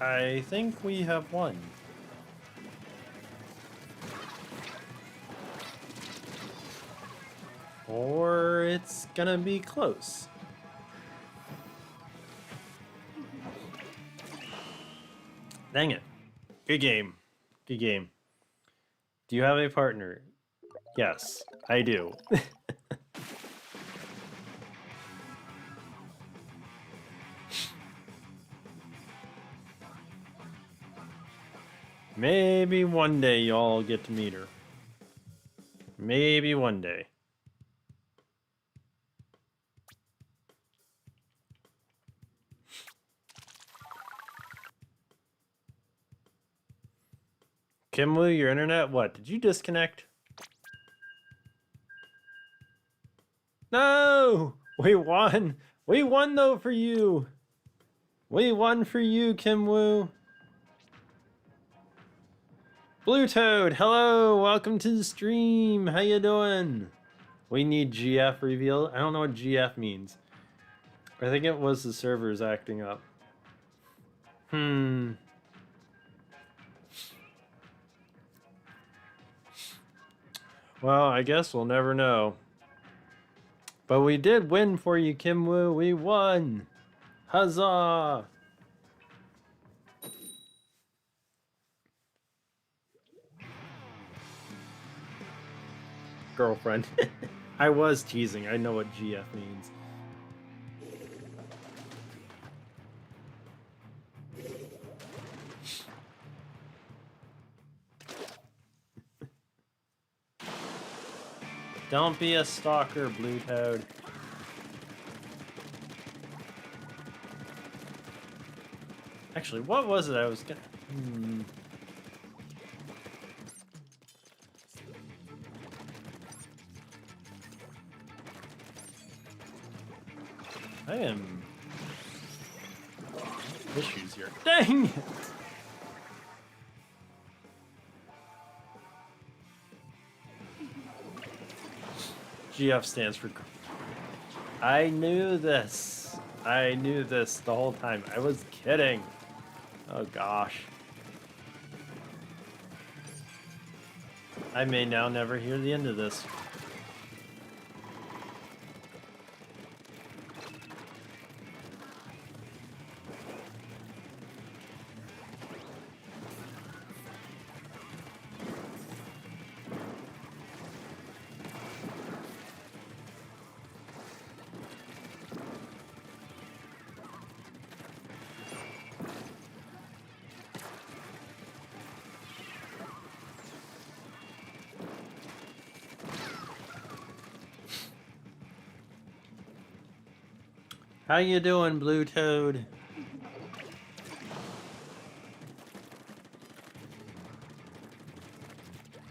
I think we have won. Or it's gonna be close. Dang it. Good game. Good game. Do you have a partner? Yes, I do. Maybe one day y'all get to meet her. Maybe one day. Kimwu, your internet? What? Did you disconnect? No! We won! We won though for you! We won for you, Kimwu! Blue Toad, hello! Welcome to the stream! How you doing? We need GF reveal. I don't know what GF means. I think it was the servers acting up. Well, I guess we'll never know. But we did win for you, Kimwu. We won! Huzzah! Girlfriend. I was teasing. I know what GF means. Don't be a stalker, Blue Toad. Actually, what was it I was gonna... I am... issues here. Dang it! GF stands for... I knew this. I knew this the whole time. I was kidding. Oh gosh. I may now never hear the end of this. How you doing, Blue Toad?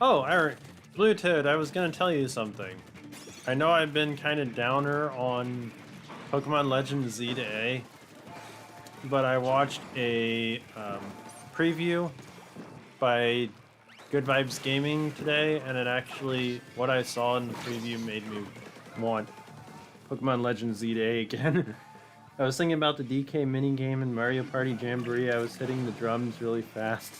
Oh, Blue Toad, I was gonna tell you something. I know I've been kind of downer on Pokemon Legends Z to A, but I watched a preview by Good Vibes Gaming today, and it actually, what I saw in the preview made me want Pokemon Legends Z to A again. I was thinking about the DK minigame in Mario Party Jamboree. I was hitting the drums really fast.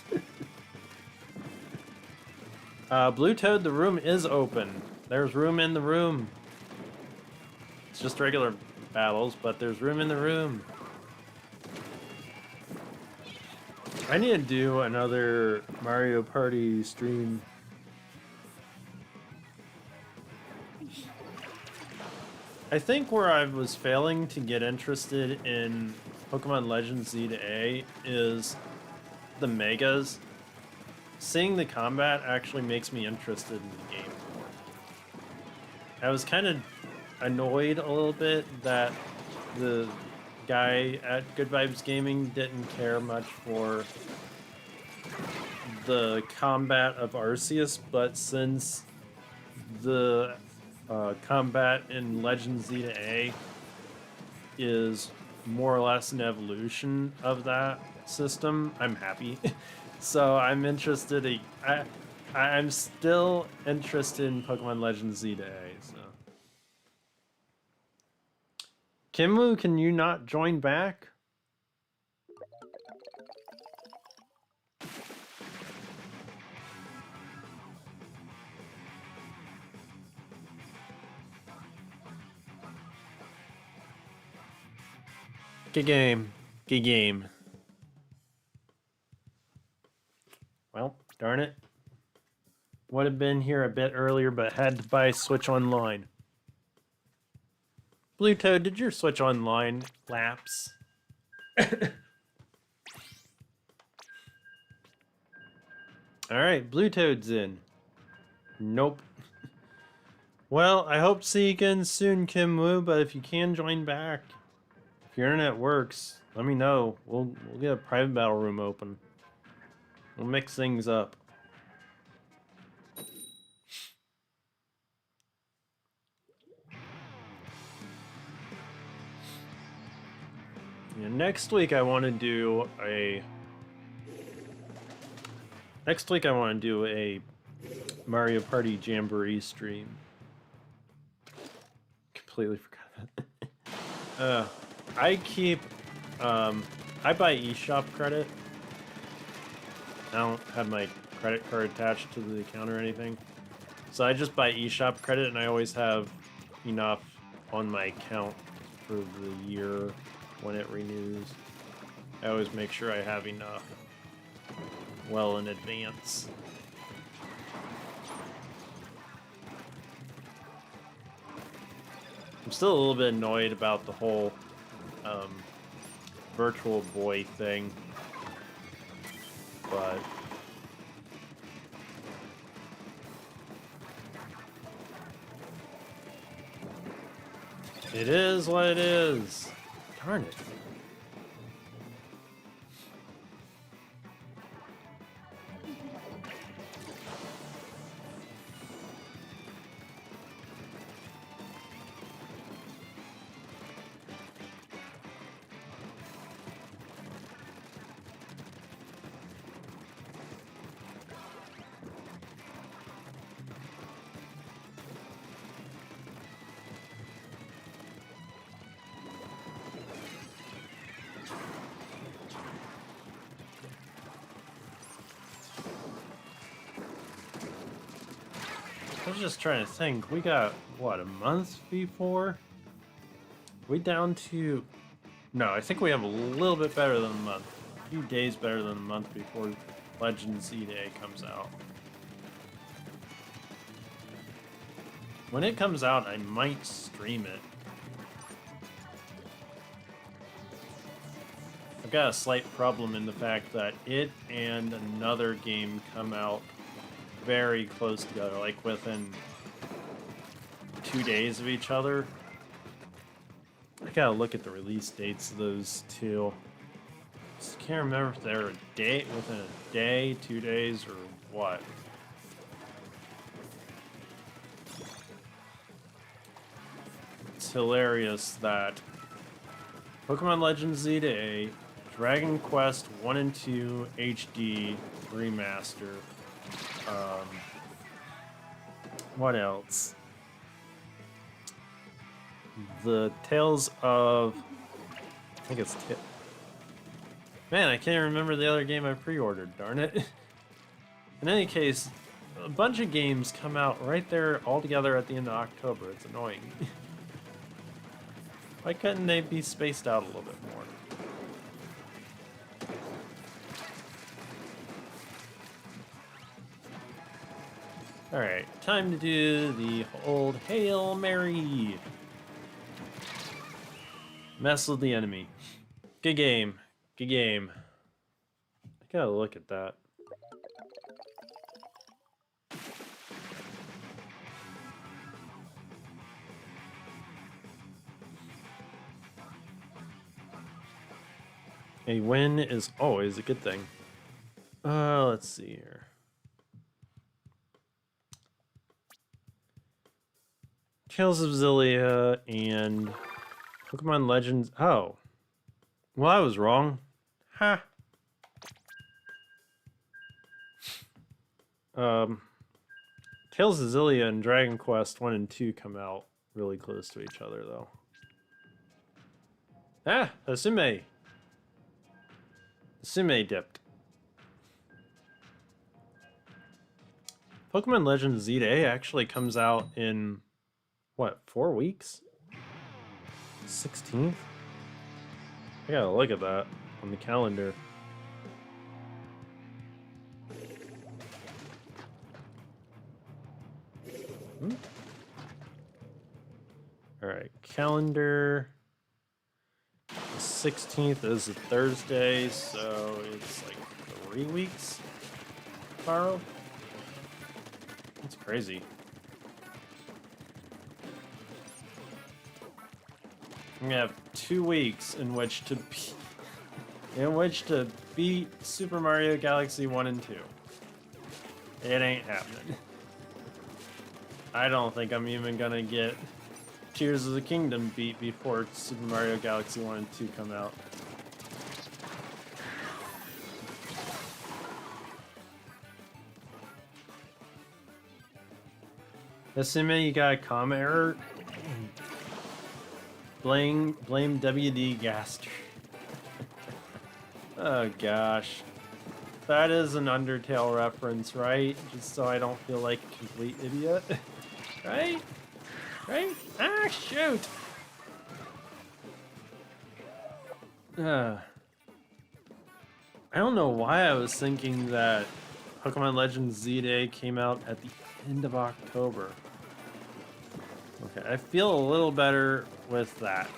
Blue Toad, the room is open. There's room in the room. It's just regular battles, but there's room in the room. I need to do another Mario Party stream. I think where I was failing to get interested in Pokemon Legends Z to A is the Megas. Seeing the combat actually makes me interested in the game. I was kind of annoyed a little bit that the guy at Good Vibes Gaming didn't care much for the combat of Arceus, but since the combat in Legends Z to A is more or less an evolution of that system, I'm happy. So I'm interested. I'm still interested in Pokemon Legends Z to A. So, Kimwu, can you not join back? Good game. Good game. Well, darn it. Would have been here a bit earlier, but had to buy Switch Online. Blue Toad, did your Switch Online lapse? Alright, Blue Toad's in. Nope. Well, I hope to see you again soon, Kimwu, but if you can join back, if your internet works, let me know. We'll get a private battle room open. We'll mix things up. Yeah, next week I want to do a Mario Party Jamboree stream. Completely forgot about that. I keep I buy eShop credit. I don't have my credit card attached to the account or anything. So I just buy eShop credit, and I always have enough on my account for the year when it renews. I always make sure I have enough well in advance. I'm still a little bit annoyed about the whole Virtual Boy thing, but it is what it is. Darn it. I was just trying to think. We got, what, a month before? We down to... No, I think we have a little bit better than a month. A few days better than a month before Legends Z Day comes out. When it comes out, I might stream it. I've got a slight problem in the fact that it and another game come out very close together, like within 2 days of each other. I gotta look at the release dates of those two. Just can't remember if they're a day, within a day, 2 days, or what. It's hilarious that Pokemon Legends Z-Day, Dragon Quest 1 and 2 HD Remaster. What else? The Tales of... I think it's... Man, I can't remember the other game I pre-ordered, darn it. In any case, a bunch of games come out right there all together at the end of October. It's annoying. Why couldn't they be spaced out a little bit more? Alright, time to do the old Hail Mary. Mess with the enemy. Good game. Good game. I gotta look at that. A win is always a good thing. Let's see here. Tales of Xillia and Pokemon Legends. Oh. Well, I was wrong. Ha. Tales of Xillia and Dragon Quest 1 and 2 come out really close to each other, though. Ah, Asume. Asume dipped. Pokemon Legends Z-Day actually comes out in, what, 4 weeks? 16th? I gotta look at that on the calendar. Alright, calendar. The 16th is a Thursday, so it's like 3 weeks tomorrow. That's crazy. I'm gonna have 2 weeks in which to beat Super Mario Galaxy 1 and 2. It ain't happening. I don't think I'm even gonna get Tears of the Kingdom beat before Super Mario Galaxy 1 and 2 come out. Assuming you got a comma error, blame WD Gaster. Oh gosh. That is an Undertale reference, right? Just so I don't feel like a complete idiot. Right? Right? Ah, shoot! I don't know why I was thinking that Pokemon Legends Z-Day came out at the end of October. Okay, I feel a little better with that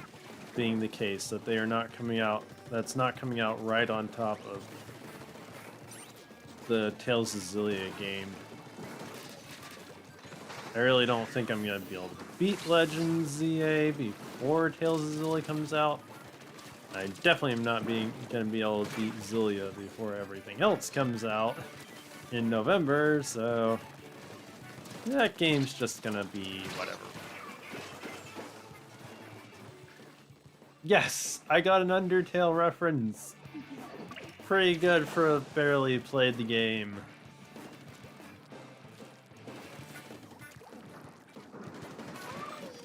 being the case, that they are not coming out, that's not coming out right on top of the Tales of Xillia game. I really don't think I'm going to be able to beat Legends ZA before Tales of Xillia comes out. I definitely am not going to be able to beat Xillia before everything else comes out in November, so that game's just going to be whatever. Yes, I got an Undertale reference. Pretty good for a barely played the game.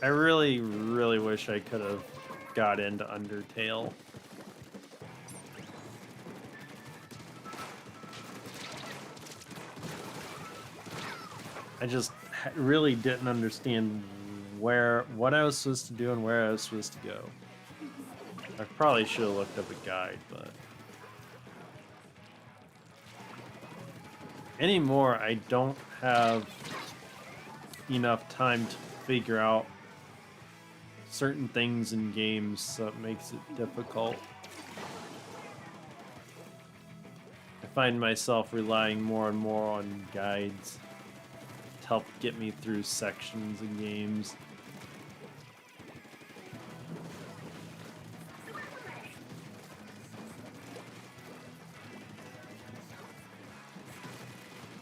I really, really wish I could have got into Undertale. I just really didn't understand what I was supposed to do and where I was supposed to go. I probably should have looked up a guide, but anymore I don't have enough time to figure out certain things in games, so it makes it difficult. I find myself relying more and more on guides to help get me through sections in games.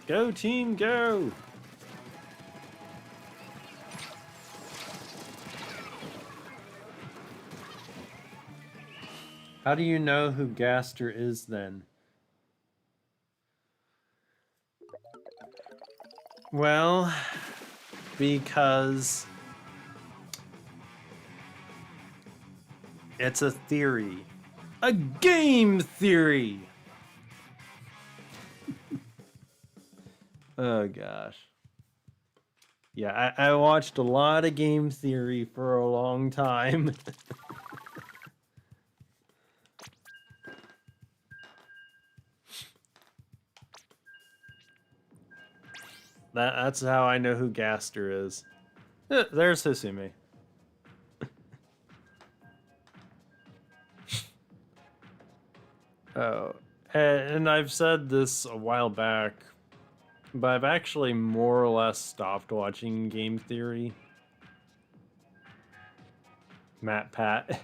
Go team, go! How do you know who Gaster is then? Well, because it's a theory. A game theory! Oh gosh. Yeah, I watched a lot of game theory for a long time. That's how I know who Gaster is. There's Hisume. Oh, and I've said this a while back, but I've actually more or less stopped watching game theory. Matt Pat.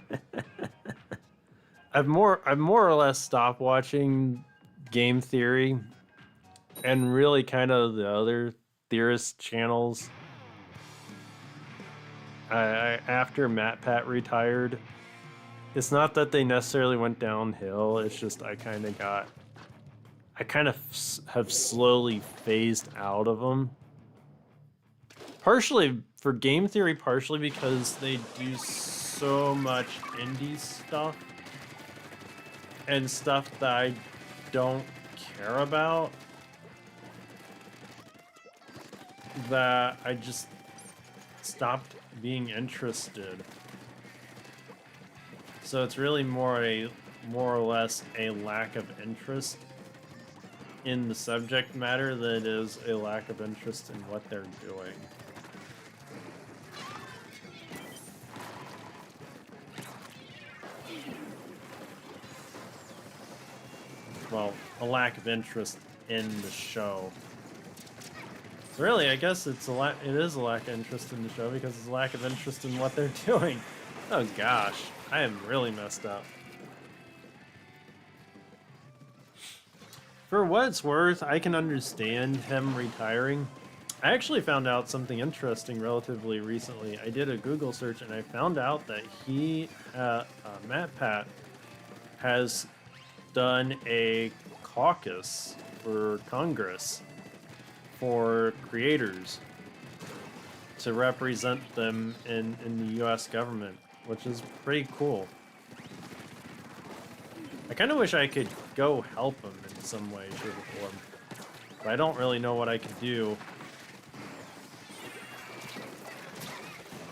I've more or less stopped watching game theory and really kind of the other theorist channels. After Matt Pat retired, it's not that they necessarily went downhill, it's just I kind of have slowly phased out of them. Partially for game theory, partially because they do so much indie stuff and stuff that I don't care about, that I just stopped being interested. So it's really more or less a lack of interest in the subject matter than it is a lack of interest in what they're doing. Well, a lack of interest in the show. Really, I guess it is a lack of interest in the show because it's a lack of interest in what they're doing. Oh gosh, I am really messed up. For what it's worth, I can understand him retiring. I actually found out something interesting relatively recently. I did a Google search and I found out that Matt Pat, has done a caucus for Congress for creators to represent them in the US government, which is pretty cool. I kind of wish I could go help him in some way, shape, or form, but I don't really know what I could do.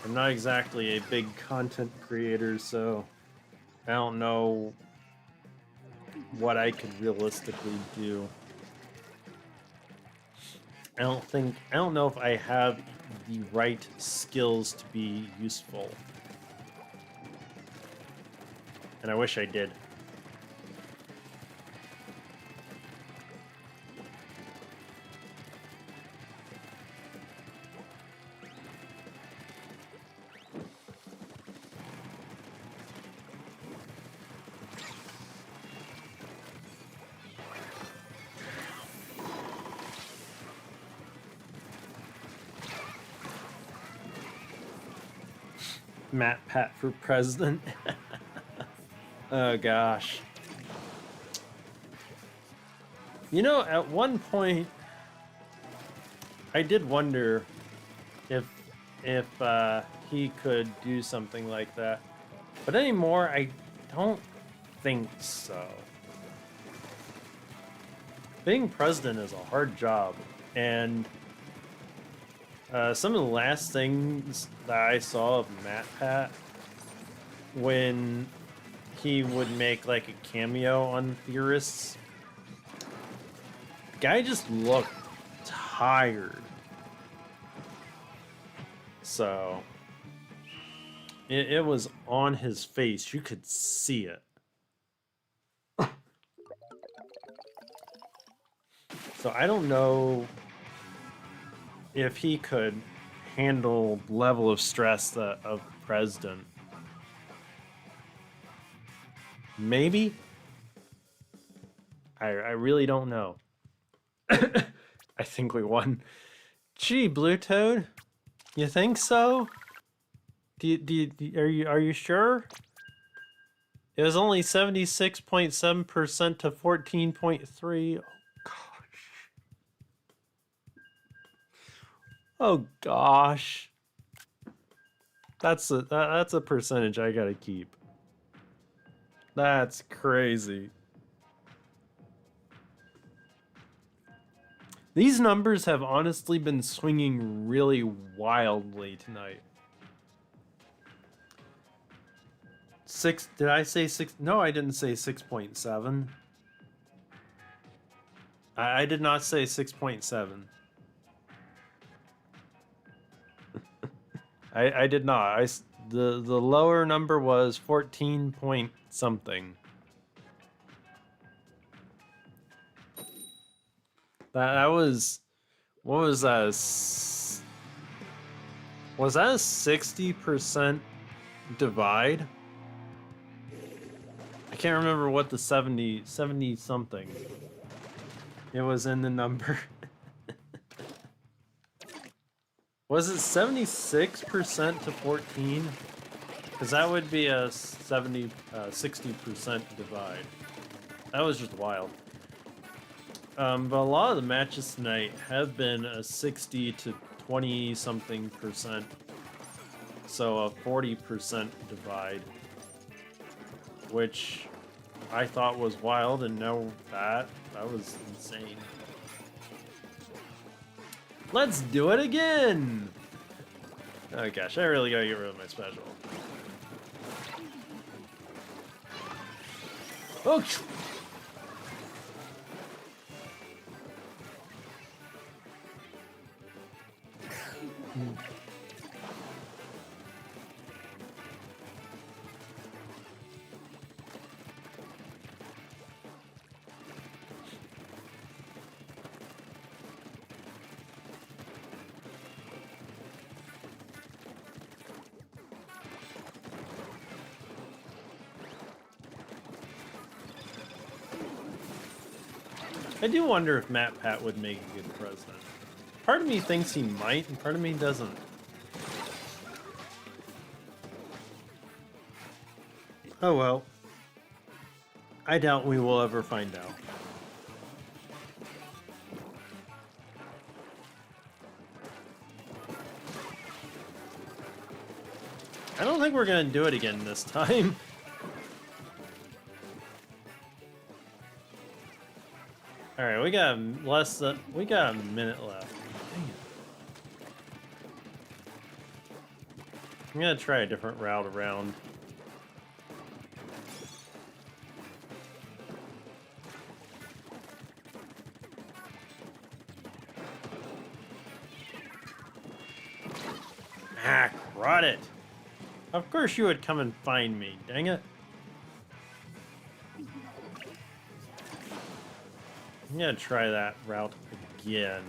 I'm not exactly a big content creator, so I don't know what I could realistically do. I don't know if I have the right skills to be useful. And I wish I did. Matt Pat for president. Oh gosh. You know, at one point I did wonder if he could do something like that. But anymore, I don't think so. Being president is a hard job, and some of the last things that I saw of Matt Pat, when he would make like a cameo on Theorists, the guy just looked tired. So it was on his face. You could see it. So I don't know if he could handle level of stress of president. Maybe? I really don't know. I think we won. Gee, Blue Toad, you think so? Are you sure? It was only 76.7% to 14.3. Oh gosh. That's a percentage I gotta keep. That's crazy. These numbers have honestly been swinging really wildly tonight. Did I say 6? No, I didn't say 6.7. I did not say 6.7. I did not. The lower number was 14 point something. That was, what was that? Was that a 60% divide? I can't remember what the 70 something it was in the number. Was it 76% to 14? Because that would be a 60% divide. That was just wild. But a lot of the matches tonight have been a 60 to 20 something percent. So a 40% divide. Which I thought was wild, and now that was insane. Let's do it again! Oh gosh, I really gotta get rid of my special. Oh! I do wonder if Matt Pat would make a good president. Part of me thinks he might, and part of me doesn't. Oh well. I doubt we will ever find out. I don't think we're gonna do it again this time. Alright, we got a minute left. Dang it. I'm gonna try a different route around. Ah, crud it! Of course you would come and find me, dang it. I'm gonna try that route again.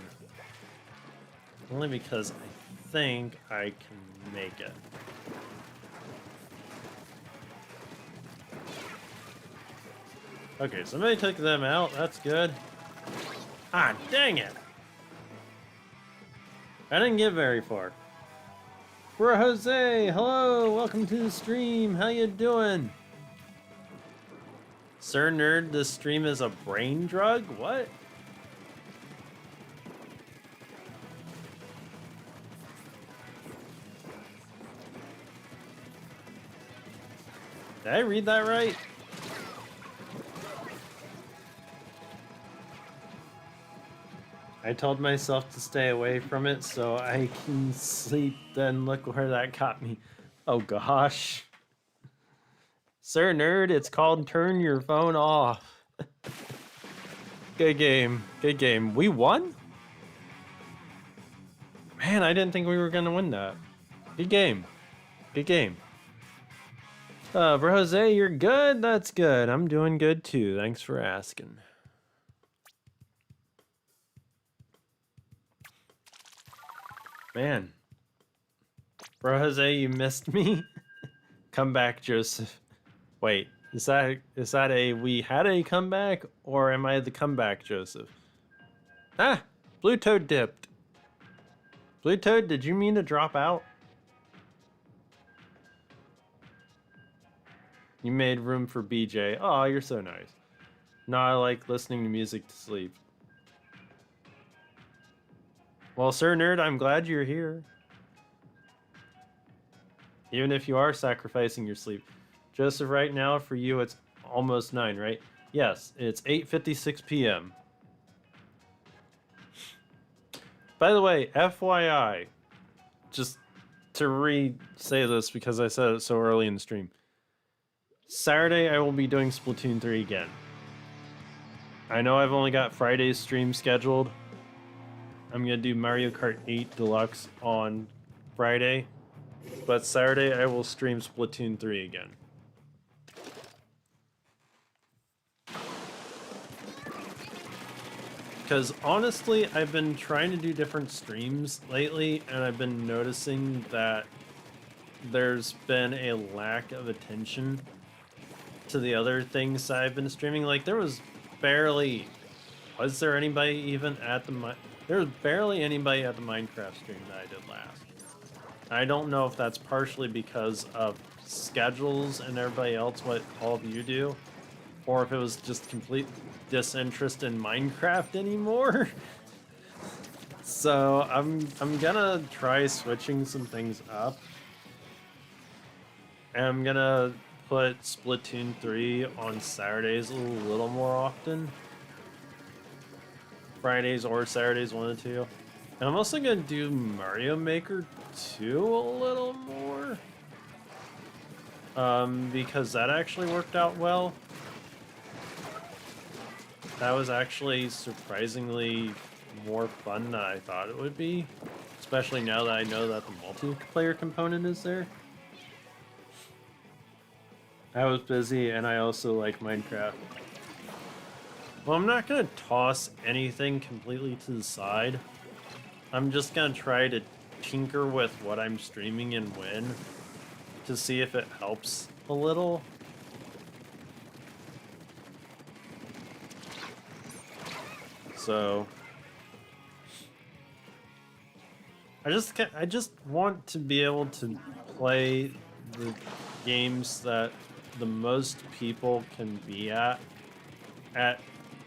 Only because I think I can make it. Okay, somebody took them out. That's good. Ah, dang it! I didn't get very far. Bro Jose, hello! Welcome to the stream. How you doing? Sir Nerd, this stream is a brain drug? What? Did I read that right? I told myself to stay away from it so I can sleep, then look where that got me. Oh gosh. Sir Nerd, it's called Turn Your Phone Off. Good game. Good game. We won? Man, I didn't think we were gonna win that. Good game. Good game. Bro Jose, you're good? That's good. I'm doing good too. Thanks for asking. Man. Bro Jose, you missed me? Come back, Joseph. Wait, is that a we had a comeback, or am I the comeback, Joseph? Ah, Blue Toad dipped. Blue Toad, did you mean to drop out? You made room for BJ. Oh, you're so nice. No, I like listening to music to sleep. Well, Sir Nerd, I'm glad you're here. Even if you are sacrificing your sleep. Joseph, right now for you it's almost 9, right? Yes, it's 8:56 p.m. By the way, FYI, just to re-say this because I said it so early in the stream. Saturday I will be doing Splatoon 3 again. I know I've only got Friday's stream scheduled. I'm gonna do Mario Kart 8 Deluxe on Friday, but Saturday I will stream Splatoon 3 again. Because honestly, I've been trying to do different streams lately, and I've been noticing that there's been a lack of attention to the other things I've been streaming. Like, there was barely... Was there anybody even at the... There was barely anybody at the Minecraft stream that I did last. I don't know if that's partially because of schedules and everybody else, what all of you do, or if it was just complete disinterest in Minecraft anymore. So I'm gonna try switching some things up. And I'm gonna put Splatoon 3 on Saturdays a little more often. Fridays or Saturdays, one of the two. And I'm also gonna do Mario Maker 2 a little more. Because that actually worked out well. That was actually surprisingly more fun than I thought it would be. Especially now that I know that the multiplayer component is there. I was busy and I also like Minecraft. Well, I'm not gonna toss anything completely to the side. I'm just gonna try to tinker with what I'm streaming and when to see if it helps a little. So I just want to be able to play the games that the most people can be at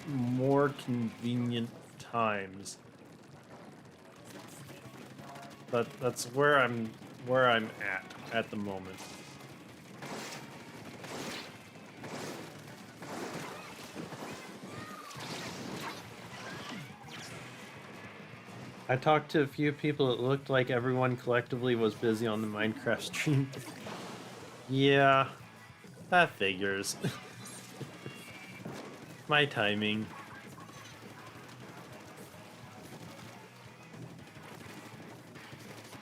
more convenient times. That's where I'm at the moment. I talked to a few people. It looked like everyone collectively was busy on the Minecraft stream. Yeah, that figures. My timing.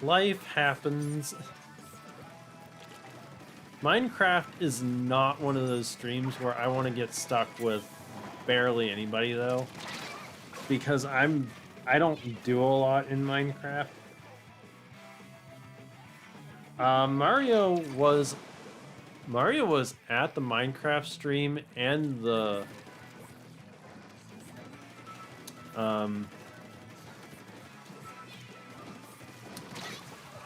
Life happens. Minecraft is not one of those streams where I want to get stuck with barely anybody though, because I don't do a lot in Minecraft. Mario was at the Minecraft stream and the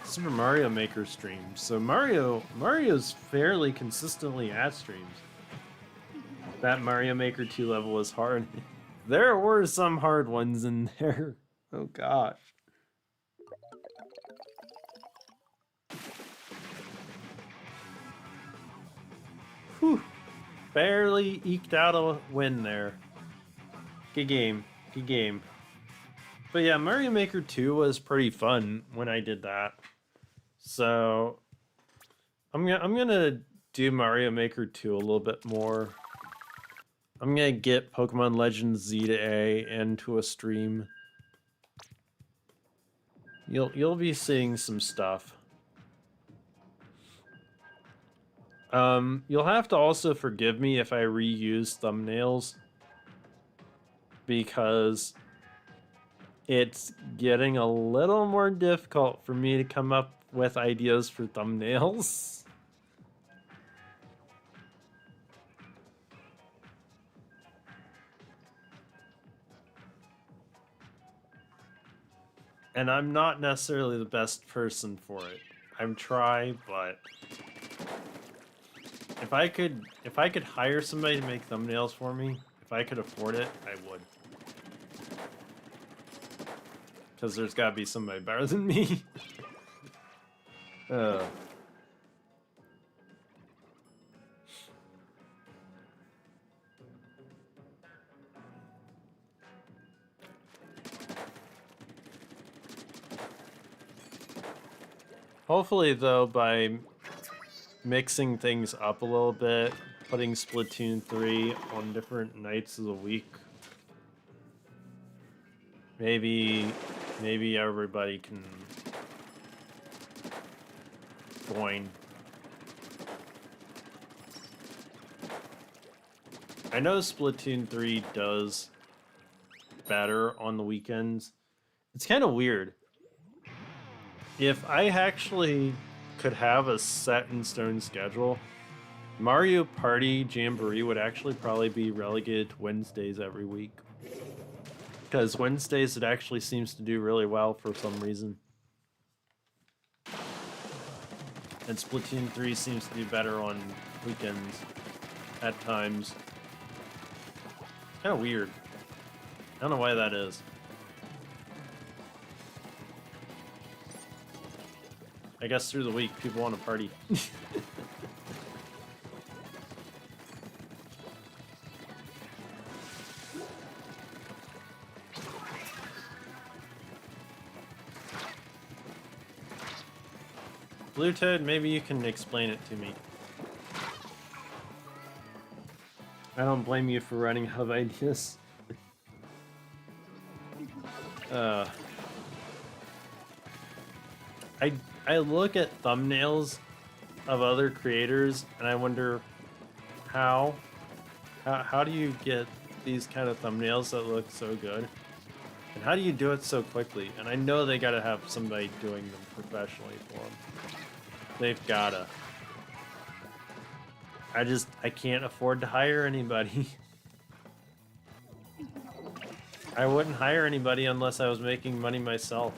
Super Mario Maker stream. So Mario's fairly consistently at streams. That Mario Maker 2 level was hard. There were some hard ones in there. Oh gosh. Whew. Barely eked out a win there. Good game. Good game. But yeah, Mario Maker 2 was pretty fun when I did that. So I'm gonna do Mario Maker 2 a little bit more. I'm gonna get Pokemon Legends Z to A into a stream. You'll be seeing some stuff. You'll have to also forgive me if I reuse thumbnails, because it's getting a little more difficult for me to come up with ideas for thumbnails. And I'm not necessarily the best person for it. I'm try, but if I could hire somebody to make thumbnails for me, if I could afford it, I would. Because there's gotta be somebody better than me. Hopefully, though, by mixing things up a little bit, putting Splatoon 3 on different nights of the week, maybe everybody can join. I know Splatoon 3 does better on the weekends. It's kind of weird. If I actually could have a set in stone schedule, Mario Party Jamboree would actually probably be relegated to Wednesdays every week. Because Wednesdays it actually seems to do really well for some reason. And Splatoon 3 seems to do better on weekends at times. Kind of weird. I don't know why that is. I guess through the week people want to party. Blue Toad, maybe you can explain it to me. I don't blame you for running out of ideas. I look at thumbnails of other creators and I wonder how do you get these kind of thumbnails that look so good? And how do you do it so quickly? And I know they gotta have somebody doing them professionally for them. They've gotta. I can't afford to hire anybody. I wouldn't hire anybody unless I was making money myself.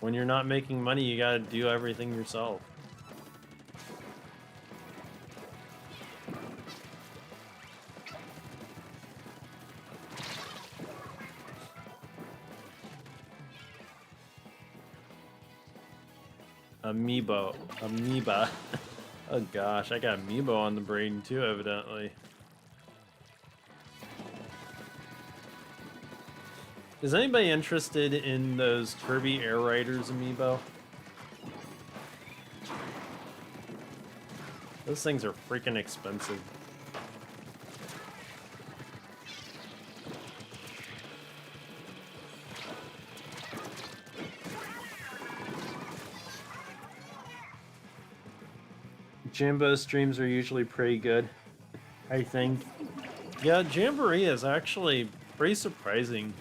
When you're not making money, you gotta do everything yourself. Amoeba. Oh gosh, I got Amiibo on the brain too, evidently. Is anybody interested in those Kirby Air Riders Amiibo? Those things are freaking expensive. Jambo streams are usually pretty good, I think. Yeah, Jamboree is actually pretty surprising.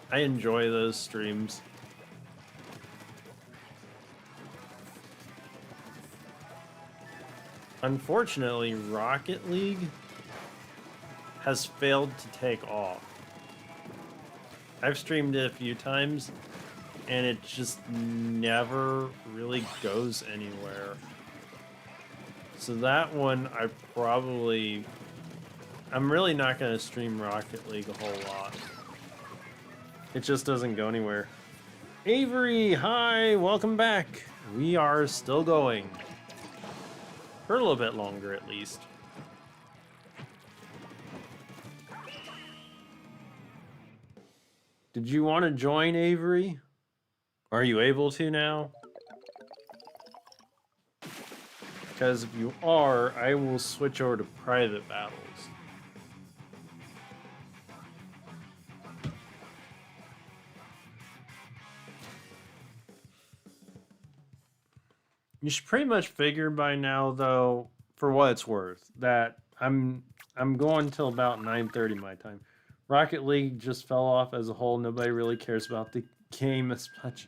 I enjoy those streams. Unfortunately, Rocket League has failed to take off. I've streamed it a few times, and it just never really goes anywhere. So that one, I'm really not going to stream Rocket League a whole lot. It just doesn't go anywhere. Avery, hi, welcome back. We are still going. For a little bit longer, at least. Did you want to join, Avery? Are you able to now? Because if you are, I will switch over to private battles. You should pretty much figure by now, though, for what it's worth, that I'm going till about 9:30 my time. Rocket League just fell off as a whole. Nobody really cares about the game as much.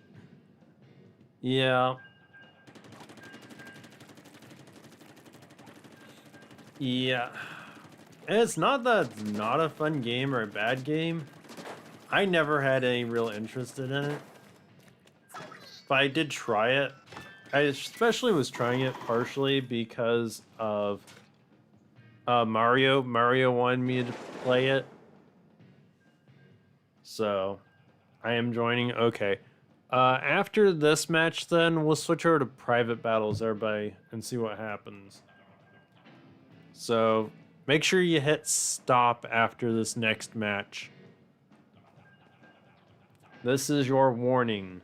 Yeah. Yeah. And it's not that it's not a fun game or a bad game. I never had any real interest in it. But I did try it. I especially was trying it partially because of Mario. Mario wanted me to play it. So I am joining. Okay. After this match, then we'll switch over to private battles, everybody, and see what happens. So make sure you hit stop after this next match. This is your warning.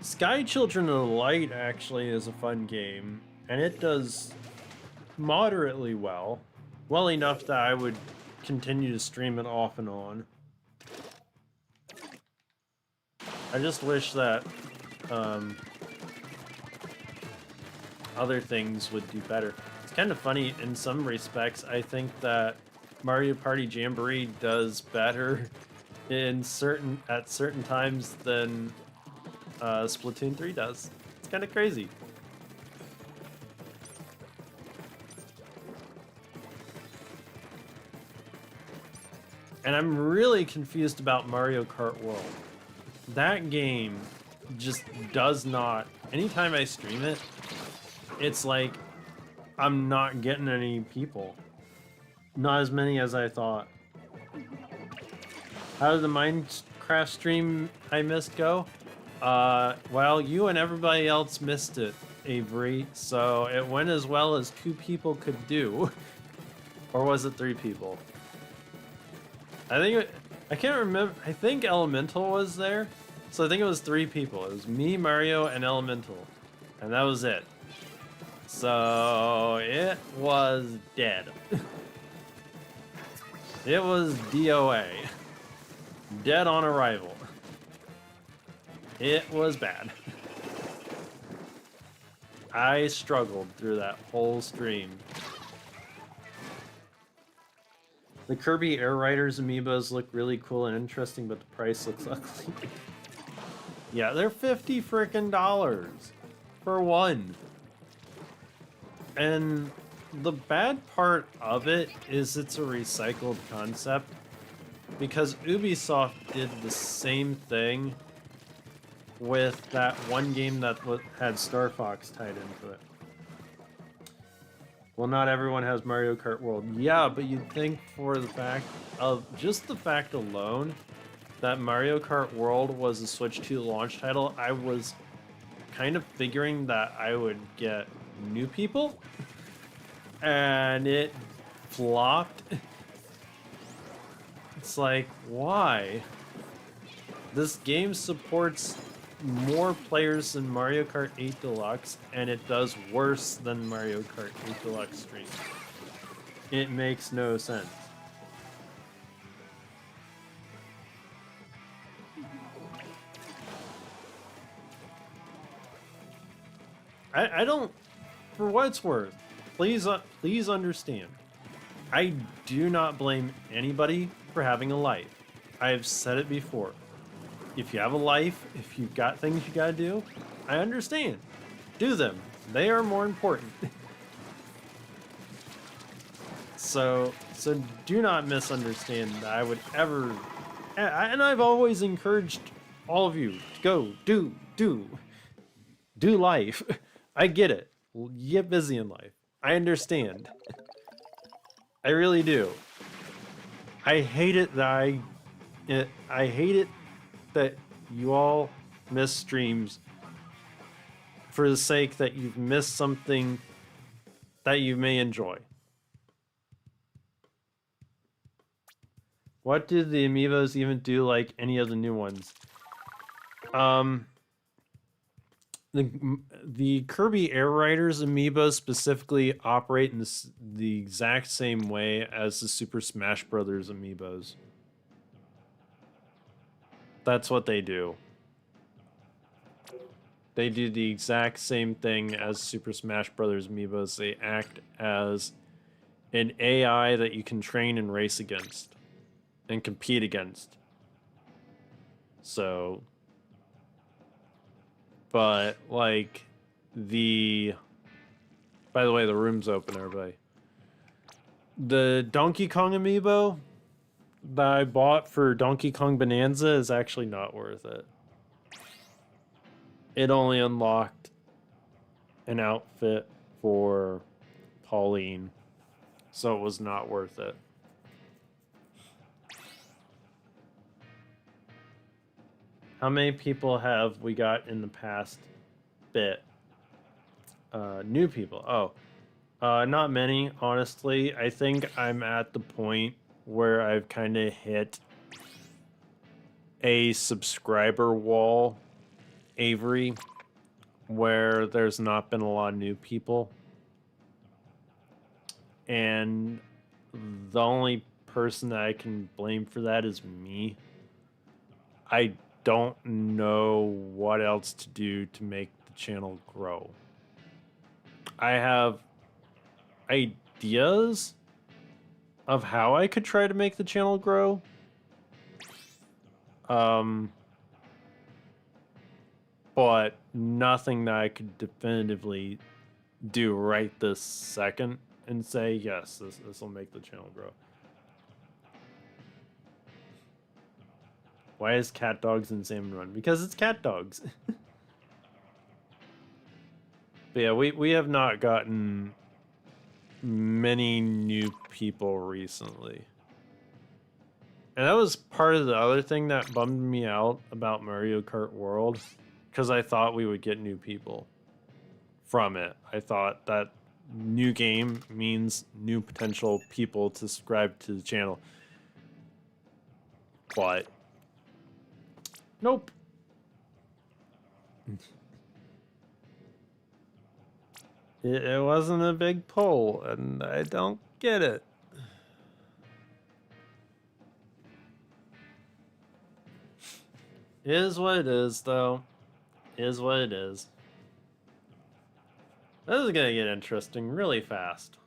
Sky Children of the Light actually is a fun game, and it does moderately well. Well enough that I would continue to stream it off and on. I just wish that other things would do better. It's kind of funny in some respects. I think that Mario Party Jamboree does better at certain times than Splatoon 3 does. It's kind of crazy. And I'm really confused about Mario Kart World. That game just does not... Anytime I stream it, it's like I'm not getting any people. Not as many as I thought. How did the Minecraft stream I missed go? Well, you and everybody else missed it, Avery, so it went as well as 2 people could do. Or was it 3 people? I can't remember. I think Elemental was there. So I think it was 3 people. It was me, Mario, and Elemental. And that was it. So it was dead. It was DOA. Dead on arrival. It was bad. I struggled through that whole stream. The Kirby Air Riders amiibos look really cool and interesting, but the price looks ugly. Yeah, they're $50 frickin' for one. And the bad part of it is it's a recycled concept, because Ubisoft did the same thing with that one game that had Star Fox tied into it. Well, not everyone has Mario Kart World. Yeah, but you'd think for the fact of just the fact alone that Mario Kart World was a Switch 2 launch title, I was kind of figuring that I would get new people, and it flopped. It's like, why? This game supports more players than Mario Kart 8 Deluxe, and it does worse than Mario Kart 8 Deluxe stream. It makes no sense. I don't, for what it's worth, please understand, I do not blame anybody for having a life. I've said it before. If you have a life, if you've got things you gotta do, I understand. Do them. They are more important. So do not misunderstand that I would ever... And I've always encouraged all of you to go, do life. I get it. Get busy in life. I understand. I really do. I hate it that I hate it that you all miss streams for the sake that you've missed something that you may enjoy. What did the amiibos even do like any of the new ones? The Kirby Air Riders amiibos specifically operate in the exact same way as the Super Smash Bros. Amiibos. That's what they do. They do the exact same thing as Super Smash Bros. Amiibos. They act as an AI that you can train and race against and compete against. So, but like by the way, the room's open, everybody. The Donkey Kong amiibo that I bought for Donkey Kong Bonanza is actually not worth it. It only unlocked an outfit for Pauline, so it was not worth it. How many people have we got in the past bit? New people. Oh, not many, honestly. I think I'm at the point where I've kind of hit a subscriber wall, Avery, where there's not been a lot of new people. And the only person that I can blame for that is me. I don't know what else to do to make the channel grow. I have ideas of how I could try to make the channel grow. But nothing that I could definitively do right this second and say, yes, this will make the channel grow. Why is Cat Dogs in Salmon Run? Because it's Cat Dogs. But yeah, we have not gotten many new people recently. And that was part of the other thing that bummed me out about Mario Kart World, because I thought we would get new people from it. I thought that new game means new potential people to subscribe to the channel. But nope. It wasn't a big poll, and I don't get it. Is what it is, though. Is what it is. This is gonna get interesting really fast.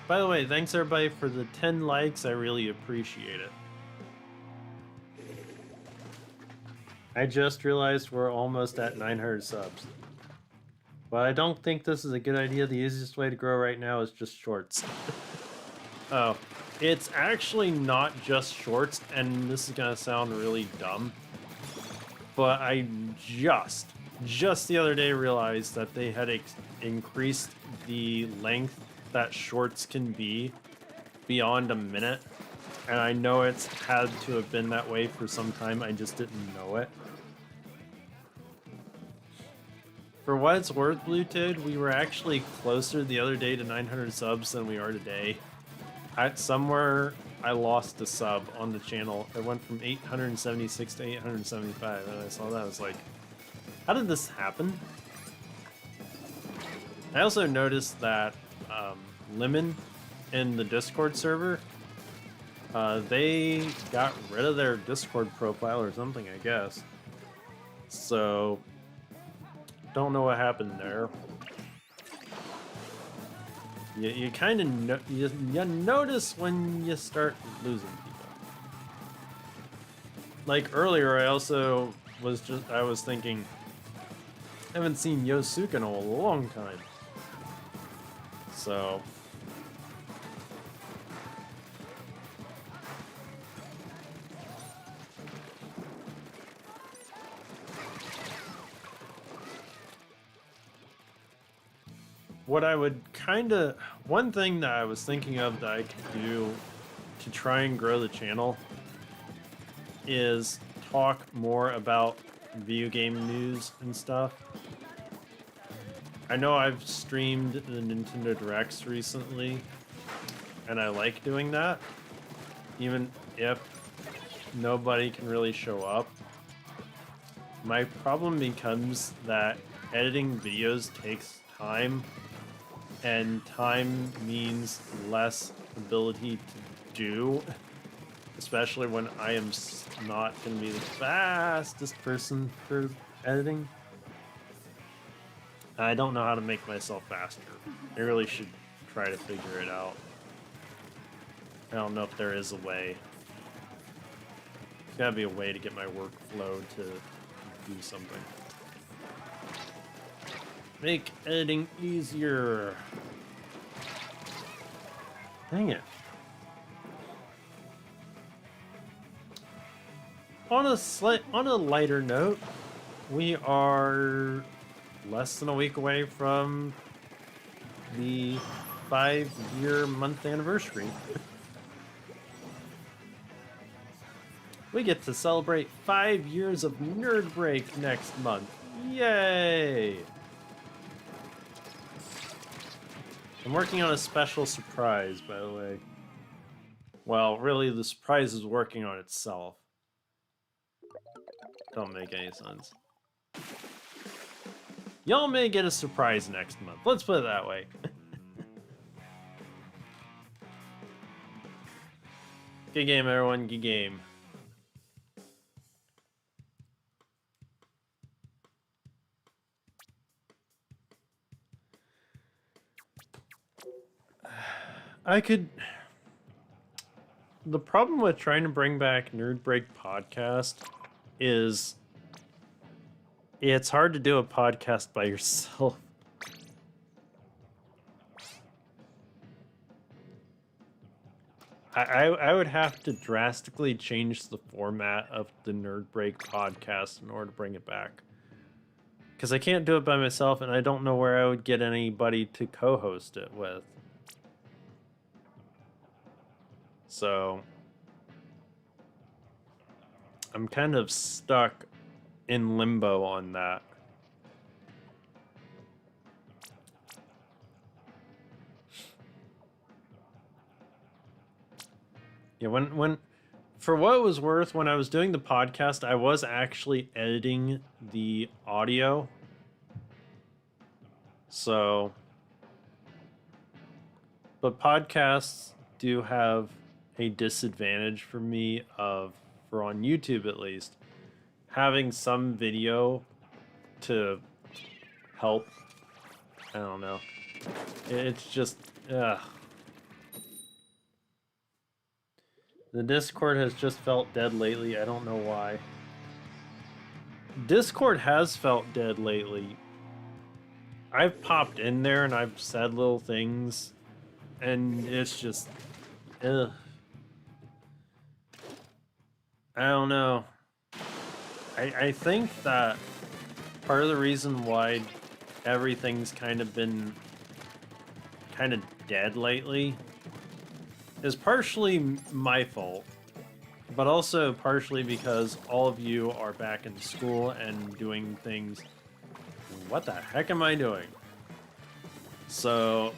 By the way, thanks everybody for the 10 likes. I really appreciate it. I just realized we're almost at 900 subs. But I don't think this is a good idea. The easiest way to grow right now is just shorts. Oh, it's actually not just shorts, and this is gonna sound really dumb, but I just the other day realized that they had increased the length that shorts can be beyond a minute, and I know it's had to have been that way for some time. I just didn't know it. For what it's worth, Blue Toad, we were actually closer the other day to 900 subs than we are today. Somewhere I lost a sub on the channel. It went from 876 to 875, and I saw that. I was like, how did this happen? I also noticed that Lemon in the Discord server, they got rid of their Discord profile or something, I guess. So, don't know what happened there. You kind of you notice when you start losing people. Like earlier, I also was thinking, I haven't seen Yosuke in a long time. So what I would one thing that I was thinking of that I could do to try and grow the channel is talk more about video game news and stuff. I know I've streamed the Nintendo Directs recently, and I like doing that, even if nobody can really show up. My problem becomes that editing videos takes time, and time means less ability to do, especially when I am not going to be the fastest person for editing. I don't know how to make myself faster. I really should try to figure it out. I don't know if there is a way. There's gotta be a way to get my workflow to do something. Make editing easier. Dang it. On a lighter note, we are less than a week away from the 5-year month anniversary. We get to celebrate 5 years of Nerd Break next month. Yay! I'm working on a special surprise, by the way. Well, really, the surprise is working on itself. Don't make any sense. Y'all may get a surprise next month. Let's put it that way. Good game, everyone. Good game. The problem with trying to bring back Nerd Break podcast is it's hard to do a podcast by yourself. I would have to drastically change the format of the Nerd Break podcast in order to bring it back. Because I can't do it by myself, and I don't know where I would get anybody to co-host it with. So I'm kind of stuck in limbo on that. Yeah, when for what it was worth, when I was doing the podcast, I was actually editing the audio. So, but podcasts do have a disadvantage for me for on YouTube at least, having some video to help. I don't know. It's just, ugh. The Discord has just felt dead lately. I don't know why. Discord has felt dead lately. I've popped in there and I've said little things, and it's just, ugh. I don't know. I think that part of the reason why everything's kind of been kind of dead lately is partially my fault, but also partially because all of you are back in school and doing things. What the heck am I doing? So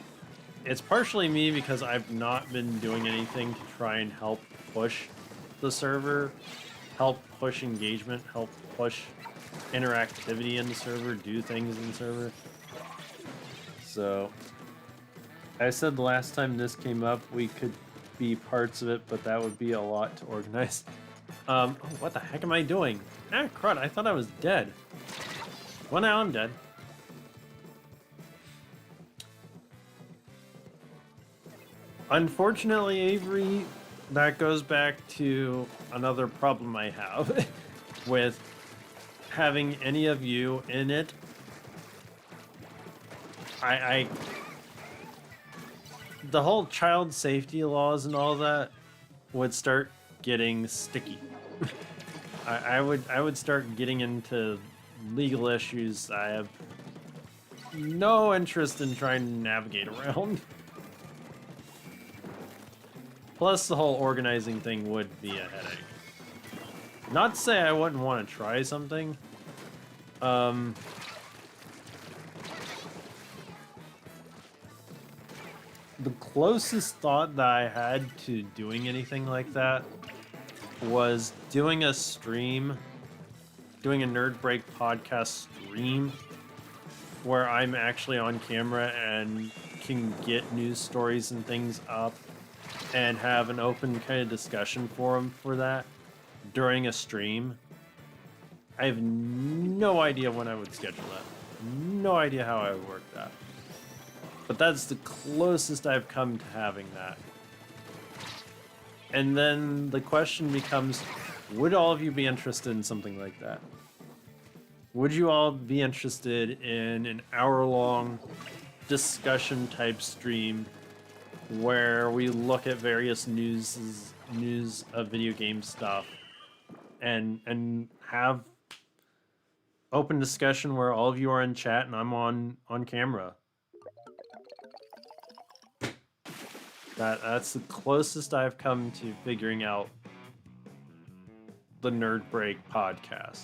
it's partially me because I've not been doing anything to try and help push the server, help push engagement, help push interactivity in the server, do things in the server. So I said the last time this came up, we could be parts of it, but that would be a lot to organize. Oh, what the heck am I doing? Ah, crud, I thought I was dead. Well, now I'm dead. Unfortunately, Avery, that goes back to another problem I have with having any of you in it. The whole child safety laws and all that would start getting sticky. I would start getting into legal issues I have no interest in trying to navigate around. Plus, the whole organizing thing would be a headache. Not to say I wouldn't want to try something. The closest thought that I had to doing anything like that was doing a stream, doing a Nerd Break podcast stream, where I'm actually on camera and can get news stories and things up and have an open kind of discussion forum for that during a stream. I have no idea when I would schedule that. no idea how I would work that. But that's the closest I've come to having that. And then the question becomes, would all of you be interested in something like that? Would you all be interested in an hour-long discussion type stream where we look at various news of video game stuff and have open discussion where all of you are in chat and I'm on camera? That's the closest I've come to figuring out the Nerd Break podcast.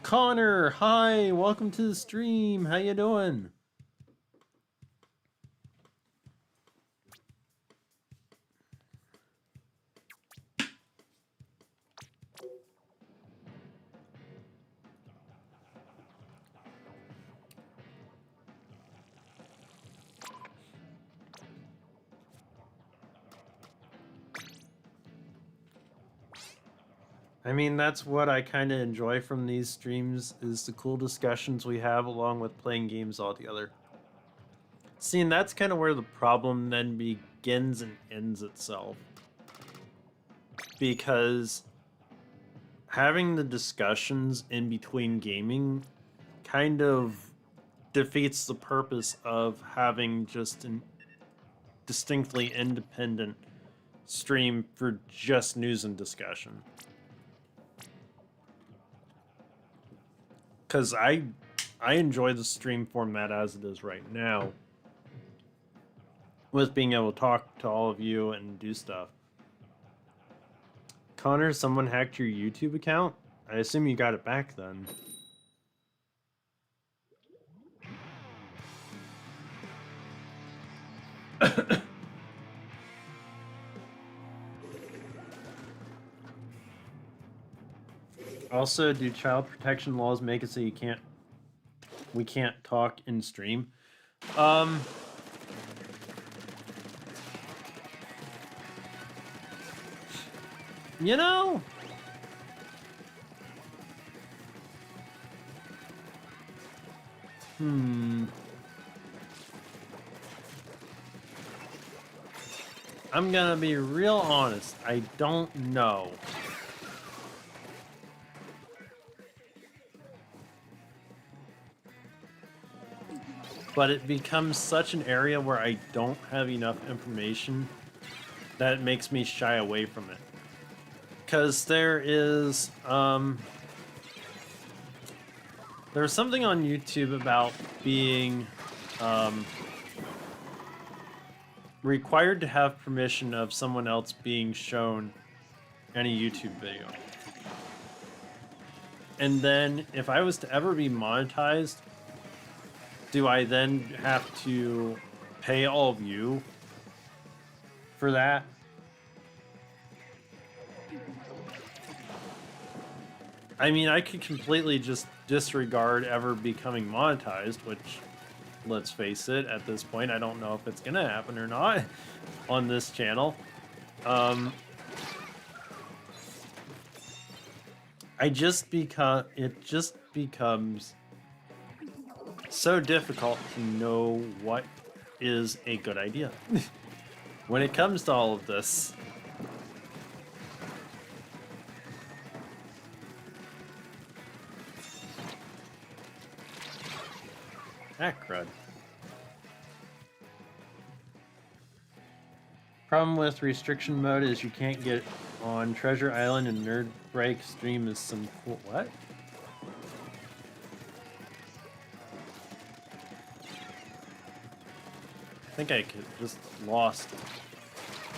Connor, hi, welcome to the stream. How you doing? I mean, that's what I kind of enjoy from these streams, is the cool discussions we have along with playing games all together. See, and that's kind of where the problem then begins and ends itself. Because having the discussions in between gaming kind of defeats the purpose of having just a distinctly independent stream for just news and discussion. Because I enjoy the stream format as it is right now, with being able to talk to all of you and do stuff. Connor, someone hacked your YouTube account? I assume you got it back then. Also, do child protection laws make it so we can't talk in stream? You know, I'm gonna be real honest. I don't know. But it becomes such an area where I don't have enough information that it makes me shy away from it. Because there's something on YouTube about being required to have permission of someone else being shown any YouTube video. And then if I was to ever be monetized, do I then have to pay all of you for that? I mean, I could completely just disregard ever becoming monetized, which, let's face it, at this point, I don't know if it's gonna happen or not on this channel. It just becomes so difficult to know what is a good idea when it comes to all of this. Ah, crud. Problem with restriction mode is you can't get on Treasure Island, and Nerd Break stream is some cool... What? I think I just lost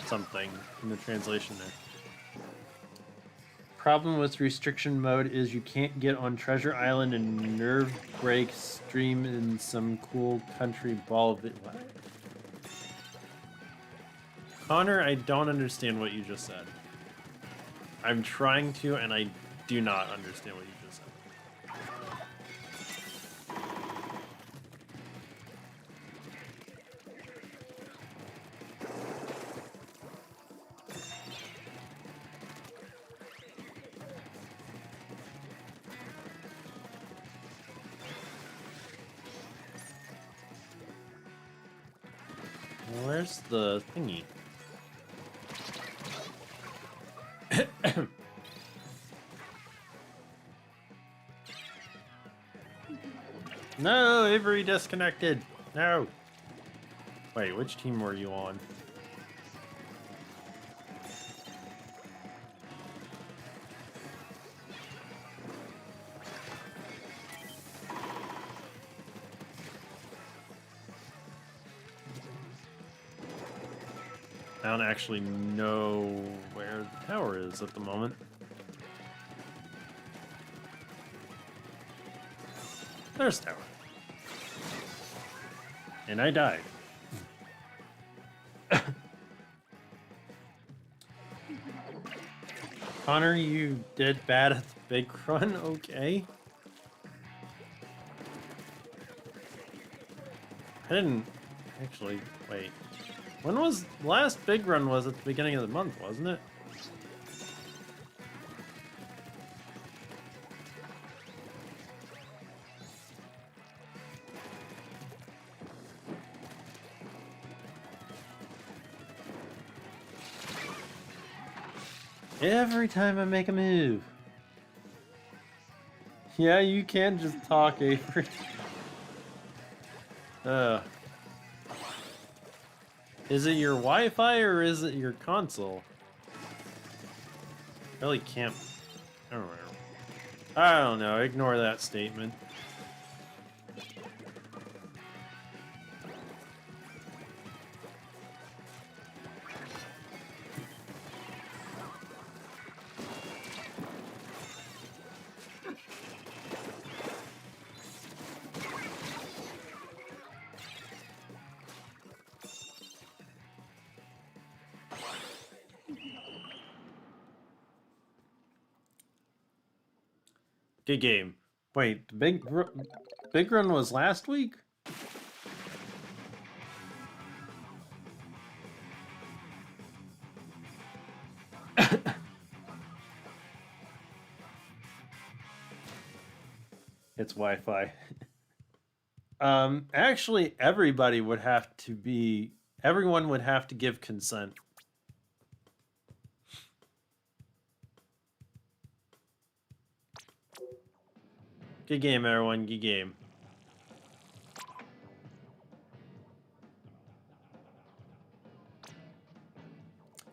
something in the translation there. Problem with restriction mode is you can't get on Treasure Island and Nerve Break stream in some cool country ball of it. What? Connor, I don't understand what you just said. I'm trying to, and I do not understand what you just said. Where's the thingy? No, Avery disconnected. No. Wait, which team were you on? I don't actually know where the tower is at the moment. There's the tower. And I died. Connor, you did bad at the big run? Okay. I didn't actually... Wait. When was... The last big run was at the beginning of the month, wasn't it? Every time I make a move. Yeah, you can just talk, Avery. Is it your Wi-Fi or is it your console? Really can't... I don't know. Ignore that statement. Good game. Wait, the big run was last week? It's Wi-Fi. Actually, everybody would have to be... Everyone would have to give consent. Good game, everyone. Good game.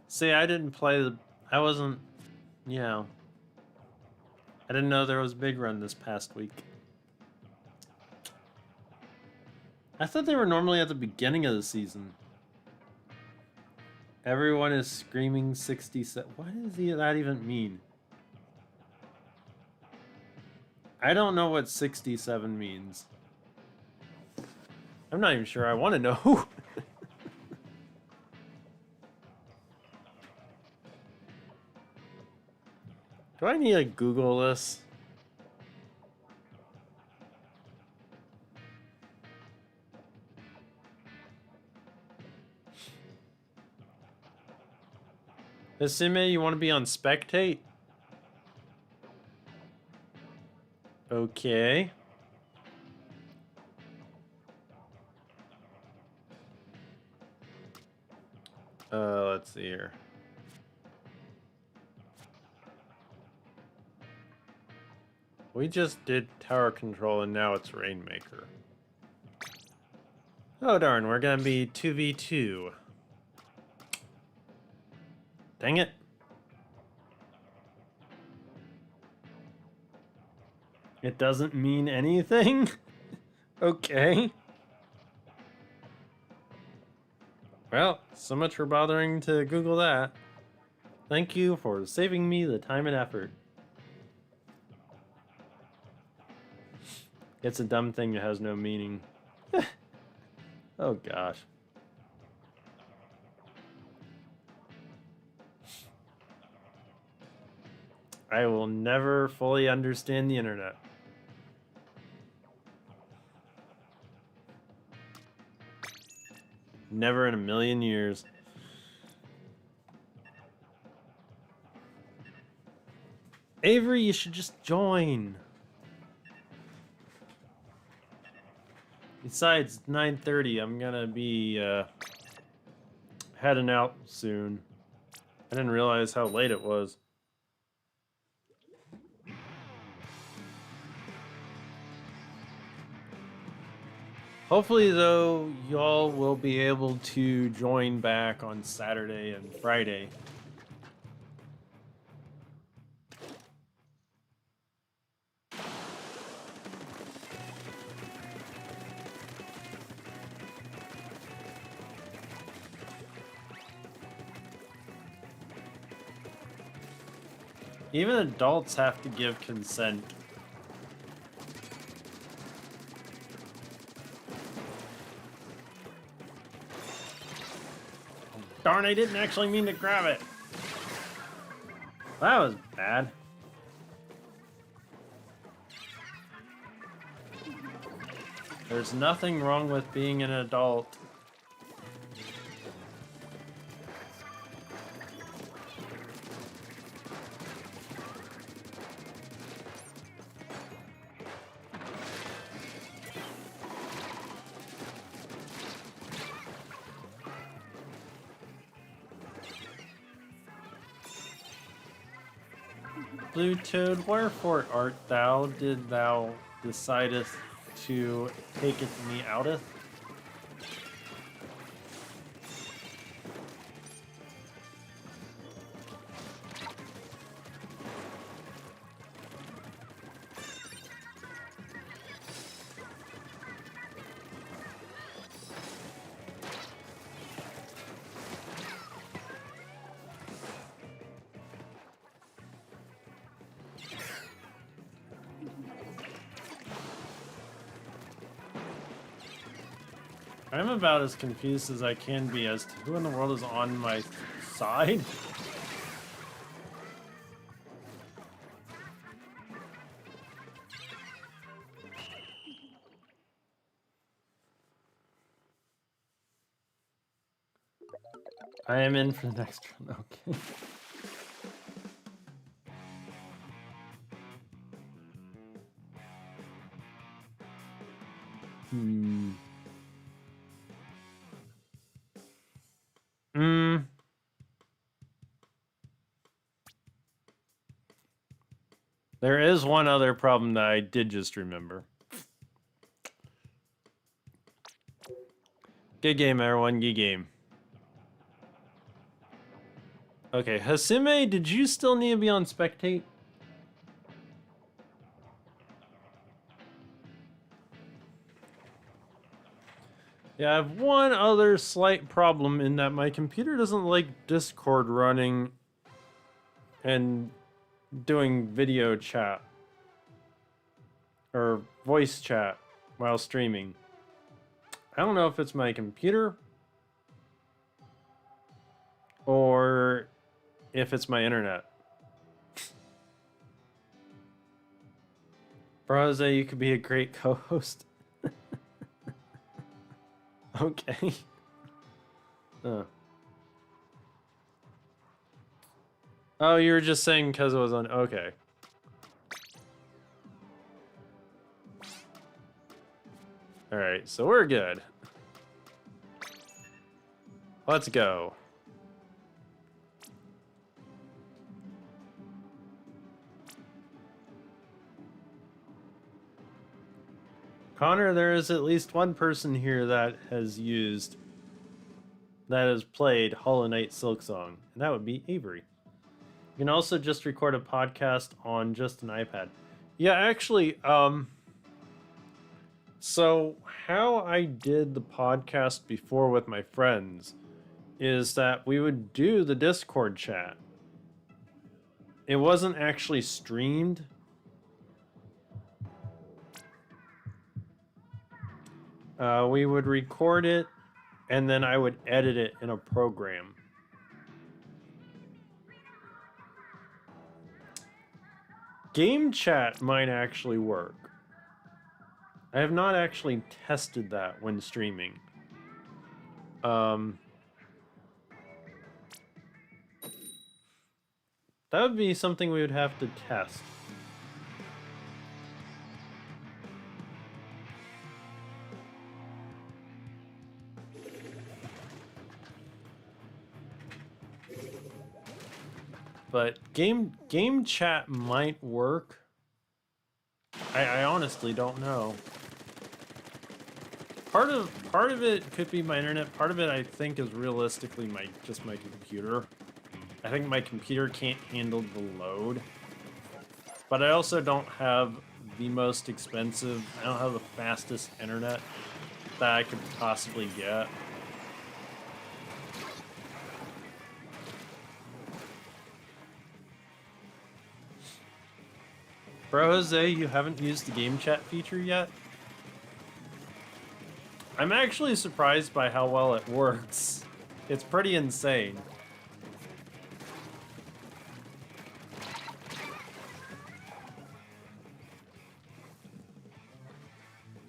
See, I didn't play the... I wasn't... You know... I didn't know there was a big run this past week. I thought they were normally at the beginning of the season. Everyone is screaming 67. What does that even mean? I don't know what 67 means. I'm not even sure I want to know. Do I need to Google this? Hasume, you want to be on Spectate? Okay. Let's see here. We just did tower control and now it's Rainmaker. Oh darn, we're gonna be 2v2. Dang it. It doesn't mean anything? Okay. Well, so much for bothering to Google that. Thank you for saving me the time and effort. It's a dumb thing that has no meaning. Oh gosh. I will never fully understand the internet. Never in a million years. Avery, you should just join. Besides, it's 9:30. I'm gonna be heading out soon. I didn't realize how late it was. Hopefully, though, y'all will be able to join back on Saturday and Friday. Even adults have to give consent. Darn, I didn't actually mean to grab it. That was bad. There's nothing wrong with being an adult. Blue Toad, wherefore art thou? Did thou decideth to taketh me outeth? I'm about as confused as I can be as to who in the world is on my side. I am in for the next one, okay. There is one other problem that I did just remember. Good game, everyone. Good game. Okay, Hasime, did you still need to be on spectate? Yeah, I have one other slight problem in that my computer doesn't like Discord running and doing video chat or voice chat while streaming. I don't know if it's my computer or if it's my internet. Brose, you could be a great co-host. Okay. Oh, you were just saying because it was on... Okay. Alright, so we're good. Let's go. Connor, there is at least one person here that has played Hollow Knight Silksong, and that would be Avery. You can also just record a podcast on just an iPad. Yeah, actually, so how I did the podcast before with my friends is that we would do the Discord chat. It wasn't actually streamed. We would record it, and then I would edit it in a program. Game chat might actually work. I have not actually tested that when streaming. That would be something we would have to test. but game chat might work. I honestly don't know. Part of it could be my internet. Part of it I think is realistically my computer. I think my computer can't handle the load. But I also don't have the most expensive, I don't have the fastest internet that I could possibly get. Bro Jose, you haven't used the game chat feature yet? I'm actually surprised by how well it works. It's pretty insane.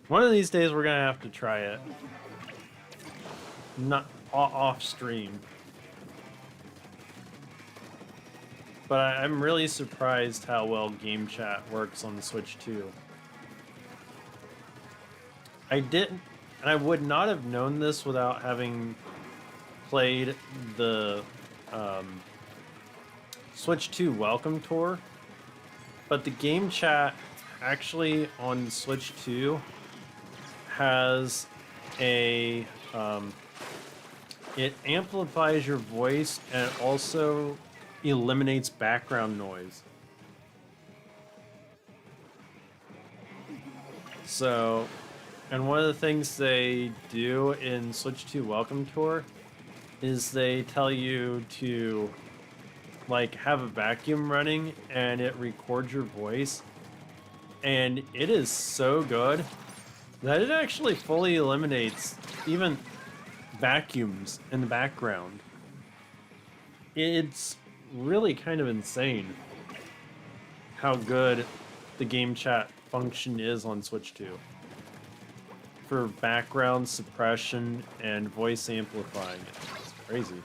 One of these days we're gonna have to try it. Not off stream. But I'm really surprised how well game chat works on the Switch 2. I didn't, and I would not have known this without having played the Switch 2 Welcome Tour. But the game chat actually on Switch 2 has a it amplifies your voice and it also eliminates background noise. So, and one of the things they do in Switch 2 Welcome Tour is they tell you to like have a vacuum running and it records your voice, and it is so good that it actually fully eliminates even vacuums in the background. It's really kind of insane how good the game chat function is on Switch 2 for background suppression and voice amplifying. It's crazy.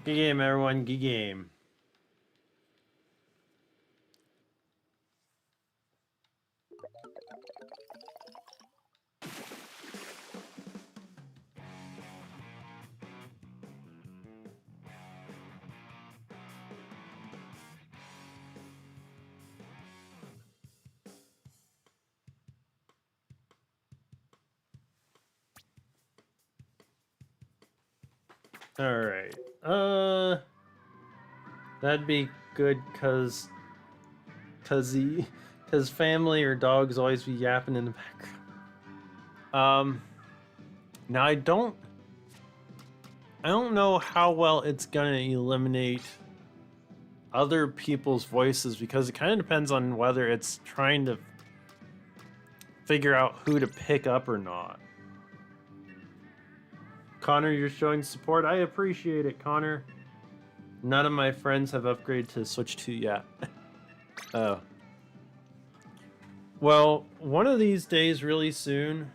Good game, everyone. Good game. All right. That'd be good cause family or dogs always be yapping in the background. Now I don't know how well it's gonna eliminate other people's voices because it kind of depends on whether it's trying to figure out who to pick up or not. Connor, you're showing support. I appreciate it, Connor. None of my friends have upgraded to Switch 2 yet. Oh. Well, one of these days, really soon,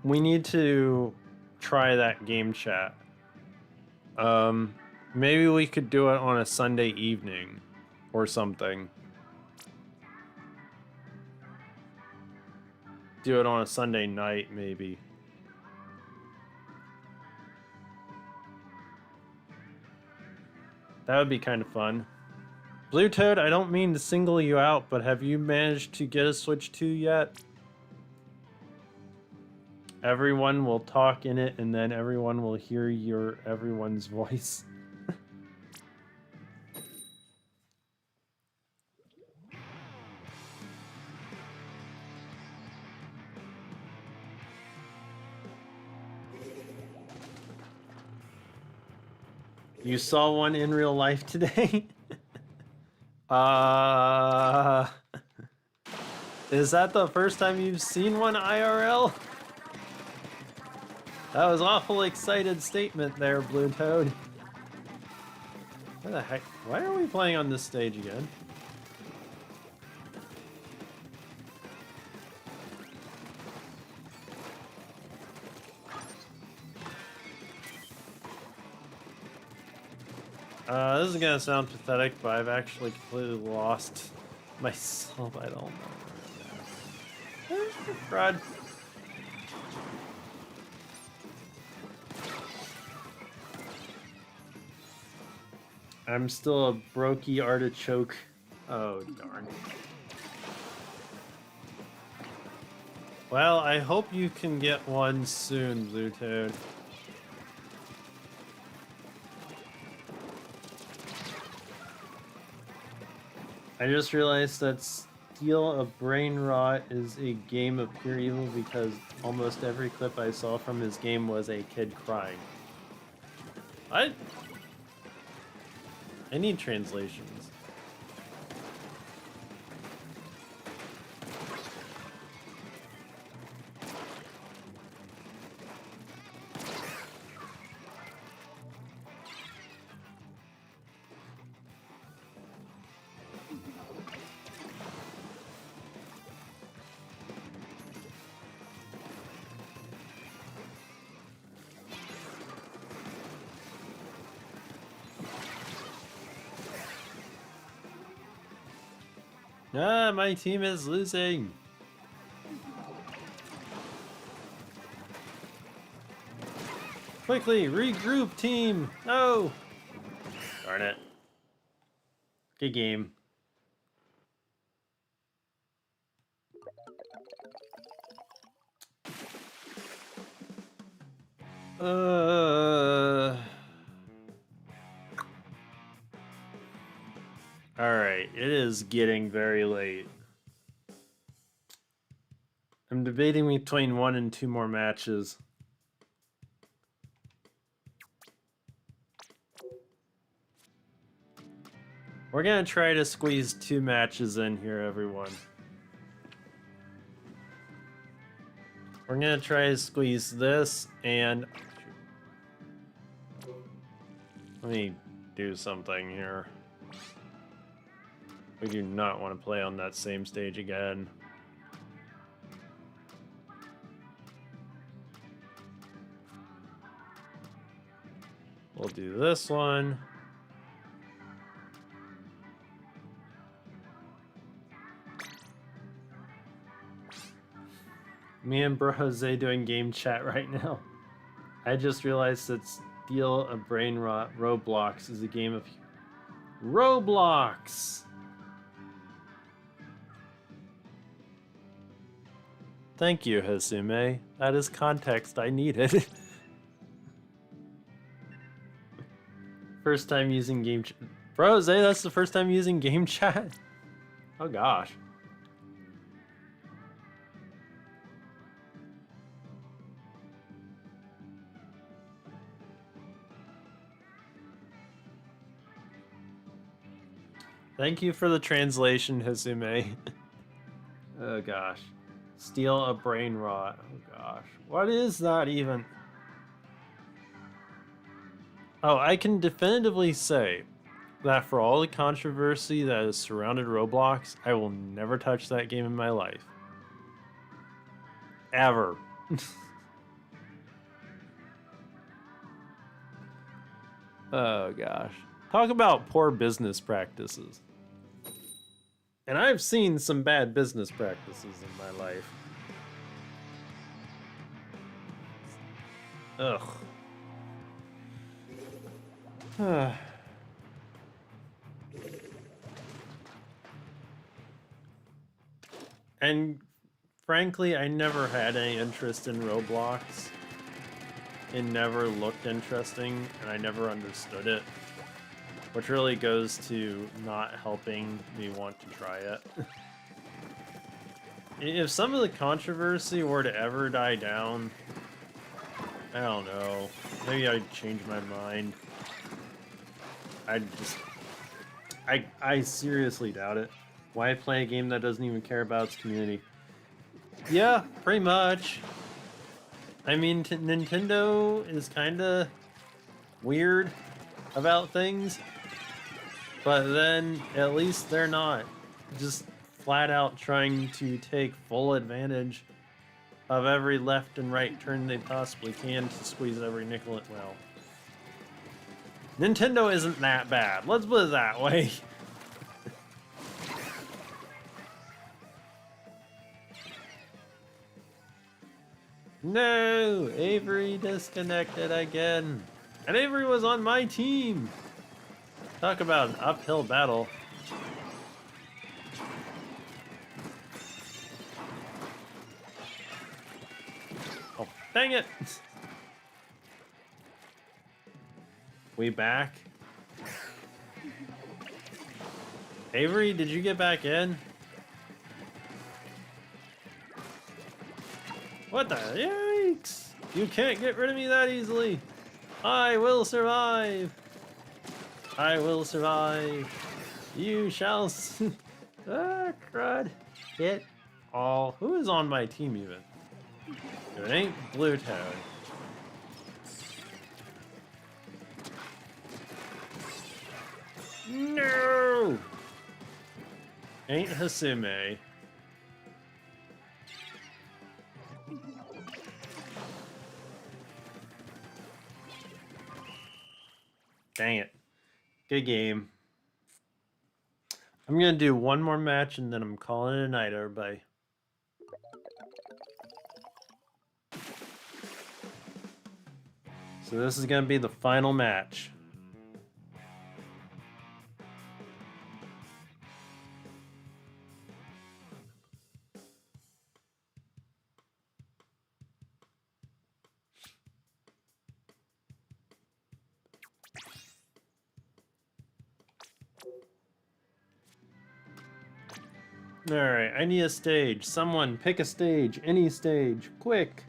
we need to try that game chat. Maybe we could do it on a Sunday evening or something. Do it on a Sunday night, maybe. That would be kind of fun. Blue Toad, I don't mean to single you out, but have you managed to get a Switch 2 yet? Everyone will talk in it, and then everyone will hear everyone's voice. You saw one in real life today? uh... Is that the first time you've seen one IRL? That was awful excited statement there, Blue Toad. What the heck? Why are we playing on this stage again? This is gonna sound pathetic, but I've actually completely lost myself. I don't know. Crud. I'm still a brokey artichoke. Oh, darn. Well, I hope you can get one soon, Blue Toad. I just realized that Steal a Brain Rot is a game of pure evil because almost every clip I saw from his game was a kid crying. I need translations. Ah, my team is losing. Quickly, regroup, team. No. Darn it. Good game. Alright, it is getting very late. I'm debating between 1 and 2 more matches. We're gonna try to squeeze 2 matches in here, everyone. We're gonna try to squeeze this and... Let me do something here. We do not want to play on that same stage again. We'll do this one. Me and Broseph doing game chat right now. I just realized that Steal a Brain Rot Roblox is a game of... Roblox! Thank you, Hasume. That is context I needed. First time using game chat. Broseph, that's the first time using game chat? Oh gosh. Thank you for the translation, Hasume. Oh gosh. Steal a Brain Rot. Oh gosh. What is that even? Oh, I can definitively say that for all the controversy that has surrounded Roblox, I will never touch that game in my life. Ever. Oh gosh. Talk about poor business practices. And I've seen some bad business practices in my life. Ugh. And frankly, I never had any interest in Roblox. It never looked interesting, and I never understood it. Which really goes to not helping me want to try it. If some of the controversy were to ever die down, I don't know. Maybe I'd change my mind. I seriously doubt it. Why play a game that doesn't even care about its community? Yeah, pretty much. I mean, Nintendo is kind of weird about things, but then at least they're not just flat out trying to take full advantage of every left and right turn they possibly can to squeeze every nickel. Well, Nintendo isn't that bad. Let's put it that way. No! Avery disconnected again. And Avery was on my team! Talk about an uphill battle. Oh, dang it! We back? Avery, did you get back in? What the yikes? You can't get rid of me that easily. I will survive. I will survive. You shall. Ah, crud. Hit all. Who is on my team even? It ain't Blue Toad. No. Ain't Hasume. Dang it. Good game. I'm going to do one more match and then I'm calling it a night, everybody. So this is going to be the final match. Alright, I need a stage. Someone pick a stage. Any stage. Quick!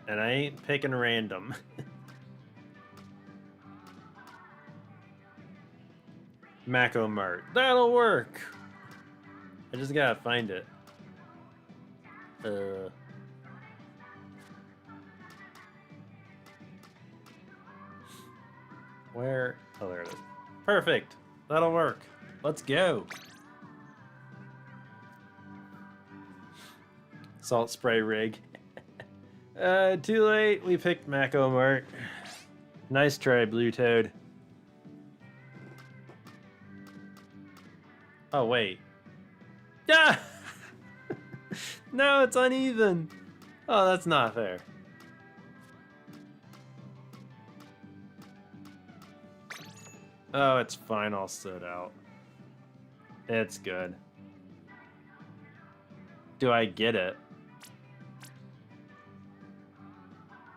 And I ain't picking random. Mako Mart. That'll work! I just gotta find it. Where? Oh, there it is. Perfect! That'll work. Let's go! Salt spray rig. Too late. We picked Mako Mart. Nice try, Blue Toad. Oh, wait. Yeah! No, it's uneven. Oh, that's not fair. Oh, it's fine. I'll sit out. It's good. Do I get it?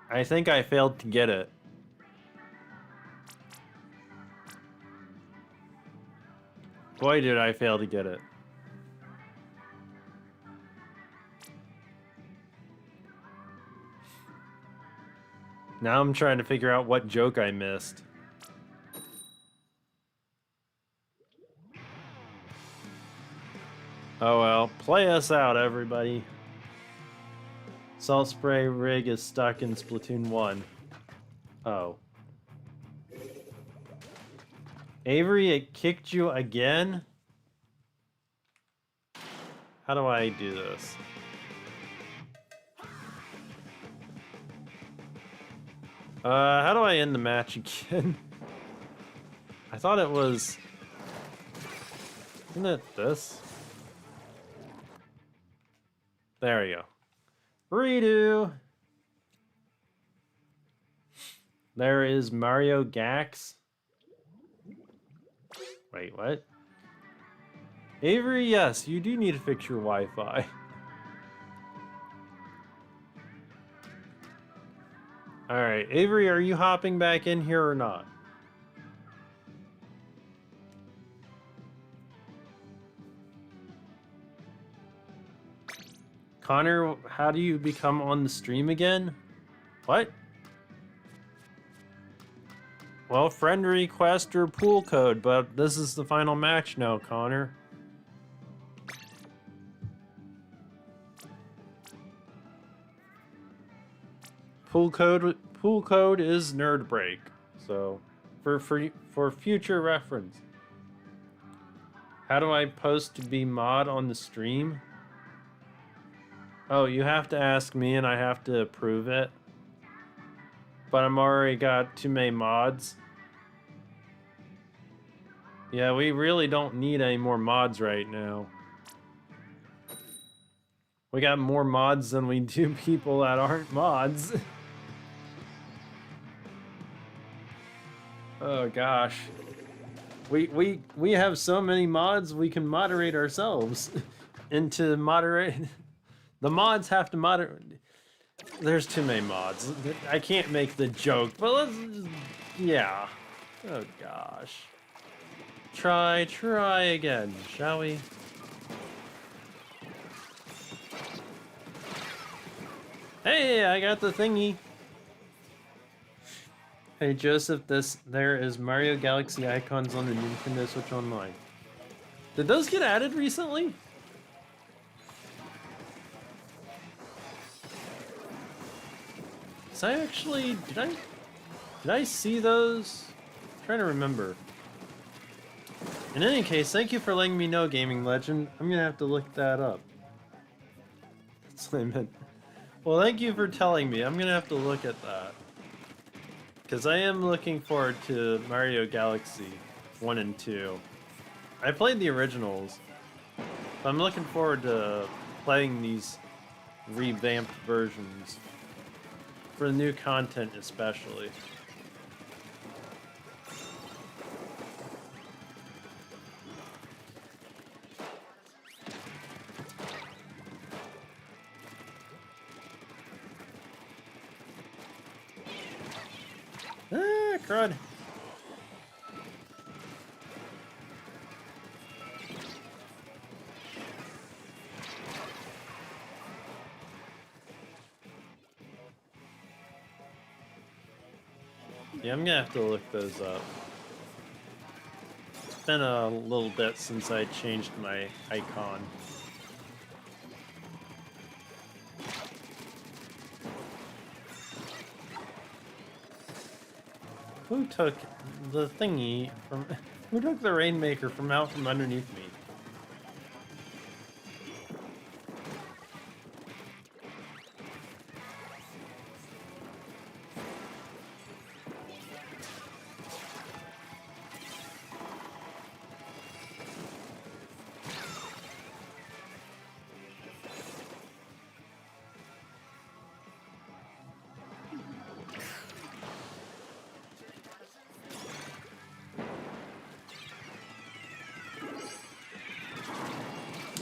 I think I failed to get it. Boy, did I fail to get it. Now I'm trying to figure out what joke I missed. Oh well, play us out, everybody. Salt spray rig is stuck in Splatoon 1. Oh. Avery, it kicked you again? How do I do this? How do I end the match again? I thought it was... Isn't it this? There we go. Redo! There is Mario Gax. Wait, what? Avery, yes, you do need to fix your Wi-Fi. Alright, Avery, are you hopping back in here or not? Connor, how do you become on the stream again? What? Well, friend request or pool code, but this is the final match now, Connor. Pool code is Nerd Break. So, for future reference. How do I post to be mod on the stream? Oh, you have to ask me and I have to approve it. But I'm already got too many mods. Yeah, we really don't need any more mods right now. We got more mods than we do people that aren't mods. Oh gosh. We have so many mods we can moderate ourselves. And to moderate the mods have to moderate. There's too many mods. I can't make the joke, but let's yeah. Oh gosh. Try again, shall we? Hey, I got the thingy. Hey Joseph, there is Mario Galaxy icons on the Nintendo Switch Online. Did those get added recently? So I actually did I see those? I'm trying to remember. In any case, thank you for letting me know, Gaming Legend. I'm gonna have to look that up. That's what I meant. Well, thank you for telling me. I'm gonna have to look at that. Because I am looking forward to Mario Galaxy 1 and 2. I played the originals, but I'm looking forward to playing these revamped versions. For the new content especially. Ah, crud. Yeah, I'm gonna have to look those up. It's been a little bit since I changed my icon. Who took the thingy from... Who took the Rainmaker from out from underneath me?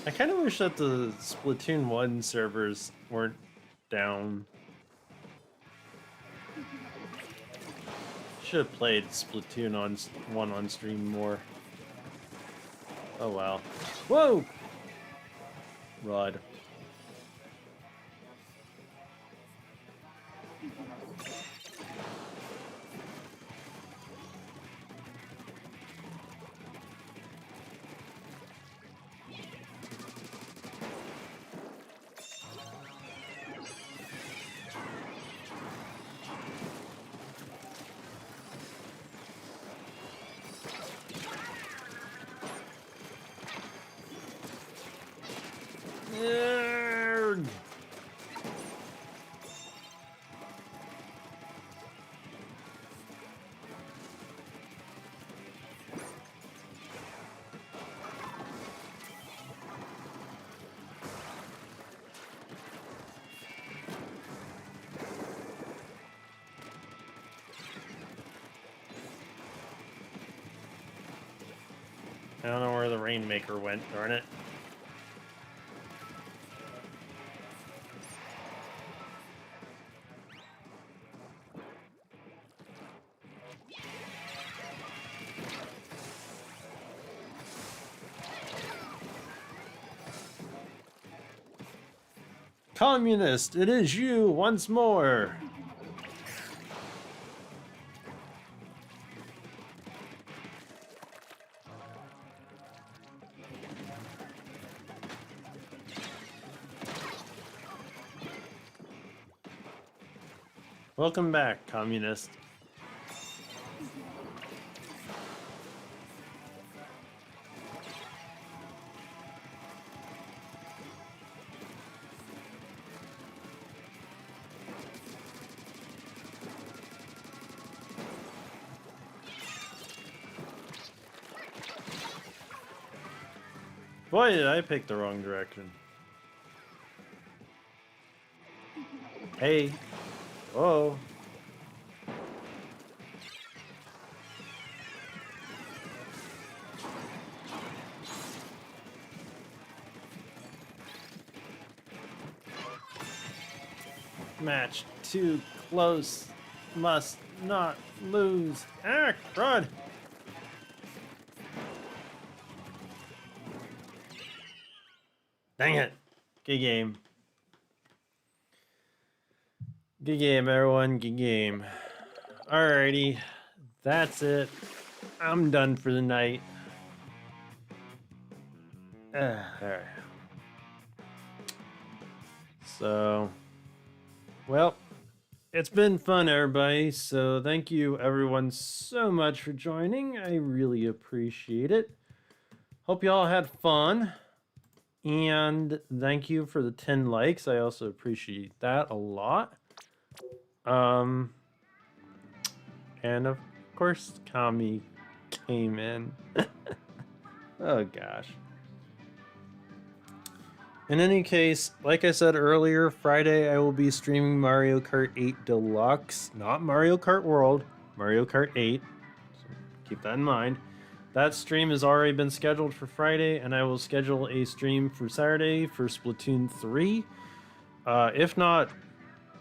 I kind of wish that the Splatoon 1 servers weren't down. Should have played Splatoon 1 on stream more. Oh wow. Whoa! Rod. Nerd. I don't know where the Rainmaker went, darn it. Communist, it is you once more. Welcome back, Communist. Boy, did I pick the wrong direction. Hey. Whoa. Match too close. Must not lose. Ah, crud. Dang it. Good game. Good game, everyone. Good game. Alrighty. That's it. I'm done for the night. Alright. So, well, it's been fun, everybody. So, thank you, everyone, so much for joining. I really appreciate it. Hope you all had fun. And thank you for the 10 likes. I also appreciate that a lot. And of course, Kami came in. Oh gosh. In any case, like I said earlier, Friday I will be streaming Mario Kart 8 Deluxe, not Mario Kart World, Mario Kart 8. So keep that in mind. That stream has already been scheduled for Friday, and I will schedule a stream for Saturday for Splatoon 3. If not,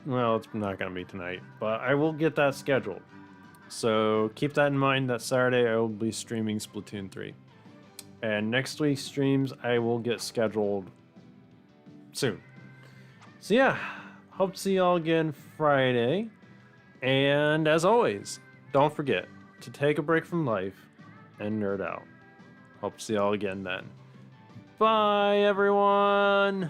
well, it's not going to be tonight, but I will get that scheduled. So keep that in mind that Saturday I will be streaming Splatoon 3. And next week's streams I will get scheduled soon. So yeah, hope to see y'all again Friday. And as always, don't forget to take a break from life and nerd out. Hope to see y'all again then. Bye, everyone!